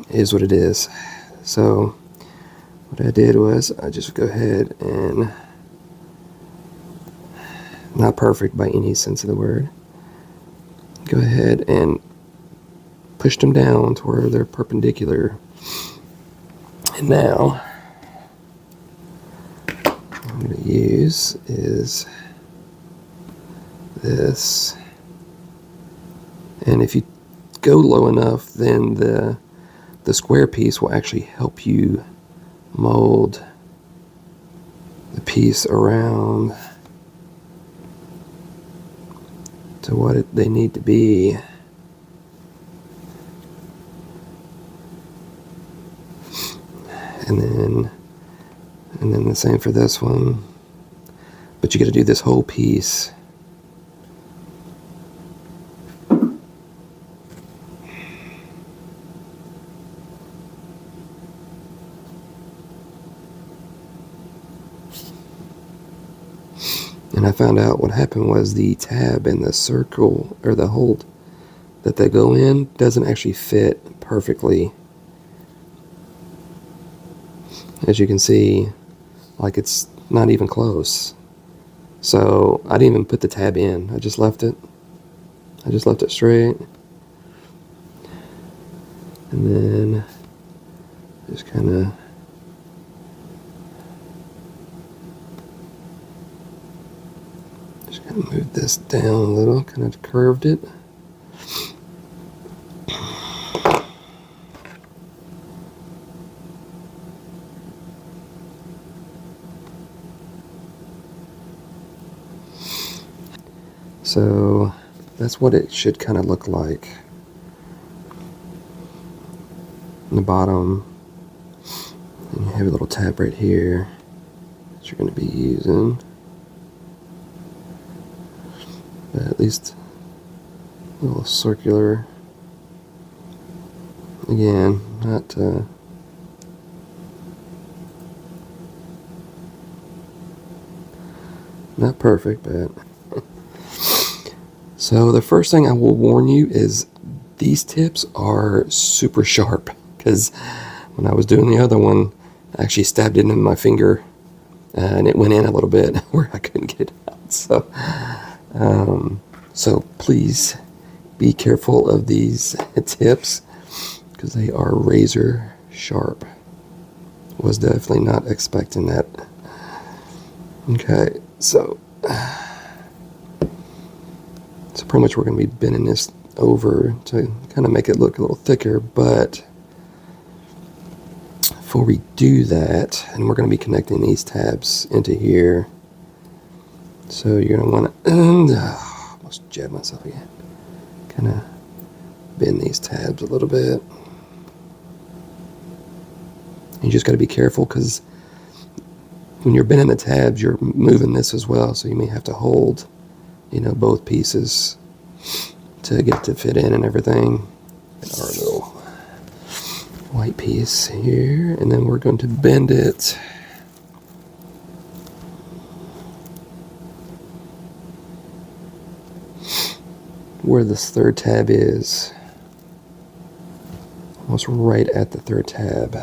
it is what it is. So what I did was I just go ahead and, not perfect by any sense of the word, go ahead and push them down to where they're perpendicular. And now what I'm going to use is this, and if you go low enough, then the square piece will actually help you mold the piece around to what they need to be. And then the same for this one, but you got to do this whole piece. And I found out what happened was the tab and the circle, or the hole that they go in, doesn't actually fit perfectly. As you can see, like it's not even close. So I didn't even put the tab in. I just left it. I just left it straight. And then just kind of move this down a little, kind of curved it. So that's what it should kind of look like. In the bottom, and you have a little tab right here that you're going to be using. But at least a little circular. Again, not perfect, but so the first thing I will warn you is these tips are super sharp, because when I was doing the other one, I actually stabbed it in my finger and it went in a little bit where I couldn't get it out. So please be careful of these tips, because they are razor sharp. Was definitely not expecting that. Okay, so pretty much we're going to be bending this over to kind of make it look a little thicker, but before we do that, and we're going to be connecting these tabs into here, so you're going to want to, almost jabbed myself again, kind of bend these tabs a little bit. You just got to be careful, because when you're bending the tabs, you're moving this as well, so you may have to hold, both pieces to get it to fit in and everything. Our little white piece here, and then we're going to bend it where this third tab is, almost right at the third tab.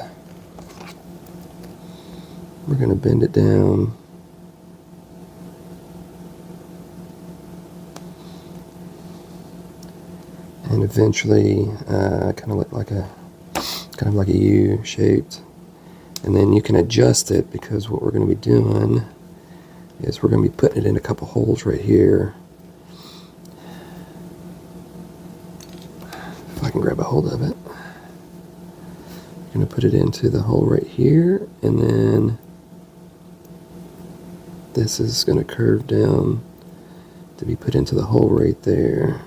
We're going to bend it down and eventually kind of look like a U shaped, and then you can adjust it, because what we're going to be doing is we're going to be putting it in a couple holes right here. If I can grab a hold of it, I'm going to put it into the hole right here, and then this is going to curve down to be put into the hole right there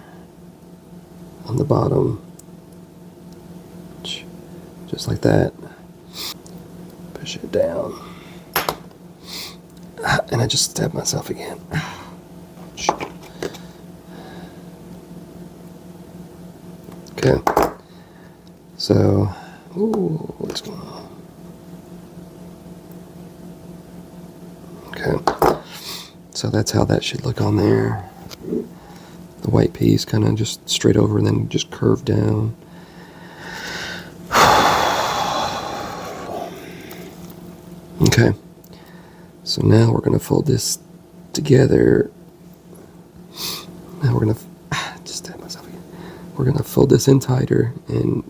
on the bottom. Just like that. Push it down. And I just stabbed myself again. Okay. So, ooh, what's going on? Okay. So that's how that should look on there. The white piece kind of just straight over and then just curve down. Okay. So now we're going to fold this together. Now we're going to just stab myself again. We're going to fold this in tighter and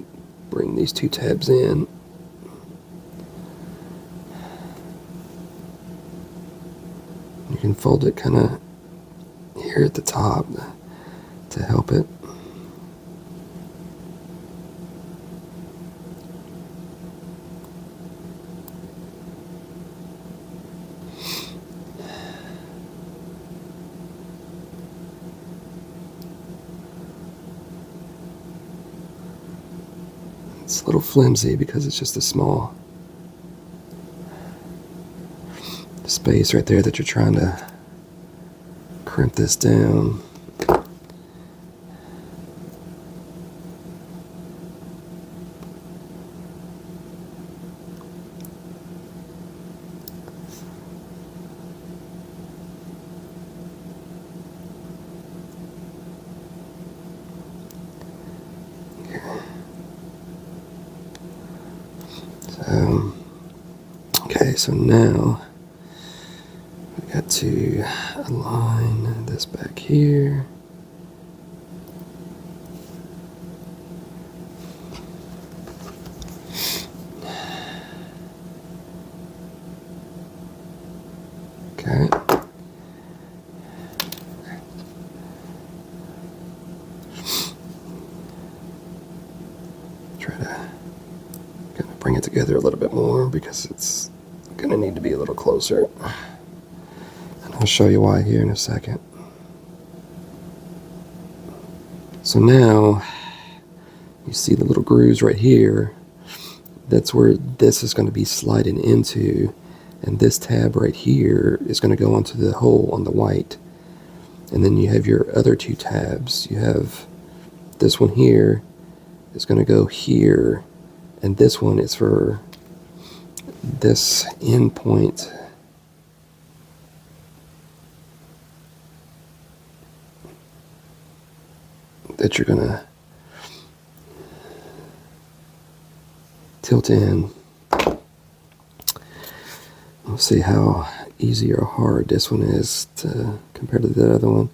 bring these two tabs in. You can fold it kind of here at the top to help it. It's a little flimsy because it's just a small space right there that you're trying to crimp this down. Okay, so now we got to align this back here. Okay. Try to kind of bring it together a little bit more because it's going to need to be a little closer. And I'll show you why here in a second. So now you see the little grooves right here. That's where this is going to be sliding into, and this tab right here is going to go onto the hole on the white. And then you have your other two tabs. You have this one here is going to go here, and this one is for this end point. That you're going to tilt in. We'll see how easy or hard this one is compared to the other one.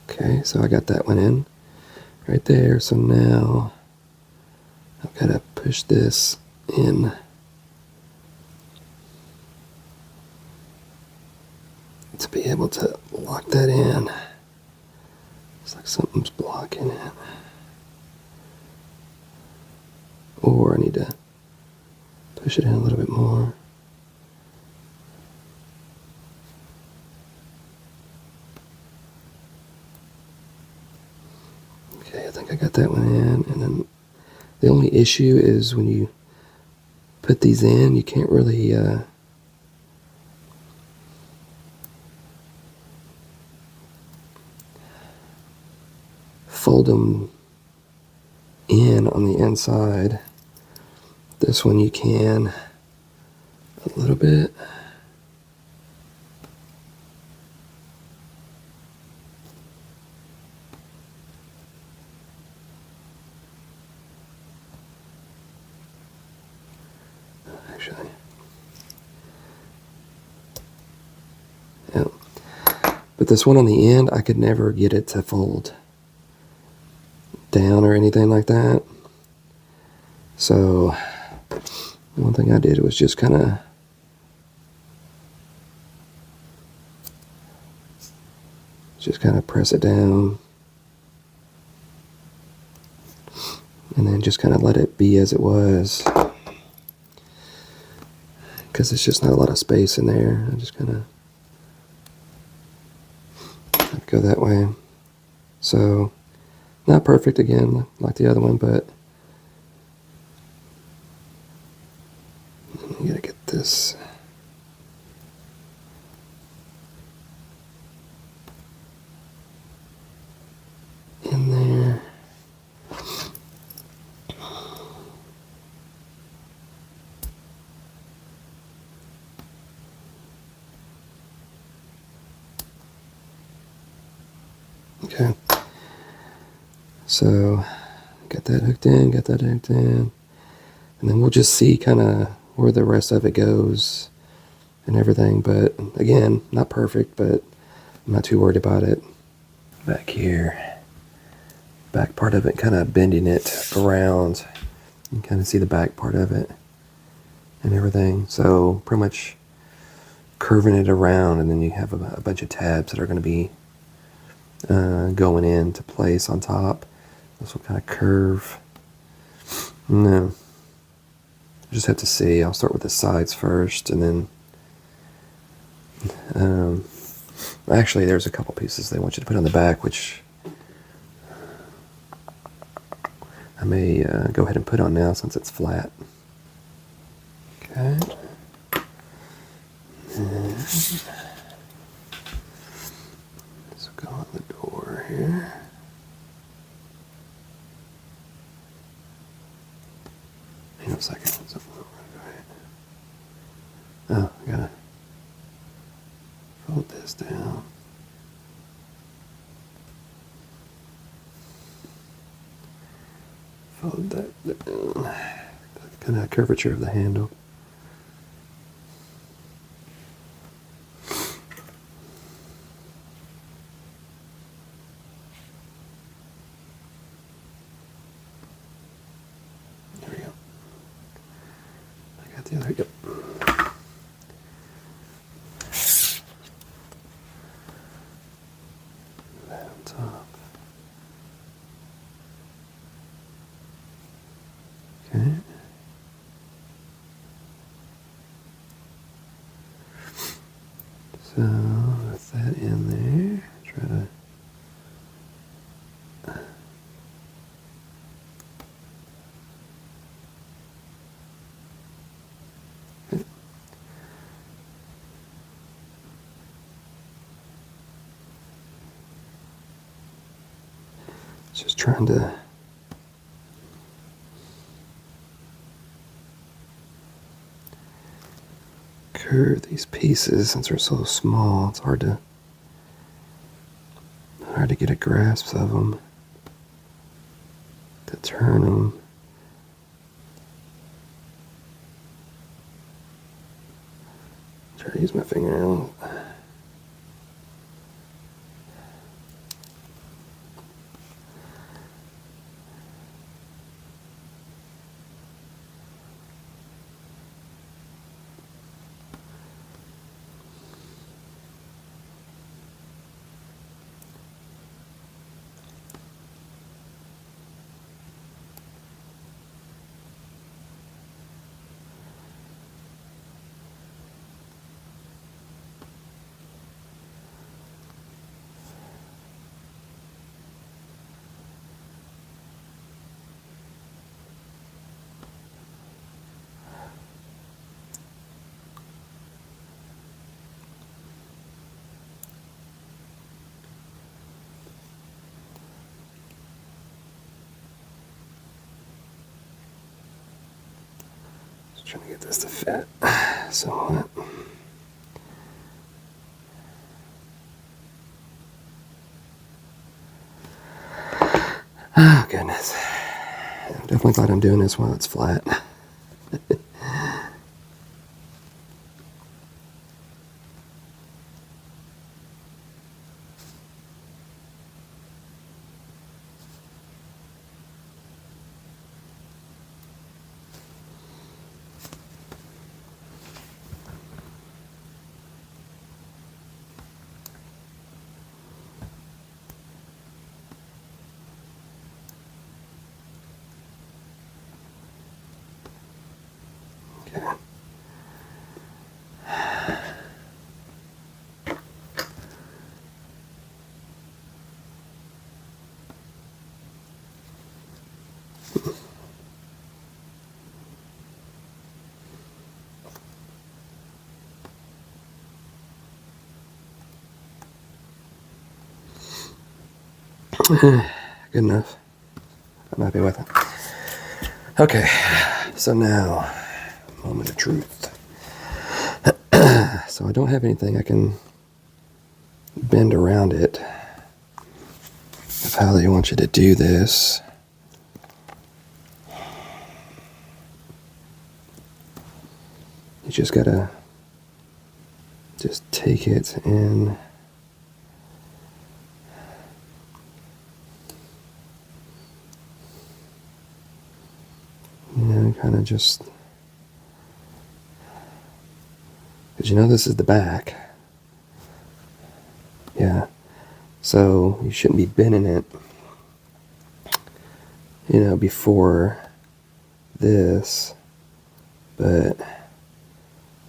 Okay, so I got that one in right there. So now I've got to push this in to be able to lock that in. It's like something's blocking it. Or I need to push it in a little bit more. Okay, I think I got that one in. And then the only issue is when you put these in, you can't really fold them in on the inside. This one you can a little bit. Actually, yeah. But this one on the end, I could never get it to fold down or anything like that. So one thing I did was just kind of Just kind of press it down. And then just kind of let it be as it was. Because it's just not a lot of space in there. I just kind of go that way. So, not perfect again, like the other one, but you gotta get this. In there. Okay. So, got that hooked in, and then we'll just see kind of where the rest of it goes and everything. But again, not perfect, but I'm not too worried about it. Back here, back part of it, kind of bending it around. You can kind of see the back part of it and everything. So pretty much curving it around, and then you have a bunch of tabs that are going to be going into place on top. This will kind of curve. No, just have to see. I'll start with the sides first, and then actually there's a couple pieces they want you to put on the back, which I may go ahead and put on now since it's flat. Okay. And this will go on the door here. Hang on a second. Oh, I gotta fold this down. Fold that down. That kind of curvature of the handle. There we go. I got the other. Yep. That on top. Okay. So with that in there, try to just trying to curve these pieces since they're so small. It's hard to get a grasp of them, to turn them. Try to use my fingernail. Trying to get this to fit somewhat. Oh, goodness. I'm definitely glad I'm doing this while it's flat. Good enough. I'm happy with it. Okay, so now, moment of truth. So I don't have anything I can bend around it of how they want you to do this. You just gotta just take it and kind of just, because you know this is the back. Yeah, so you shouldn't be bending it, before this, but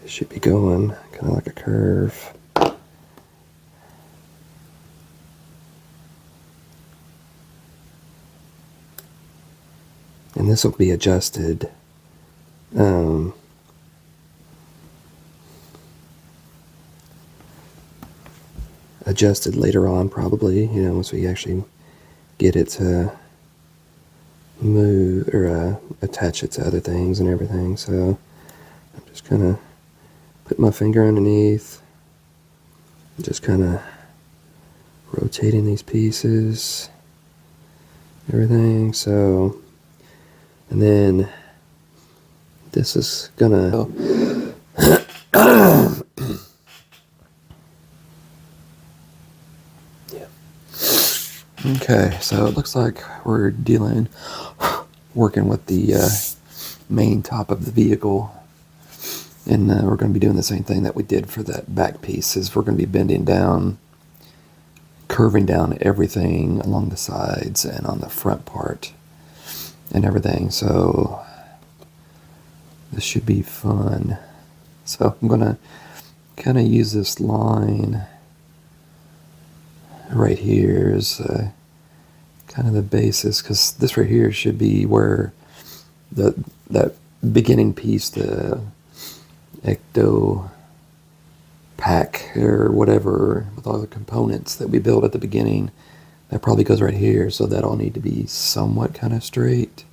it should be going kind of like a curve. And this will be adjusted. Adjusted later on, probably, once we actually get it to move or attach it to other things and everything. So I'm just kind of put my finger underneath, just kind of rotating these pieces, everything. So, and then this is gonna okay, so it looks like we're working with the main top of the vehicle, and we're going to be doing the same thing that we did for that back piece. Is we're going to be bending down, curving down everything along the sides and on the front part and everything. So this should be fun. So I'm going to kind of use this line right here as kind of the basis, because this right here should be where that beginning piece, the ECTO pack or whatever, with all the components that we built at the beginning, that probably goes right here. So that all need to be somewhat kind of straight.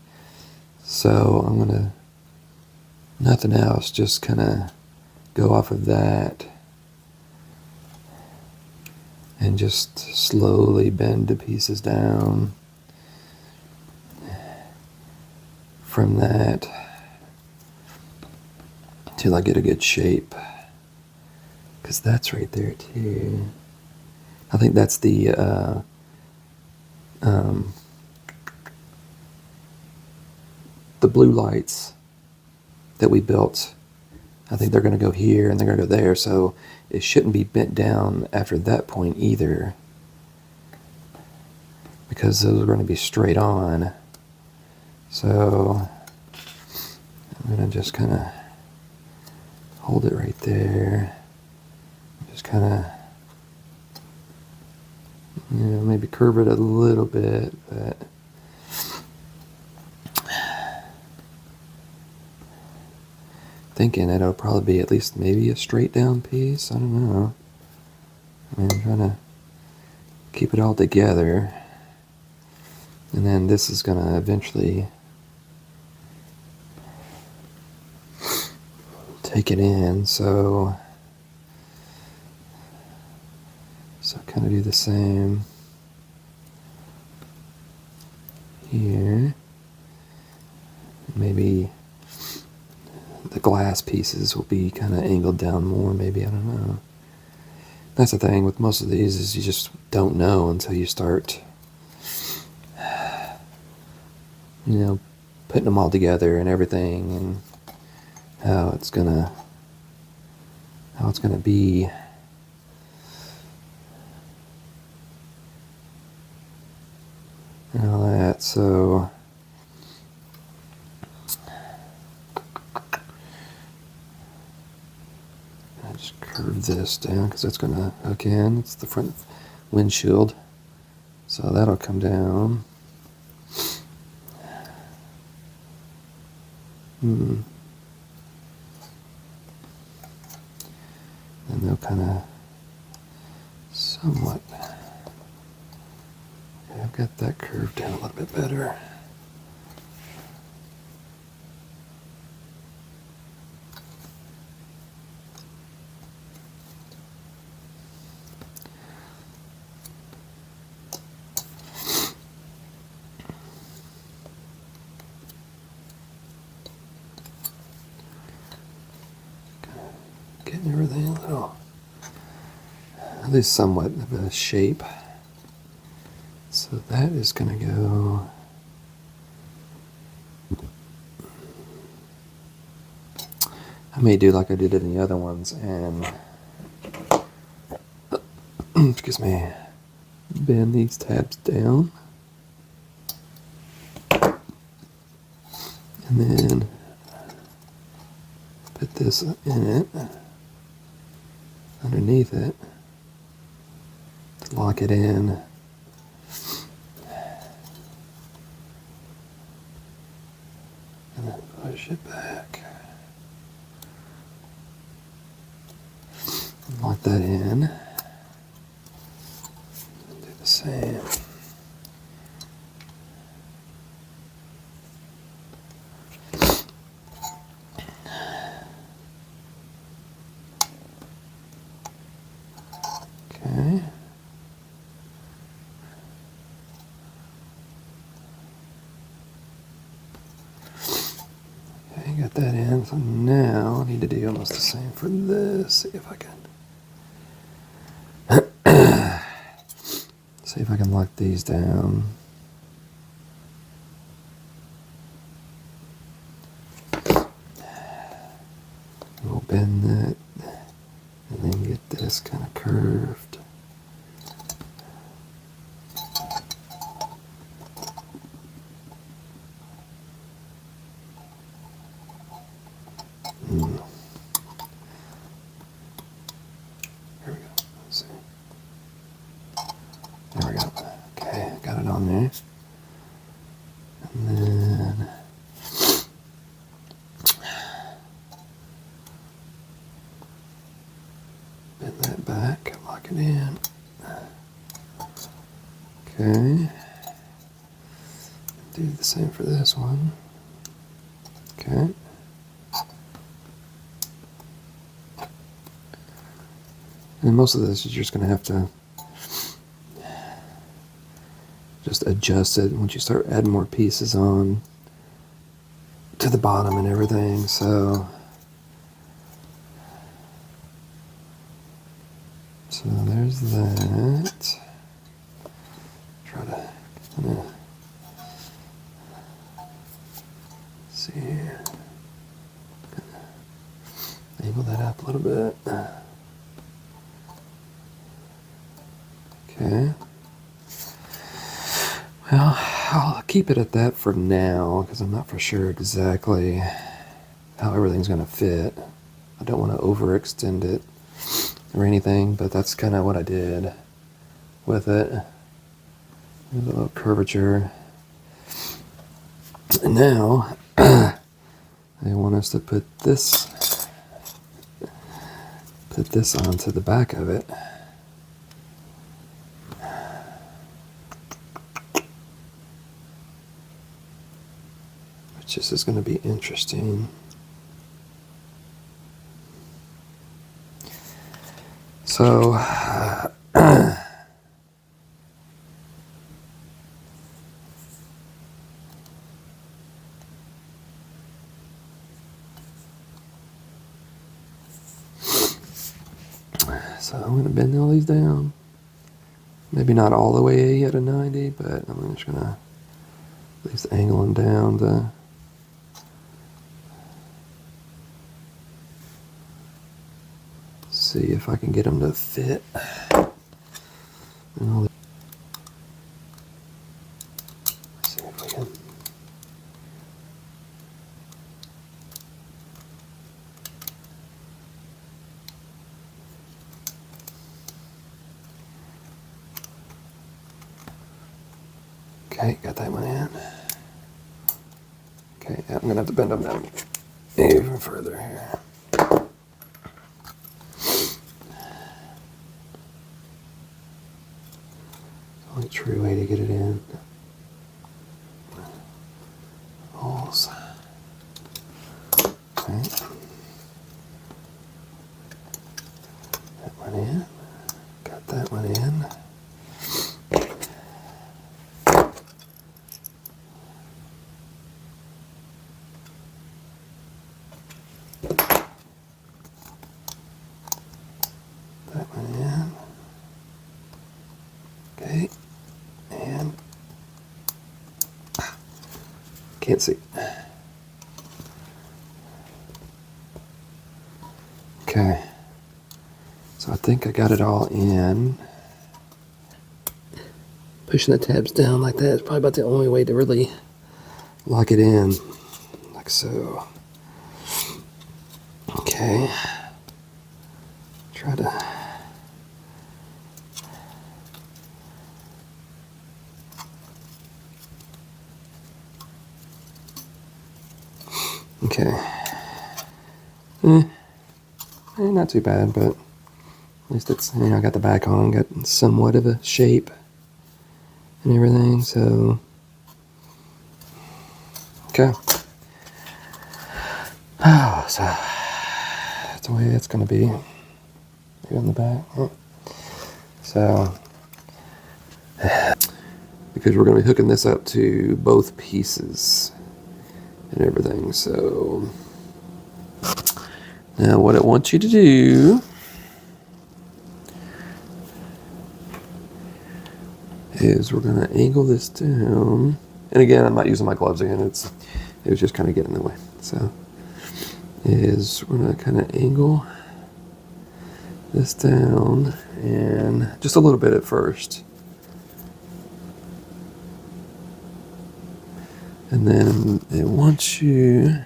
So I'm gonna, nothing else, just kind of go off of that and just slowly bend the pieces down from that till I get a good shape, because that's right there too. I think that's the blue lights that we built. I think they're going to go here and they're going to go there, so it shouldn't be bent down after that point either, because those are going to be straight on. So I'm going to just kind of hold it right there, just kind of, maybe curve it a little bit, but thinking it'll probably be at least maybe a straight down piece. I don't know. I'm trying to keep it all together. And then this is going to eventually take it in. So kind of do the same here. Maybe the glass pieces will be kind of angled down more, maybe, I don't know. That's the thing with most of these, is you just don't know until you start, putting them all together and everything, and how it's gonna be. And all that, so I just curve this down because that's going to hook in. It's the front windshield, so that'll come down. And they'll kind of somewhat. Yeah, I've got that curve down a little bit better. Getting everything a little, at least somewhat of a shape. So that is going to go. I may do like I did in the other ones and excuse me, bend these tabs down and then put this in it, underneath it, to lock it in. And then push it back. Lock that in. Do the same. Okay. Okay, got that in. So now I need to do almost the same for this. See if I can. See if I can lock these down. We'll bend that and then get this kind of curved. Here we go. Let's see. There we go. Okay, got it on there. And then bend that back, lock it in. Okay. Do the same for this one. Okay. And most of this is just going to have to just adjust it once you start adding more pieces on to the bottom and everything. So there's that. Try to kind of see here. Angle that up a little bit. Okay. Well, I'll keep it at that for now because I'm not for sure exactly how everything's going to fit. I don't want to overextend it or anything, but that's kind of what I did with it. There's a little curvature. And now I want us to put this onto the back of it. Which is going to be interesting. So so I'm going to bend all these down. Maybe not all the way at a 90, but I'm just going to at least angle them down to see if I can get them to fit. And let's see if I can. Okay, got that one in. Okay, I'm gonna have to bend them down. even further here. Only true way to get it in. Holes. Okay. That one in. Got that one in. That one in. Okay. And can't see. Okay. So I think I got it all in. Pushing the tabs down like that is probably about the only way to really lock it in. Like so. Okay. Try to. Okay. Not too bad, but at least it's, I got the back on, got somewhat of a shape and everything, so. Okay. Oh, so that's the way it's going to be. Maybe on the back. So, because we're going to be hooking this up to both pieces and everything, so. Now what I want you to do is we're going to angle this down. And again, I'm not using my gloves again. It was just kind of getting in the way. So we're going to kind of angle this down, and just a little bit at first. And then it wants you,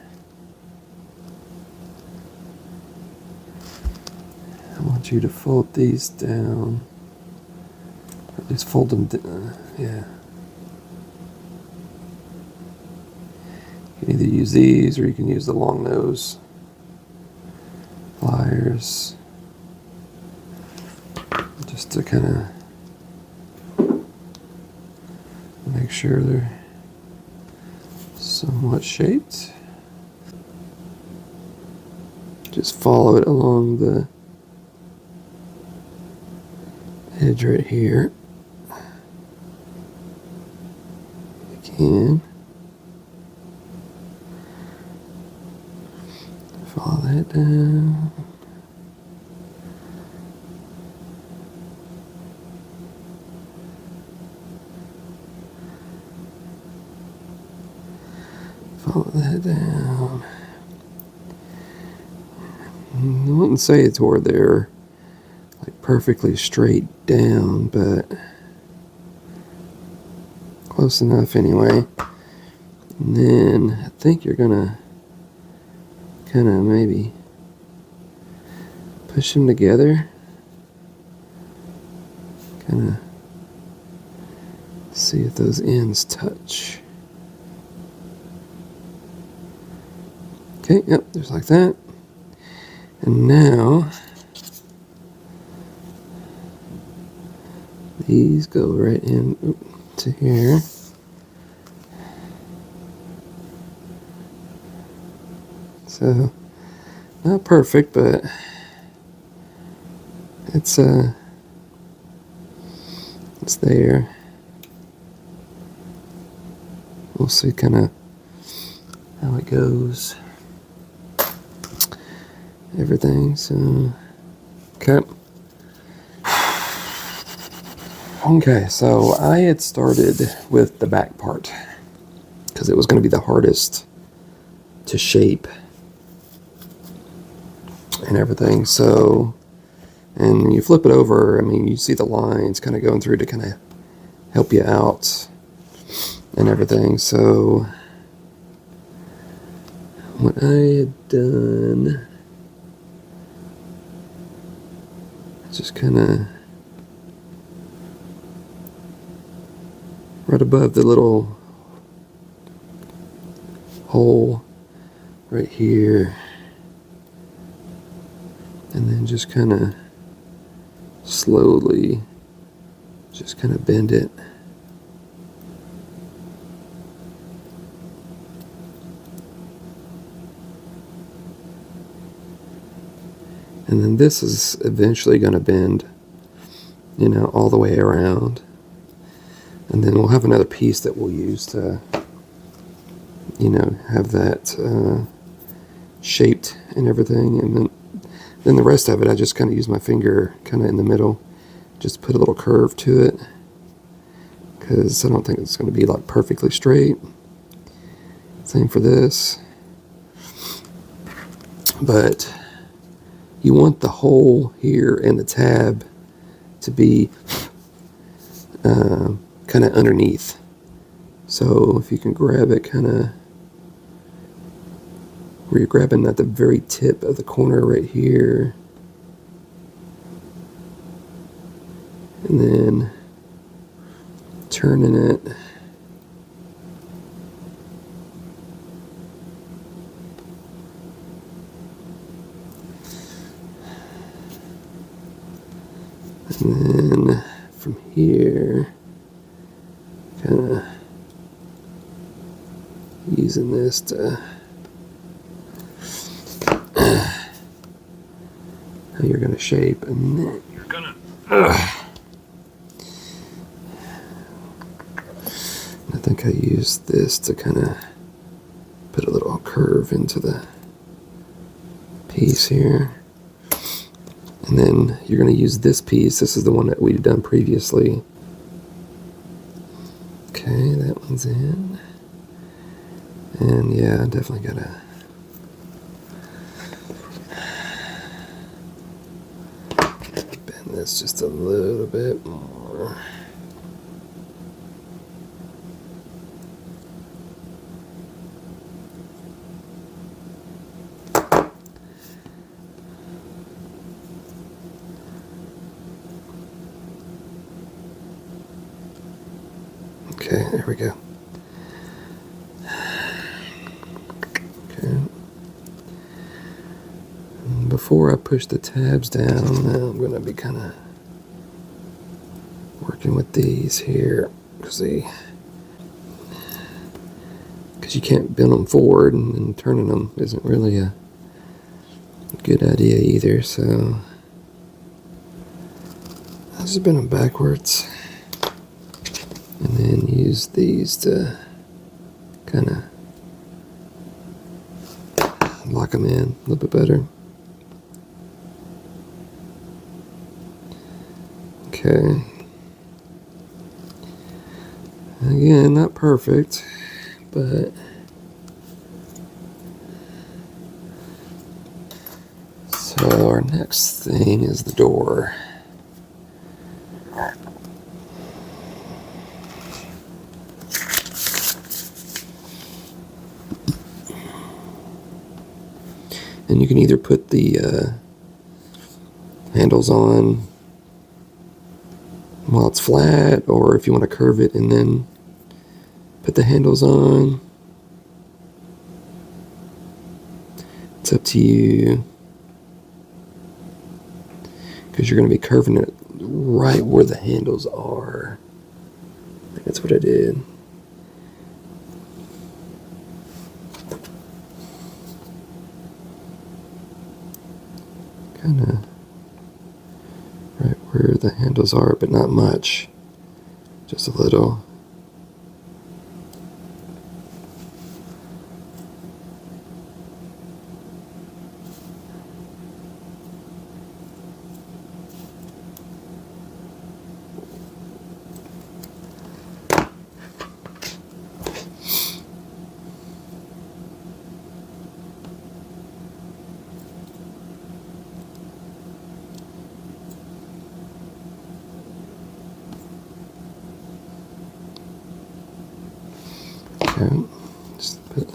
to fold these down, or at least fold them down. Yeah. You can either use these or you can use the long nose pliers just to kind of make sure they're somewhat shaped. Just follow it along the edge right here. You can follow that down. Follow that down. I wouldn't say it's where they're like perfectly straight down, but close enough anyway. And then I think you're gonna kind of maybe push them together. Kind of see if those ends touch. Okay, yep, just like that. And now these go right in to here. So not perfect, but it's there. We'll see kind of how it goes. Everything, so okay. Okay, so I had started with the back part because it was going to be the hardest to shape and everything. So, and you flip it over, I mean, you see the lines kind of going through to kind of help you out and everything. So what I had done, just kind of right above the little hole right here, and then just kind of slowly just kind of bend it. And then this is eventually going to bend, you know, all the way around. And then we'll have another piece that we'll use to, you know, have that shaped and everything. And then the rest of it, I just kind of use my finger kind of in the middle, just put a little curve to it, because I don't think it's going to be like perfectly straight. Same for this. But you want the hole here and the tab to be kind of underneath. So if you can grab it kind of where you're grabbing at the very tip of the corner right here, and then turning it and then from here kind of using this to how you're going to shape, and then you're going to I think I used this to kind of put a little curve into the piece here. And then you're going to use this piece. This is the one that we've done previously. Okay, that one's in. And yeah, definitely got to bend this just a little bit more. Okay, there we go. Okay. And before I push the tabs down, now I'm going to be kind of working with these here, because you can't bend them forward, and turning them isn't really a good idea either. So I just bend them backwards. And then use these to kind of lock them in a little bit better. Okay. Again, not perfect, but so our next thing is the door. And you can either put the handles on while it's flat, or if you want to curve it and then put the handles on. It's up to you, because you're going to be curving it right where the handles are. I think that's what I did. Kind of right where the handles are, but not much, just a little.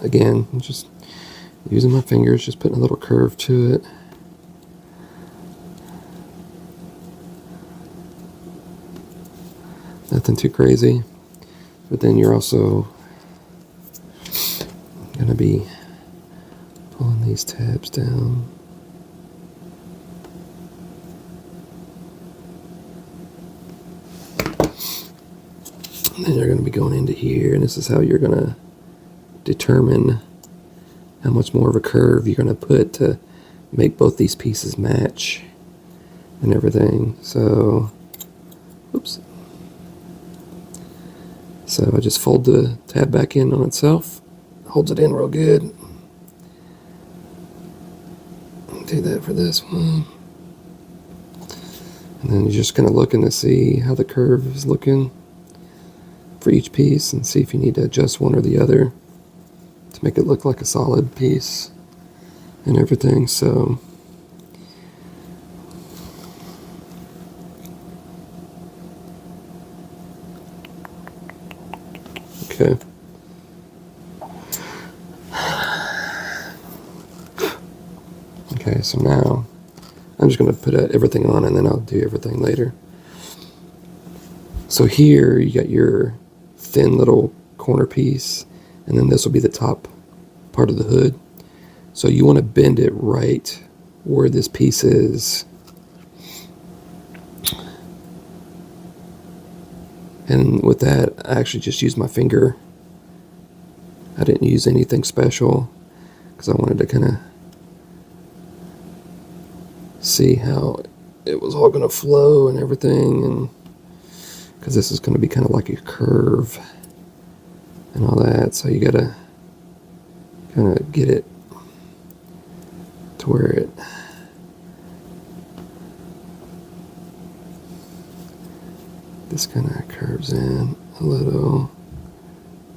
Okay, just using my fingers, just putting a little curve to it. Nothing too crazy, but then you're also going to be these tabs down. And then you're going to be going into here, and this is how you're going to determine how much more of a curve you're going to put to make both these pieces match and everything. So, oops. So I just fold the tab back in on itself, holds it in real good. Do that for this one. And then you're just kind of looking to see how the curve is looking for each piece and see if you need to adjust one or the other to make it look like a solid piece and everything. So okay. Okay, so now I'm just going to put everything on, and then I'll do everything later. So here you got your thin little corner piece, and then this will be the top part of the hood. So you want to bend it right where this piece is. And with that, I actually just used my finger. I didn't use anything special because I wanted to kind of see how it was all going to flow and everything, and because this is going to be kind of like a curve and all that, so you got to kind of get it to where it this kind of curves in a little,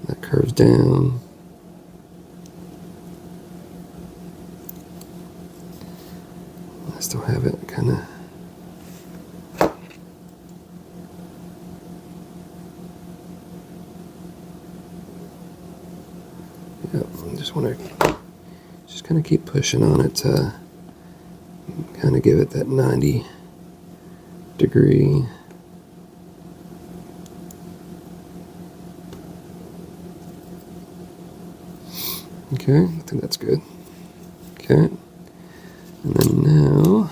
that curves down. I still have it kind of yep, I just want to just kind of keep pushing on it to kind of give it that 90 degree. Okay, I think that's good. Okay, and then now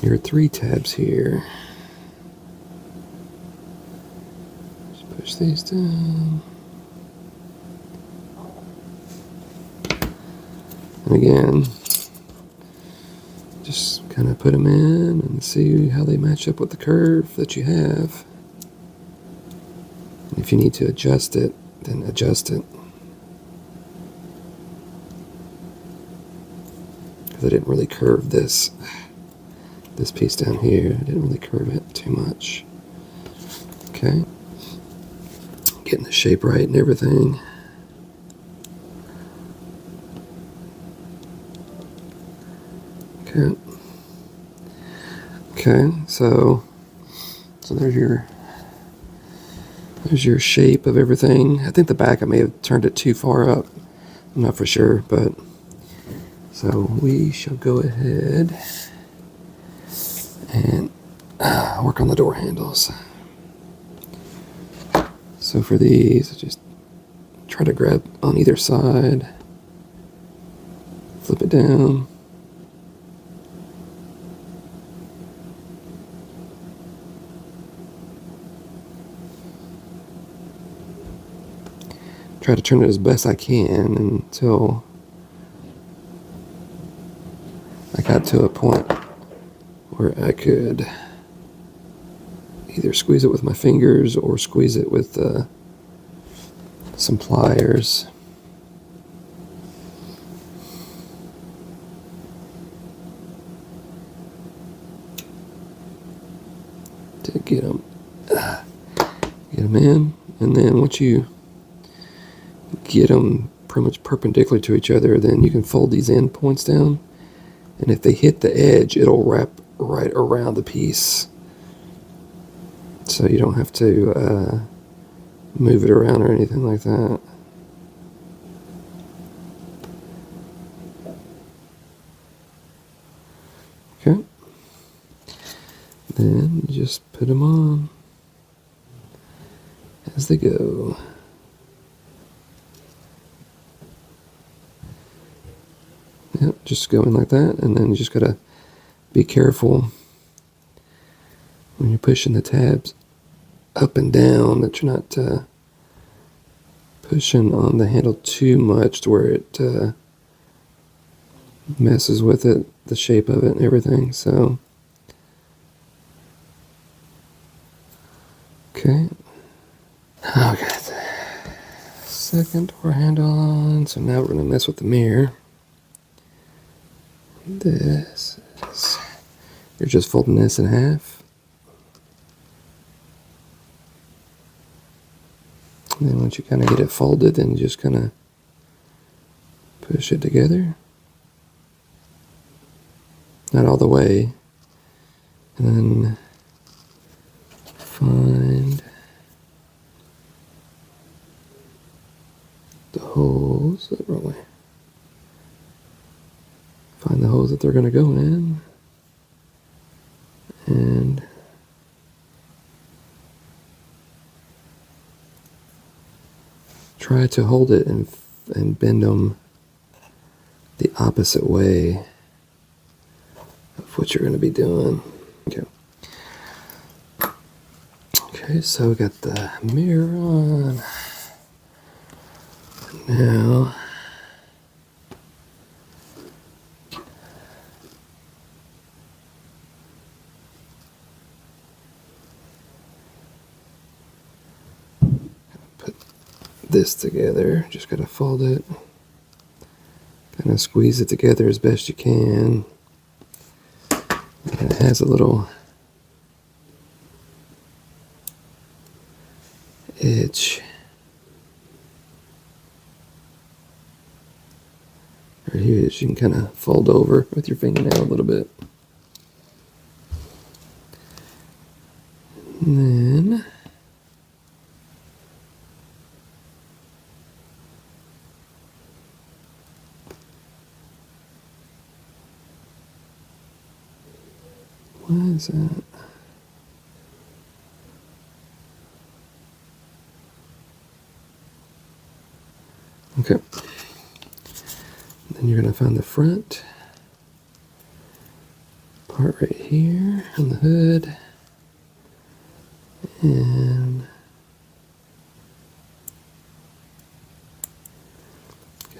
your 3 tabs here. Just push these down. And again, just kind of put them in and see how they match up with the curve that you have. And if you need to adjust it, then adjust it. Because I didn't really curve this piece down here. I didn't really curve it too much. Okay. Getting the shape right and everything. Okay. Okay, so there's your shape of everything. I think the back I may have turned it too far up. I'm not for sure, but so we shall go ahead and work on the door handles. So for these, just try to grab on either side, flip it down. Try to turn it as best I can until I got to a point where I could either squeeze it with my fingers or squeeze it with some pliers. To get them in, and then once you get them pretty much perpendicular to each other, then you can fold these end points down, and if they hit the edge, it'll wrap right around the piece, so you don't have to move it around or anything like that. Okay, then you just put them on as they go. Yep, just go in like that, and then you just gotta be careful when you're pushing the tabs up and down that you're not pushing on the handle too much to where it messes with it, the shape of it and everything. So okay, got the second door handle on. So now we're gonna mess with the mirror. This is, you're just folding this in half. And then once you kind of get it folded, then you just kind of push it together. Not all the way. And then find the holes. Wrong way. Find the holes that they're going to go in. And try to hold it and bend them the opposite way of what you're going to be doing. Okay. Okay, so we got the mirror on. Now put this together. Just gotta fold it. Kind of squeeze it together as best you can. And it has a little edge right here that you can kind of fold over with your fingernail a little bit. And then why is that? Okay. Then you're going to find the front part right here on the hood. And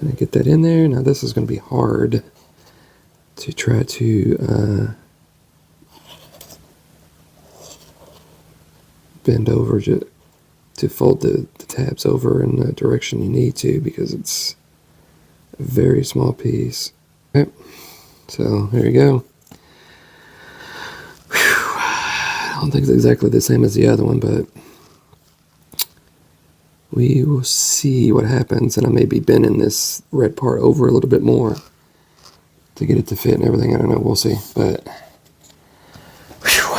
gonna get that in there. Now this is going to be hard to try to bend over to fold the tabs over in the direction you need to, because it's a very small piece. Okay, so there you go. Whew. I don't think it's exactly the same as the other one, but we will see what happens. And I may be bending this red part over a little bit more to get it to fit and everything. I don't know, we'll see. But whew,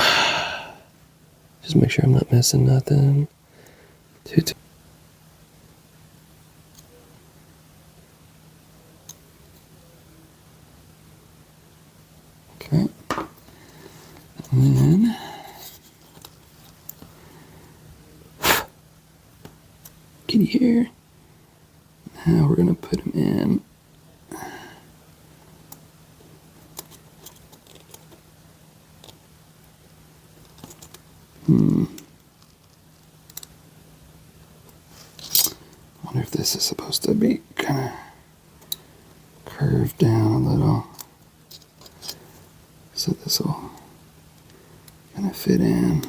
just make sure I'm not missing nothing. Okay. And then kitty here. Now we're gonna put them in. I wonder if this is supposed to be kind of curved down a little, so this will kind of fit in.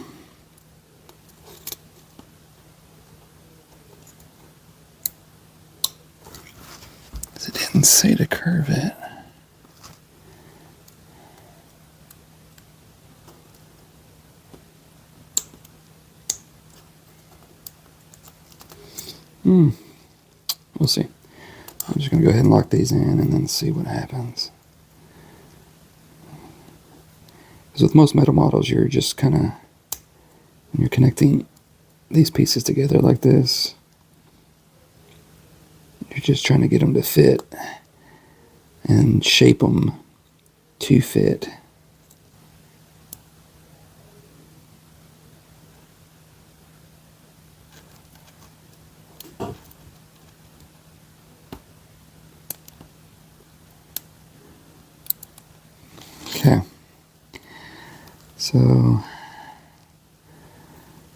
It didn't say to curve it. We'll see. I'm just going to go ahead and lock these in and then see what happens. Because with most metal models, you're just kind of, when you're connecting these pieces together like this, you're just trying to get them to fit and shape them to fit. So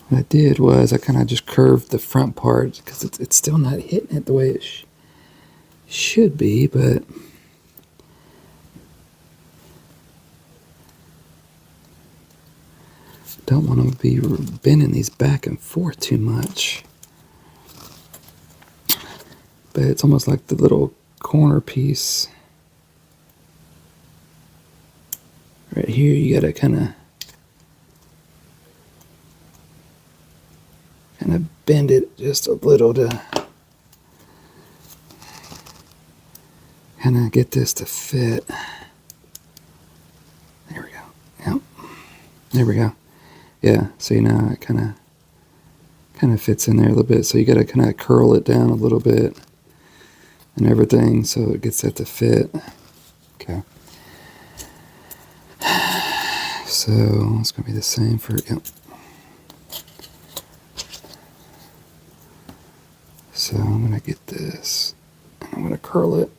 what I did was I kind of just curved the front part because it's still not hitting it the way it should be, but don't want to be bending these back and forth too much. But it's almost like the little corner piece right here. You got to kind of bend it just a little to kind of get this to fit. There we go. Yep. There we go. Yeah. See, now it kind of fits in there a little bit. So you got to kind of curl it down a little bit and everything so it gets that to fit. Okay. So it's going to be the same for, yep. So I'm going to get this and I'm going to curl it.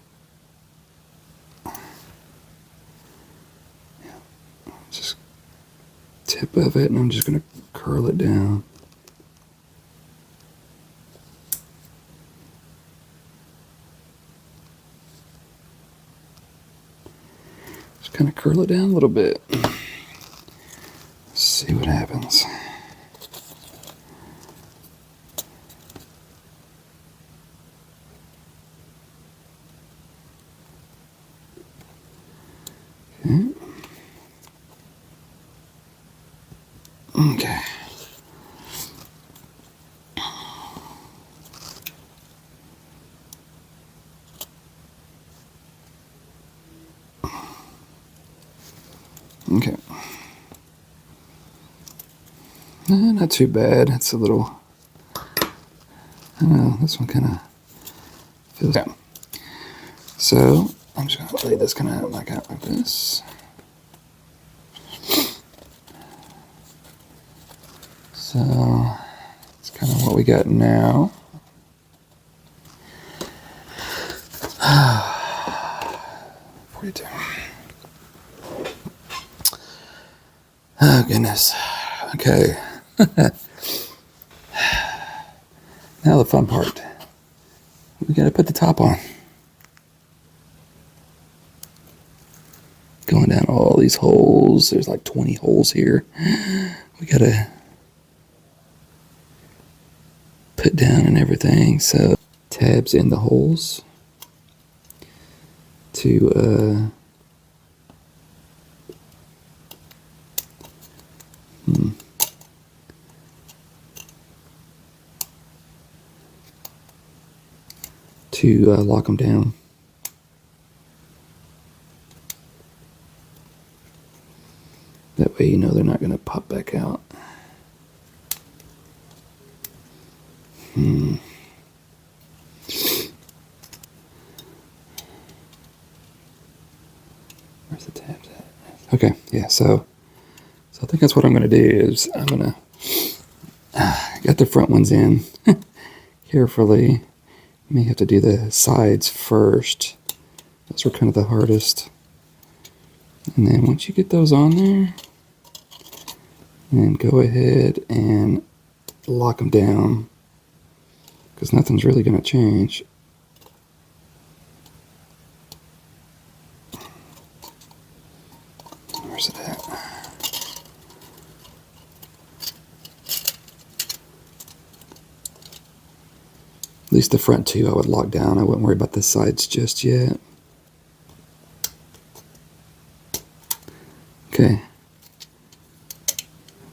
Just tip of it, and I'm just going to curl it down. Just kind of curl it down a little bit. See what happens. Okay. Okay. Okay. Not too bad. It's a little, I don't know, this one kind of feels. Yeah. So I'm just going to lay this kind of like out like this. So it's kind of what we got now. 42. Oh, goodness. Okay. Now the fun part. We got to put the top on. Going down all these holes. There's like 20 holes here. We got to put down and everything. So tabs in the holes to lock them down. That way you know they're not going to pop back out. Where's the tabs at? Okay, yeah, so I think that's what I'm going to do is I'm going to get the front ones in carefully. You may have to do the sides first. Those were kind of the hardest. And then once you get those on there, then go ahead and lock them down because nothing's really going to change. Where's it at? At least the front two I would lock down. I wouldn't worry about the sides just yet. Okay.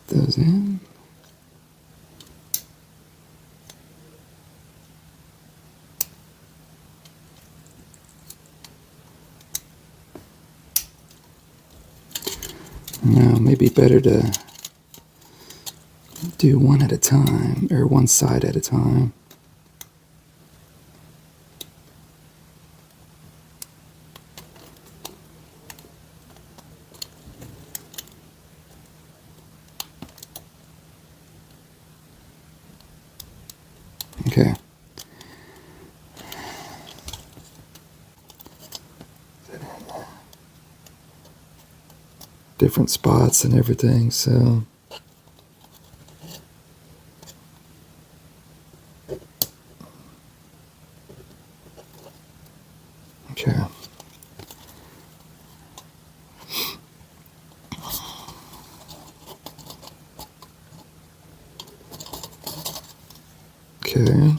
Put those in. Now, maybe better to do one at a time, or one side at a time. Okay. different spots and everything, so. Okay. Okay.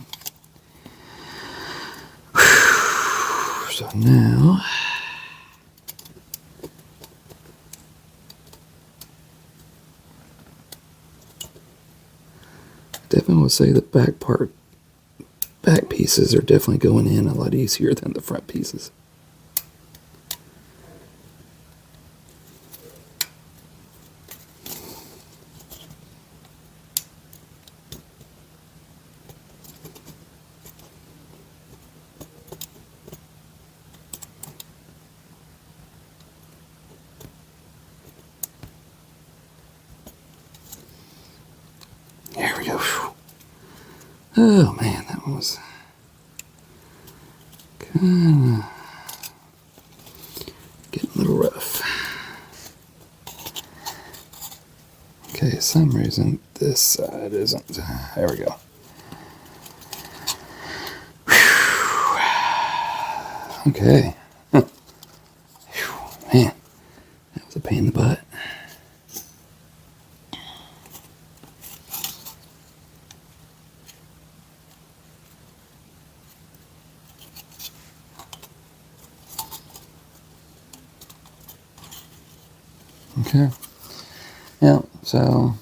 So now, definitely would say the back pieces are definitely going in a lot easier than the front pieces. There we go. Oh man, that one was kind of getting a little rough. Okay, for some reason this side isn't. There we go. Okay. Man, that was a pain in the butt. Okay. Yeah, so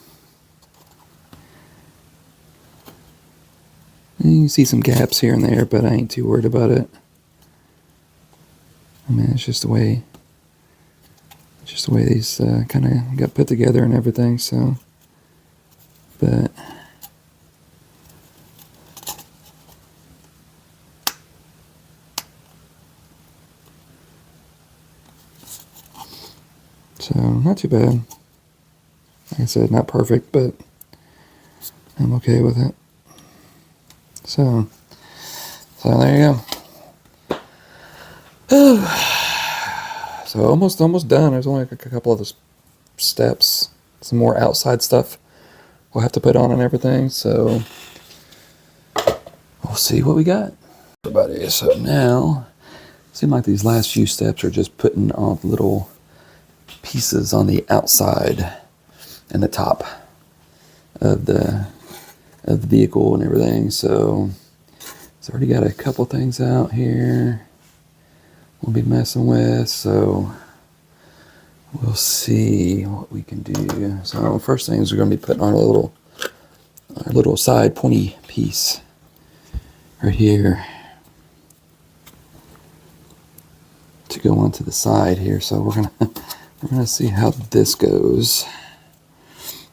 you can see some gaps here and there, but I ain't too worried about it. I mean, it's just the way these kind of got put together and everything, so. But so not too bad. Like I said, not perfect, but I'm okay with it. So there you go. So almost done. There's only a couple of steps, some more outside stuff we'll have to put on and everything. So we'll see what we got. Everybody, so now it seems like these last few steps are just putting on little pieces on the outside and the top of the vehicle and everything. So it's already got a couple things out here we'll be messing with, so we'll see what we can do. So first thing is we're going to be putting on our little side pointy piece right here to go onto the side here. So we're gonna see how this goes,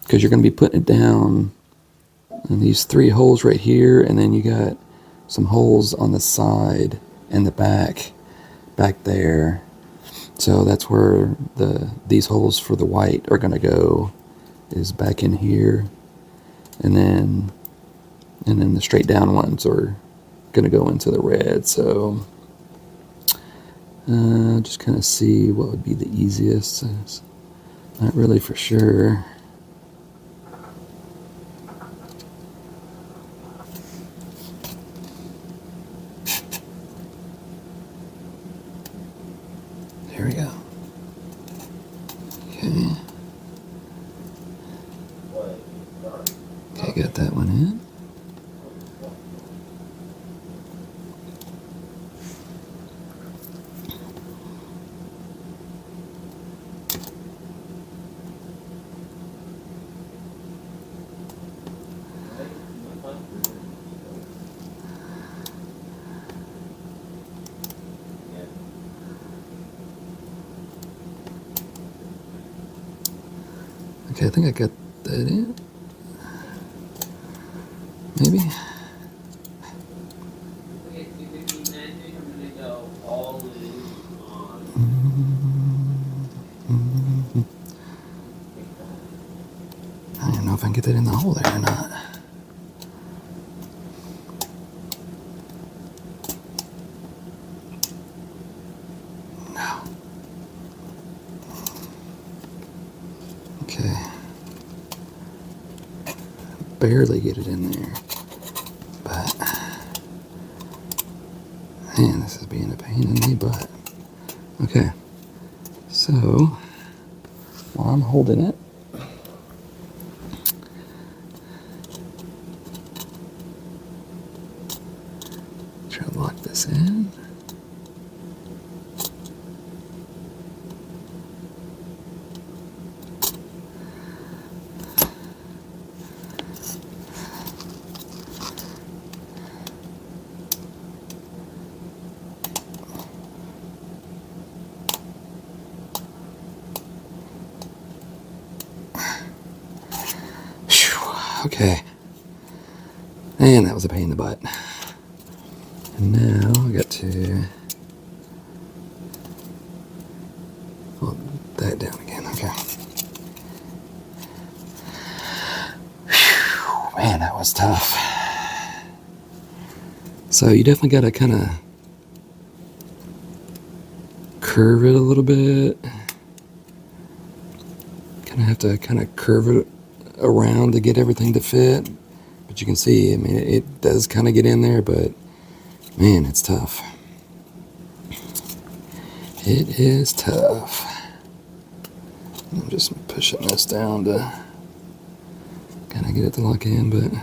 because you're going to be putting it down in these 3 holes right here, and then you got some holes on the side and the back there. So that's where these holes for the white are going to go, is back in here, and then the straight down ones are going to go into the red. So just kind of see what would be the easiest. It's not really for sure. There we go. Okay. Okay, got that one in. Okay, I think I got that in. Maybe. Okay, so if you magic, I'm gonna go all in on. I don't even know if I can get that in the hole there or not. No. Okay. Barely get it in there. But, man, this is being a pain in the butt. Okay. So, while I'm holding it, try to lock this in. Okay. And that was a pain in the butt. And now I got to hold that down again. Okay. Whew, man, that was tough. So you definitely got to kind of curve it a little bit. Kind of have to kind of curve it around to get everything to fit. But you can see, I mean, it does kind of get in there, but man, it's tough. It is tough. I'm just pushing this down to kind of get it to lock in, but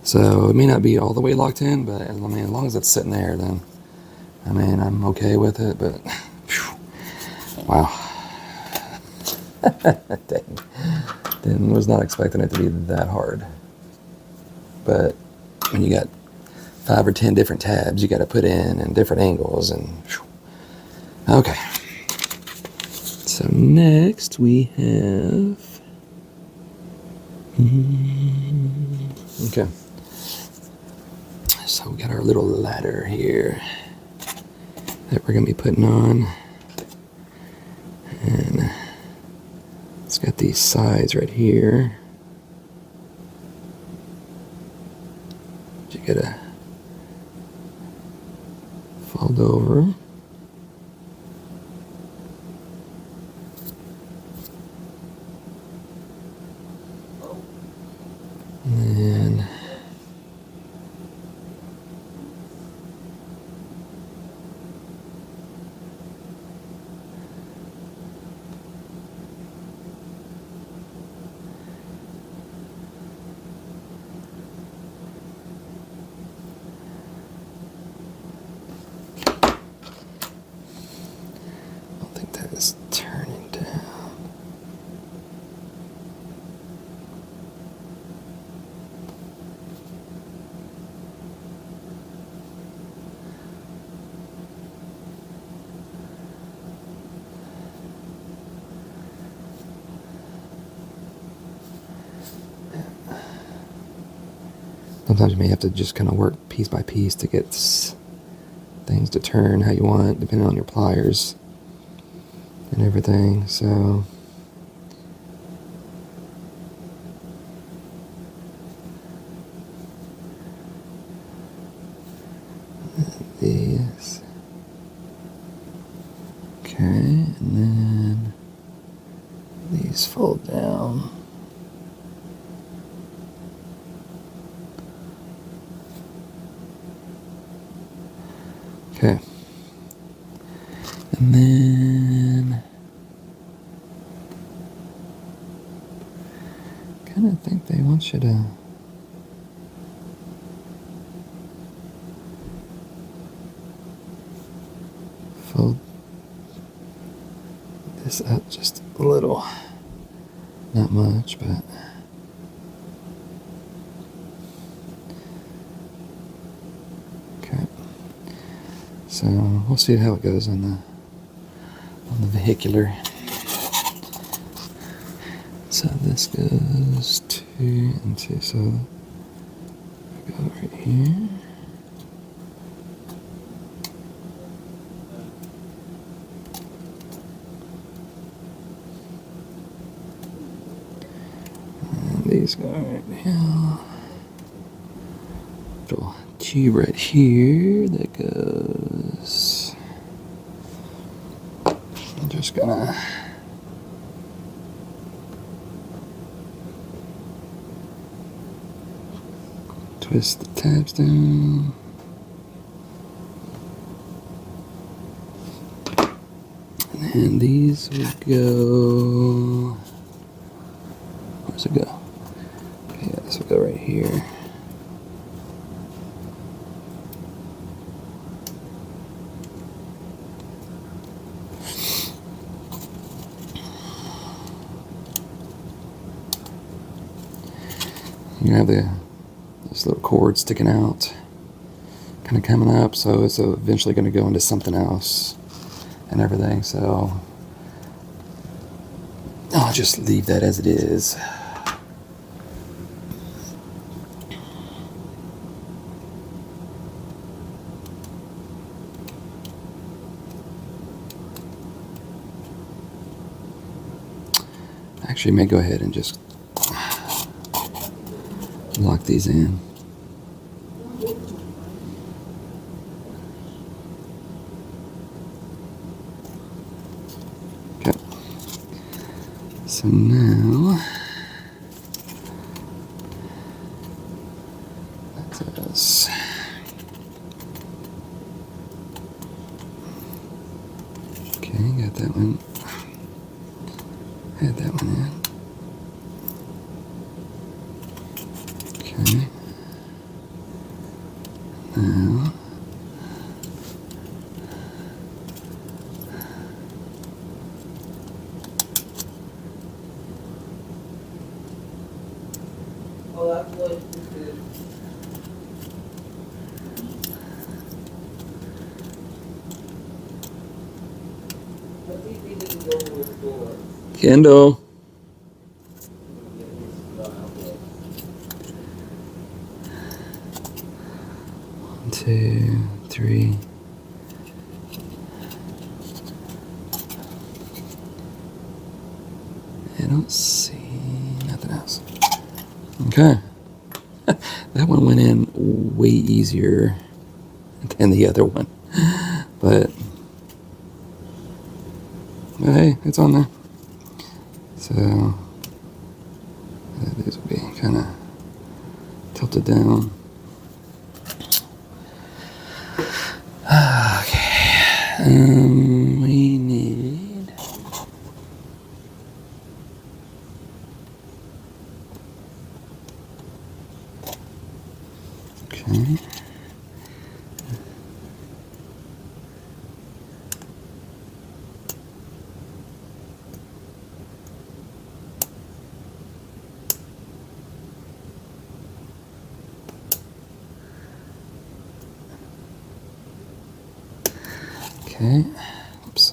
so it may not be all the way locked in, but I mean, as long as it's sitting there, then I mean, I'm okay with it. But whew, wow. Dang. Was not expecting it to be that hard. But when you got 5 or 10 different tabs you got to put in and different angles and whew. Okay. So next we have okay. So we got our little ladder here that we're gonna be putting on, and it's got these sides right here. You gotta fold over. And then I don't think that is turning down. Sometimes you may have to just kind of work piece by piece to get things to turn how you want, depending on your pliers and everything. So these, okay, and then these fold down. Okay, and then kind of think they want you to fold this up just a little, not much, but okay. So we'll see how it goes on the vehicular. So this goes 2 and 2. So we go right here. And these go right here. Little tube right here that goes. I'm just gonna Twist the tabs down. And these will go. Where's it go? Okay, yeah, this will go right here. You have this little cord sticking out, kind of coming up, so it's eventually going to go into something else and everything. So I'll just leave that as it is. Actually, I may go ahead and just lock these in. Okay. So now that's us. Okay, got that one. Add that one in. Okay. Now, Oh, that's what this is. Let's see if we can go with doors. Kendall. 1, 2, 3. I don't see nothing else. Okay. That one went in way easier than the other one. But hey, it's on there. So these will be kind of tilted down. Okay. We need. Okay. Okay. Oops.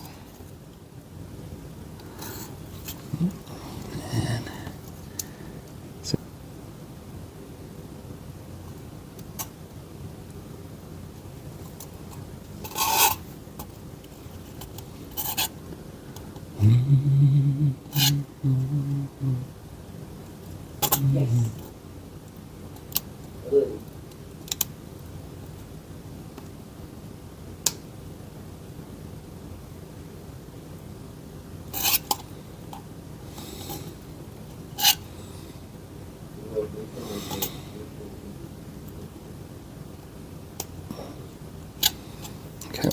And so Yes. Good. okay.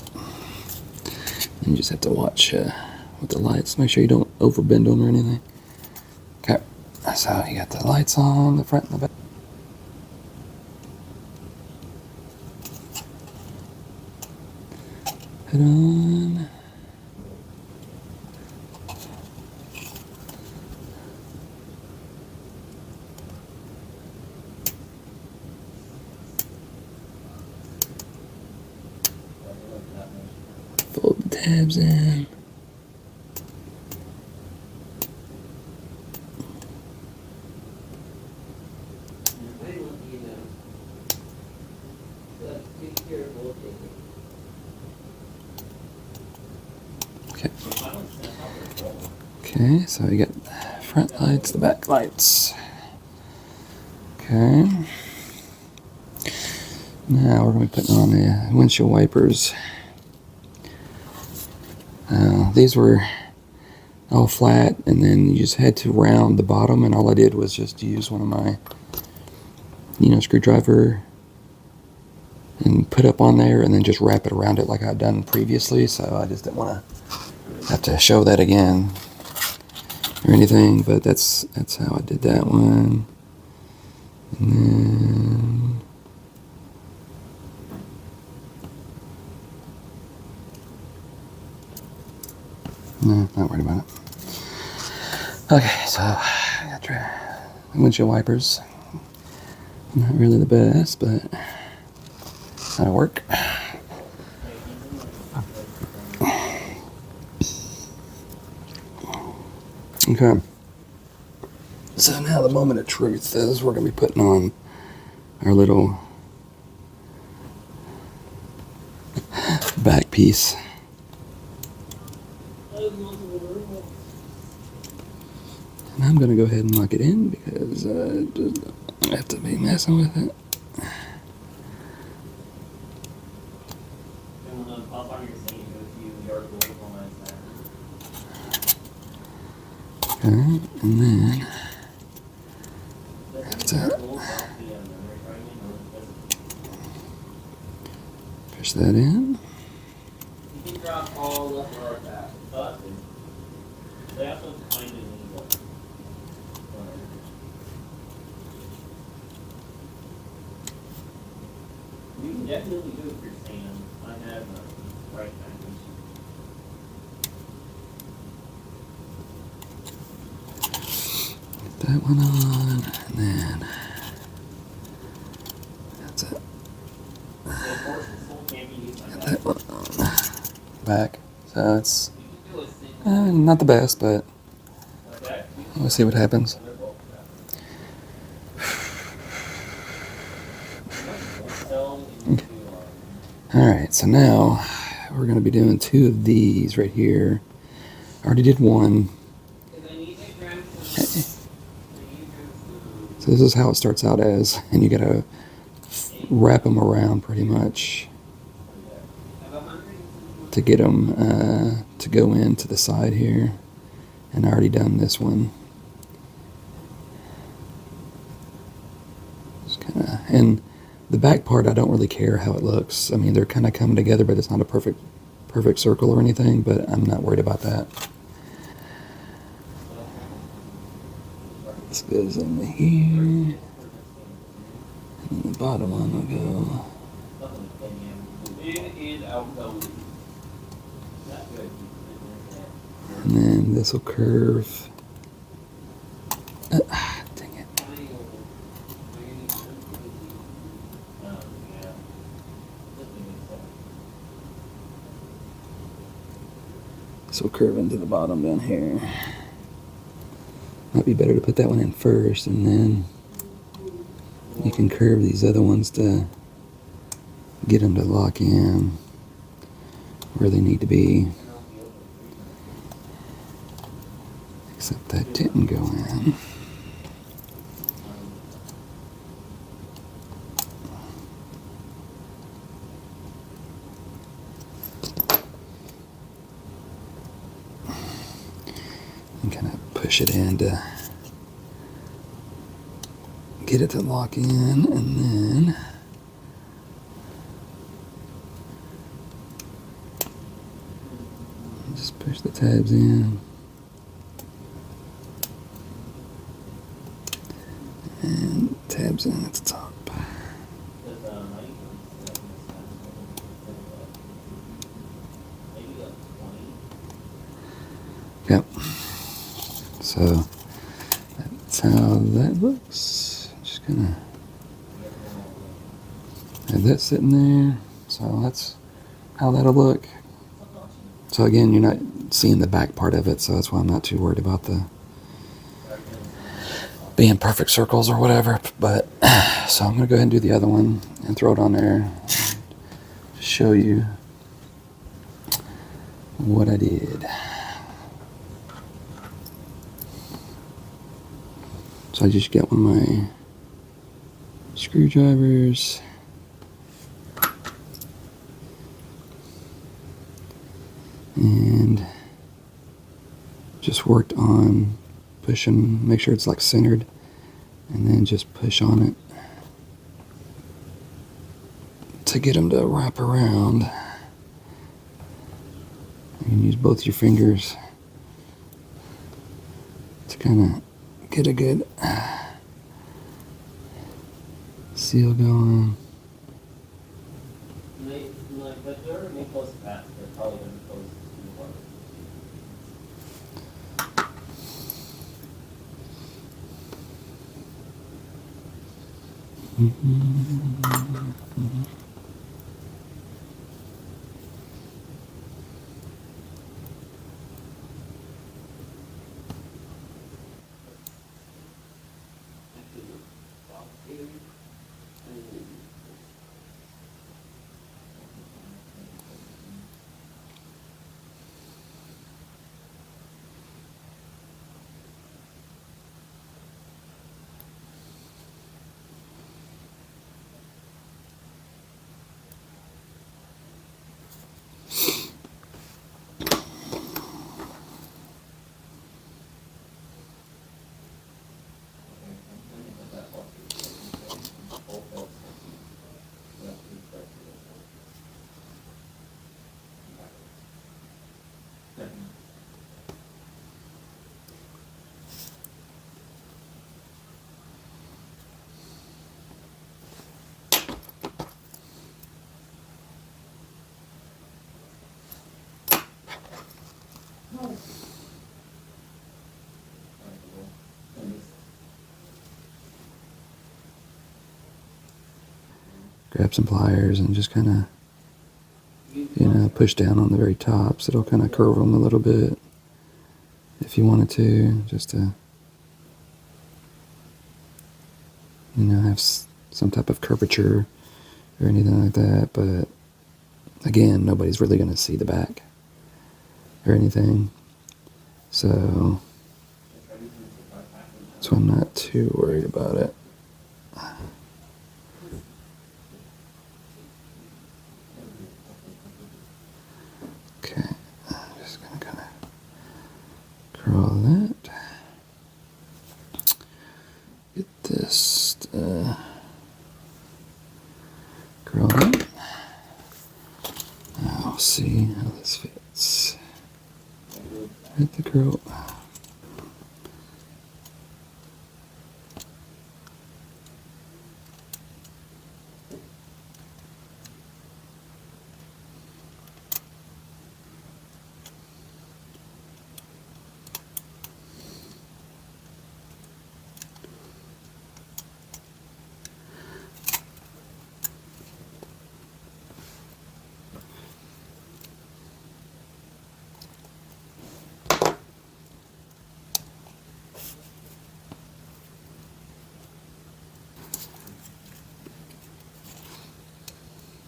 You just have to watch with the lights. Make sure you don't overbend them or anything. Okay. So you got the lights on the front and the back. Put on. Fold the tabs in. Okay. Okay, so you got front lights, the back lights. Okay. Now we're going to be putting on the windshield wipers. These were all flat, and then you just had to round the bottom, and all I did was just use one of my screwdriver and put up on there and then just wrap it around it like I've done previously. So I just didn't want to have to show that again or anything, but that's how I did that one. And then no, not worried about it. Okay, so I got your windshield wipers. Not really the best, but that'll work. Okay. So now the moment of truth is we're going to be putting on our little back piece. And I'm going to go ahead and lock it in because I just don't have to be messing with it. Okay, and then that's it. Push that in. You can definitely do it for sand. I have a right package. Get that one on, and then that's it. Get that one on. Back. So it's not the best, but we'll see what happens. Alright, so now we're going to be doing 2 of these right here. I already did one. So this is how it starts out as, and you got to wrap them around pretty much to get them to go into the side here. And I already done this one. Just kind of, and the back part, I don't really care how it looks. I mean, they're kind of coming together, but it's not a perfect circle or anything, but I'm not worried about that. This goes in here. And the bottom one will go. And then this will curve. Dang it. This will curve into the bottom down here. Might be better to put that one in first, and then you can curve these other ones to get them to lock in where they need to be. Except that didn't go in. And kind of push it in to get it to lock in, and then just push the tabs in. And tabs in at the top. Yep. So that's how that looks. Just gonna have that sitting there. So that's how that'll look. So again, you're not seeing the back part of it, so that's why I'm not too worried about the being perfect circles or whatever. But so I'm gonna go ahead and do the other one and throw it on there to show you what I did. So I just got one of my screwdrivers. And just worked on pushing, make sure it's like centered, and then just push on it to get them to wrap around. You can use both your fingers to kind of get a good seal going. But they're really close to that. They're probably going to be close to the water. Grab some pliers and just kind of, push down on the very tops. It'll kind of curve them a little bit if you wanted to, just to, have some type of curvature or anything like that. But again, nobody's really going to see the back or anything. So I'm not too worried about it. Okay, I'm just going to kind of curl that. Get this curl that. Now we'll see how this fits. Hit the curl.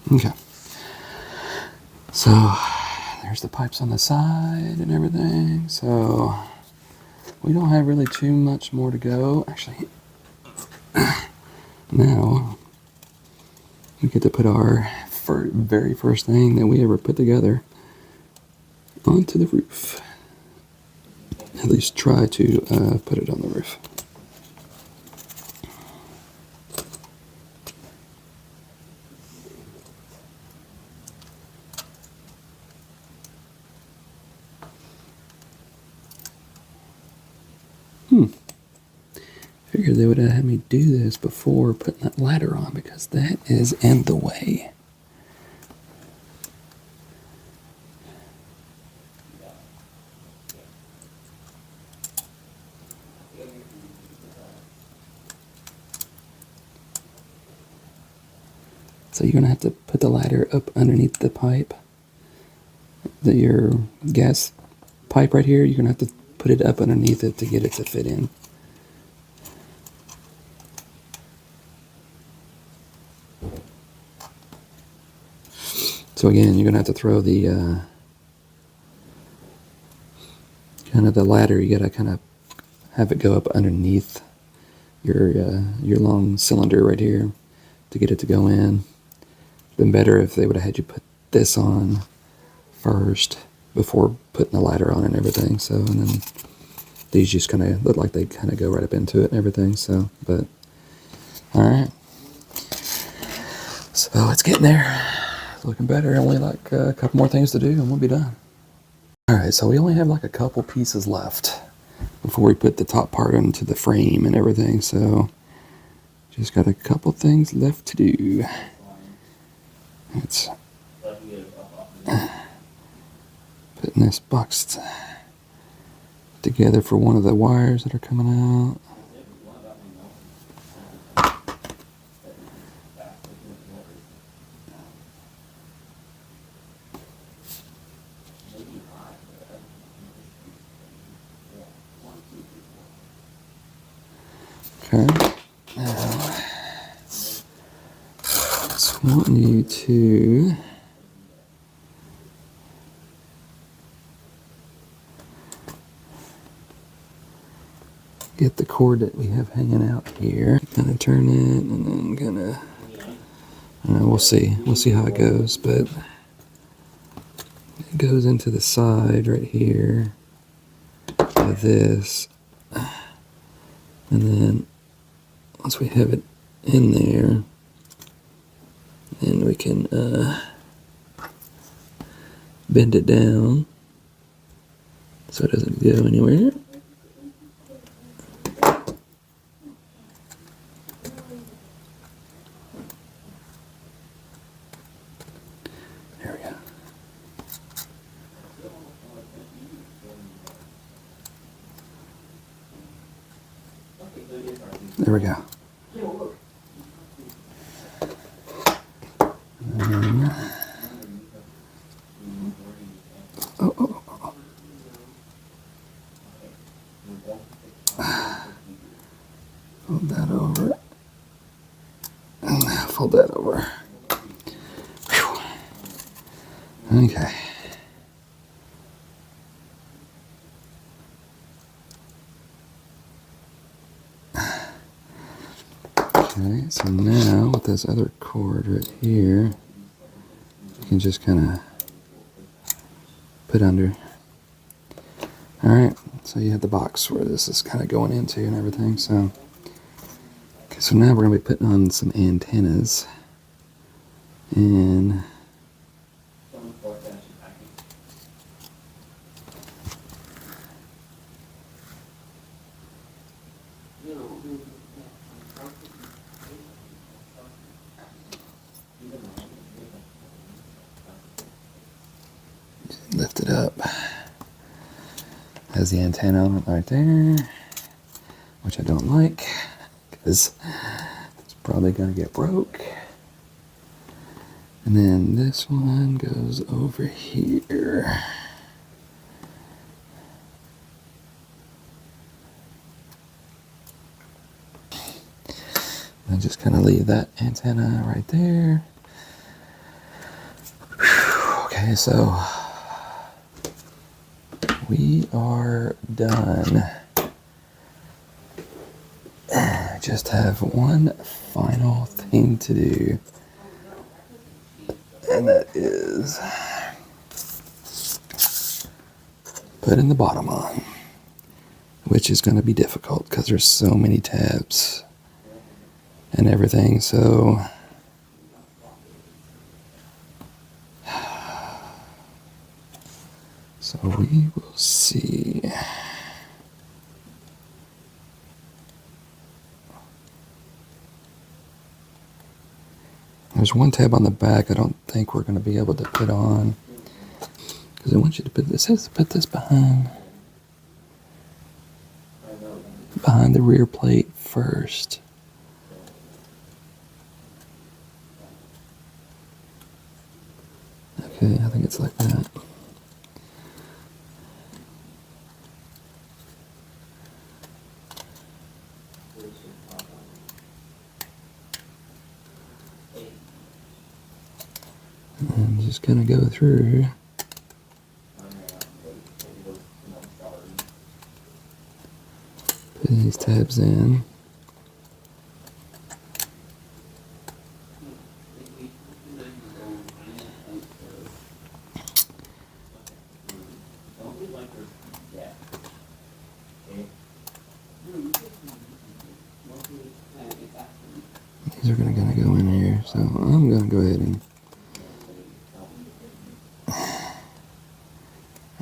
Okay, so there's the pipes on the side and everything. So we don't have really too much more to go. Actually, now we get to put our very first thing that we ever put together onto the roof. At least try to put it on the roof. Figured they would have had me do this before putting that ladder on, because that is in the way. So you're going to have to put the ladder up underneath the pipe. Your gas pipe right here, you're going to have to put it up underneath it to get it to fit in. So again, you're going to have to throw the kind of the ladder. You got to kind of have it go up underneath your long cylinder right here to get it to go in. Been better if they would have had you put this on first before putting the ladder on and everything. So, and then these just kind of look like they kind of go right up into it and everything. So, but all right. So it's getting there. It's looking better. Only like a couple more things to do and we'll be done. Alright, so we only have like a couple pieces left before we put the top part into the frame and everything. So just got a couple things left to do. It's putting this box together for one of the wires that are coming out. Okay, now just want you to get the cord that we have hanging out here. Kind of turn it and then kind of, we'll see how it goes, but it goes into the side right here of this, and then once we have it in there, then we can bend it down so it doesn't go anywhere. There we go. There we go. Fold that over. And fold that over. Whew. Okay. Okay, so now with this other cord right here, you can just kind of put under. Alright, so you have the box where this is kind of going into and everything. So, okay, so now we're going to be putting on some antennas. And lift it up. Has the antenna on it right there, which I don't like because it's probably going to get broke. And then this one goes over here. And just kind of leave that antenna right there. Whew. Okay, so we are done. Just have one final thing to do, and that is putting the bottom on, which is going to be difficult because there's so many tabs and everything. So we will see. There's one tab on the back I don't think we're going to be able to put on because I want you to put this. It says to put this behind the rear plate first. Okay, I think it's like that. I'm just gonna go through. Put these tabs in. These are gonna go in here. So I'm going to go ahead and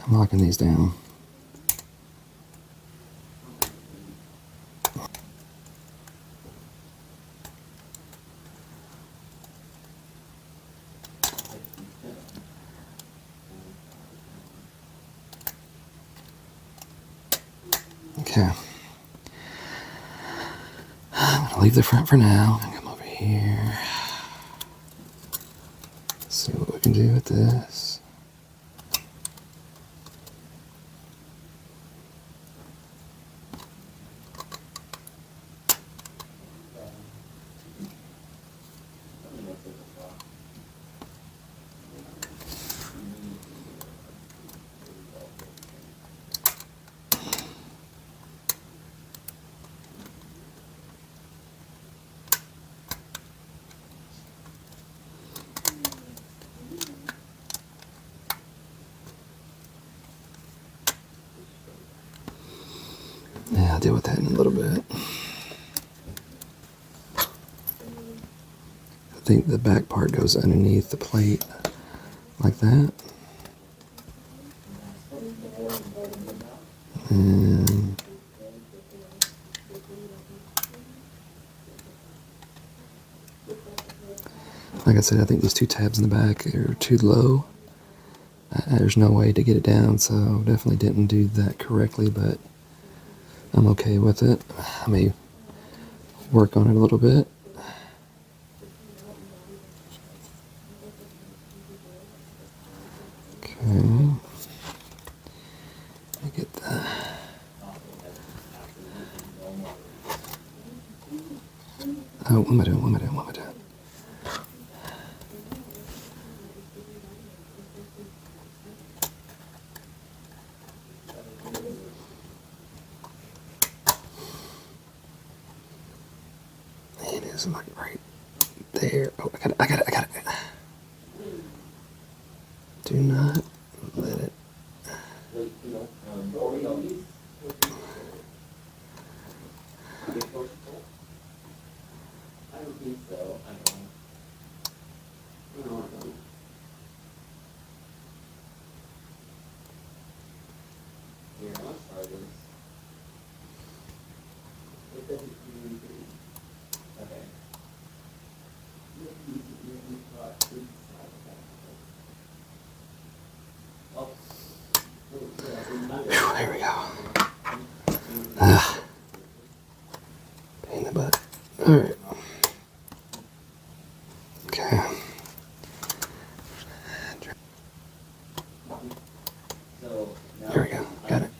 I'm locking these down. Okay. I'm going to leave the front for now and come over here. See what we can do with this. Yeah, I'll deal with that in a little bit. I think the back part goes underneath the plate like that. And like I said, I think these two tabs in the back are too low. There's no way to get it down, so definitely didn't do that correctly, but I'm okay with it. I may work on it a little bit. Okay. Let me get the... Oh, what am I doing? What am I doing? What am I doing? It is like right there. Oh, I got it. Do not let it. I don't think so. I don't. Here, let's try this. It doesn't seem to. Okay. Oh. Whew, there we go. Ah. Pain in the butt. Alright. Okay. There we go. Got it.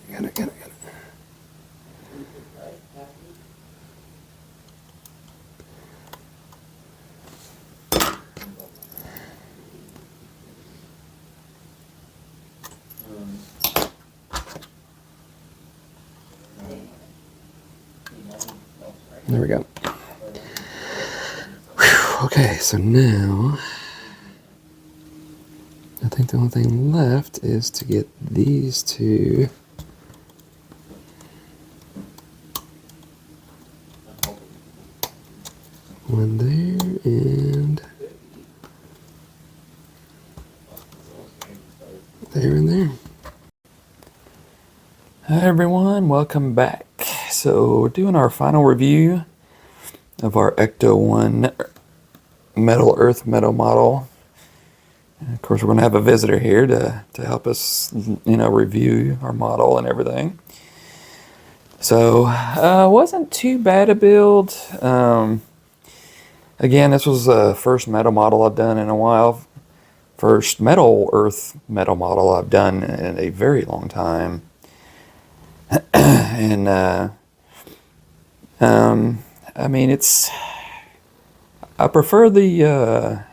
There we go. Whew, okay, so now I think the only thing left is to get these two one there and there and there. Hi everyone, welcome back. So we're doing our final review of our ECTO 1 metalearth metal model. And of course, we're going to have a visitor here to help us, review our model and everything. So, wasn't too bad a build. Again, this was the first metal model I've done in a while. First metalearth metal model I've done in a very long time. And, I mean, I prefer the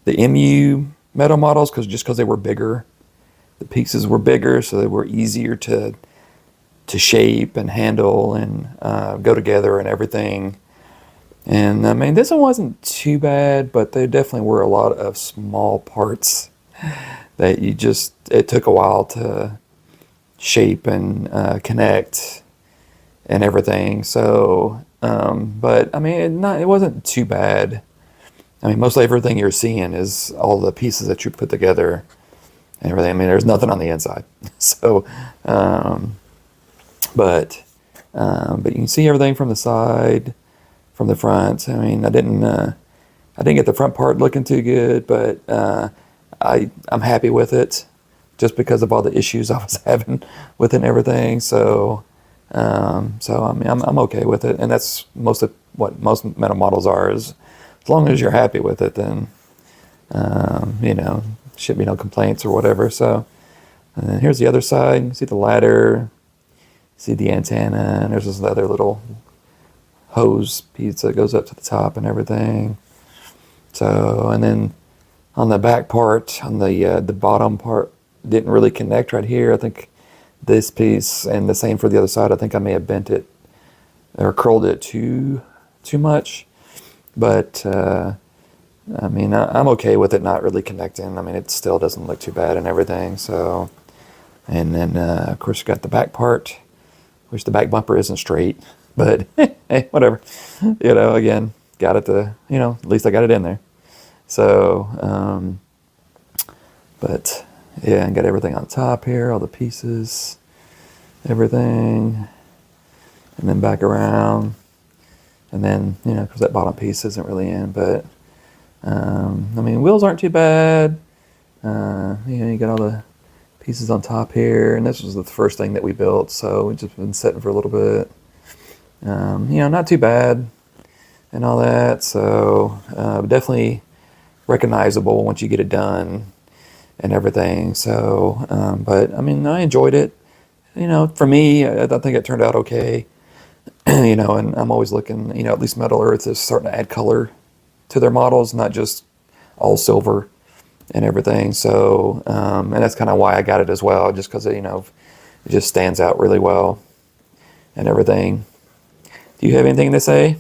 MU metal models because they were bigger. The pieces were bigger, so they were easier to shape and handle and go together and everything. And I mean, this one wasn't too bad, but there definitely were a lot of small parts that it took a while to shape and connect and everything. So, but I mean, it wasn't too bad. I mean, mostly everything you're seeing is all the pieces that you put together and everything. I mean, there's nothing on the inside. So, but you can see everything from the side, from the front. I mean, I didn't get the front part looking too good, but I'm happy with it, just because of all the issues I was having with it and everything. So, I mean, I'm okay with it, and that's most of what most metal models are. Is as long as you're happy with it, then you know, should be no complaints or whatever. So, and then here's the other side. You see the ladder, see the antenna, and there's this other little hose piece that goes up to the top and everything. So, and then on the back part, on the bottom part, didn't really connect right here. I think this piece, and the same for the other side, I think I may have bent it or curled it too much. But I mean, I'm okay with it not really connecting. I mean, it still doesn't look too bad and everything. So, and then of course you got the back part, which the back bumper isn't straight, but hey, whatever. You know, again, got it to, you know, at least I got it in there. So, but yeah, and got everything on top here, all the pieces, everything, and then back around, and then, you know, because that bottom piece isn't really in, but I mean, wheels aren't too bad. You know, you got all the pieces on top here, and this was the first thing that we built, so we've just been sitting for a little bit. You know, not too bad and all that, so definitely recognizable once you get it done and everything. So, but I mean, I enjoyed it. You know, for me, I think it turned out okay. You know, and I'm always looking, you know, at least Metal Earth is starting to add color to their models, not just all silver and everything. So, and that's kind of why I got it as well, just because, you know, it just stands out really well and everything. Do you have anything to say?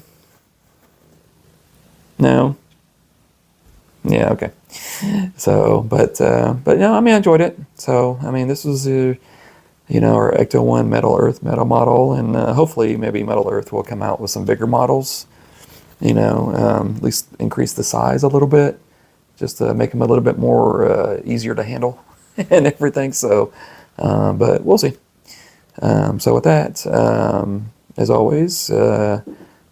No? Yeah, okay. So, but no, I mean, I enjoyed it. So, I mean, this was, you know, our ECTO 1 Metal Earth metal model, and hopefully maybe Metal Earth will come out with some bigger models, you know, at least increase the size a little bit, just to make them a little bit more easier to handle and everything. So, but we'll see. So with that, as always,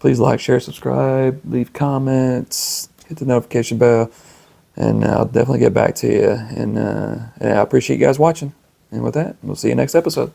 please like, share, subscribe, leave comments, hit the notification bell, and I'll definitely get back to you. And I appreciate you guys watching. And with that, we'll see you next episode.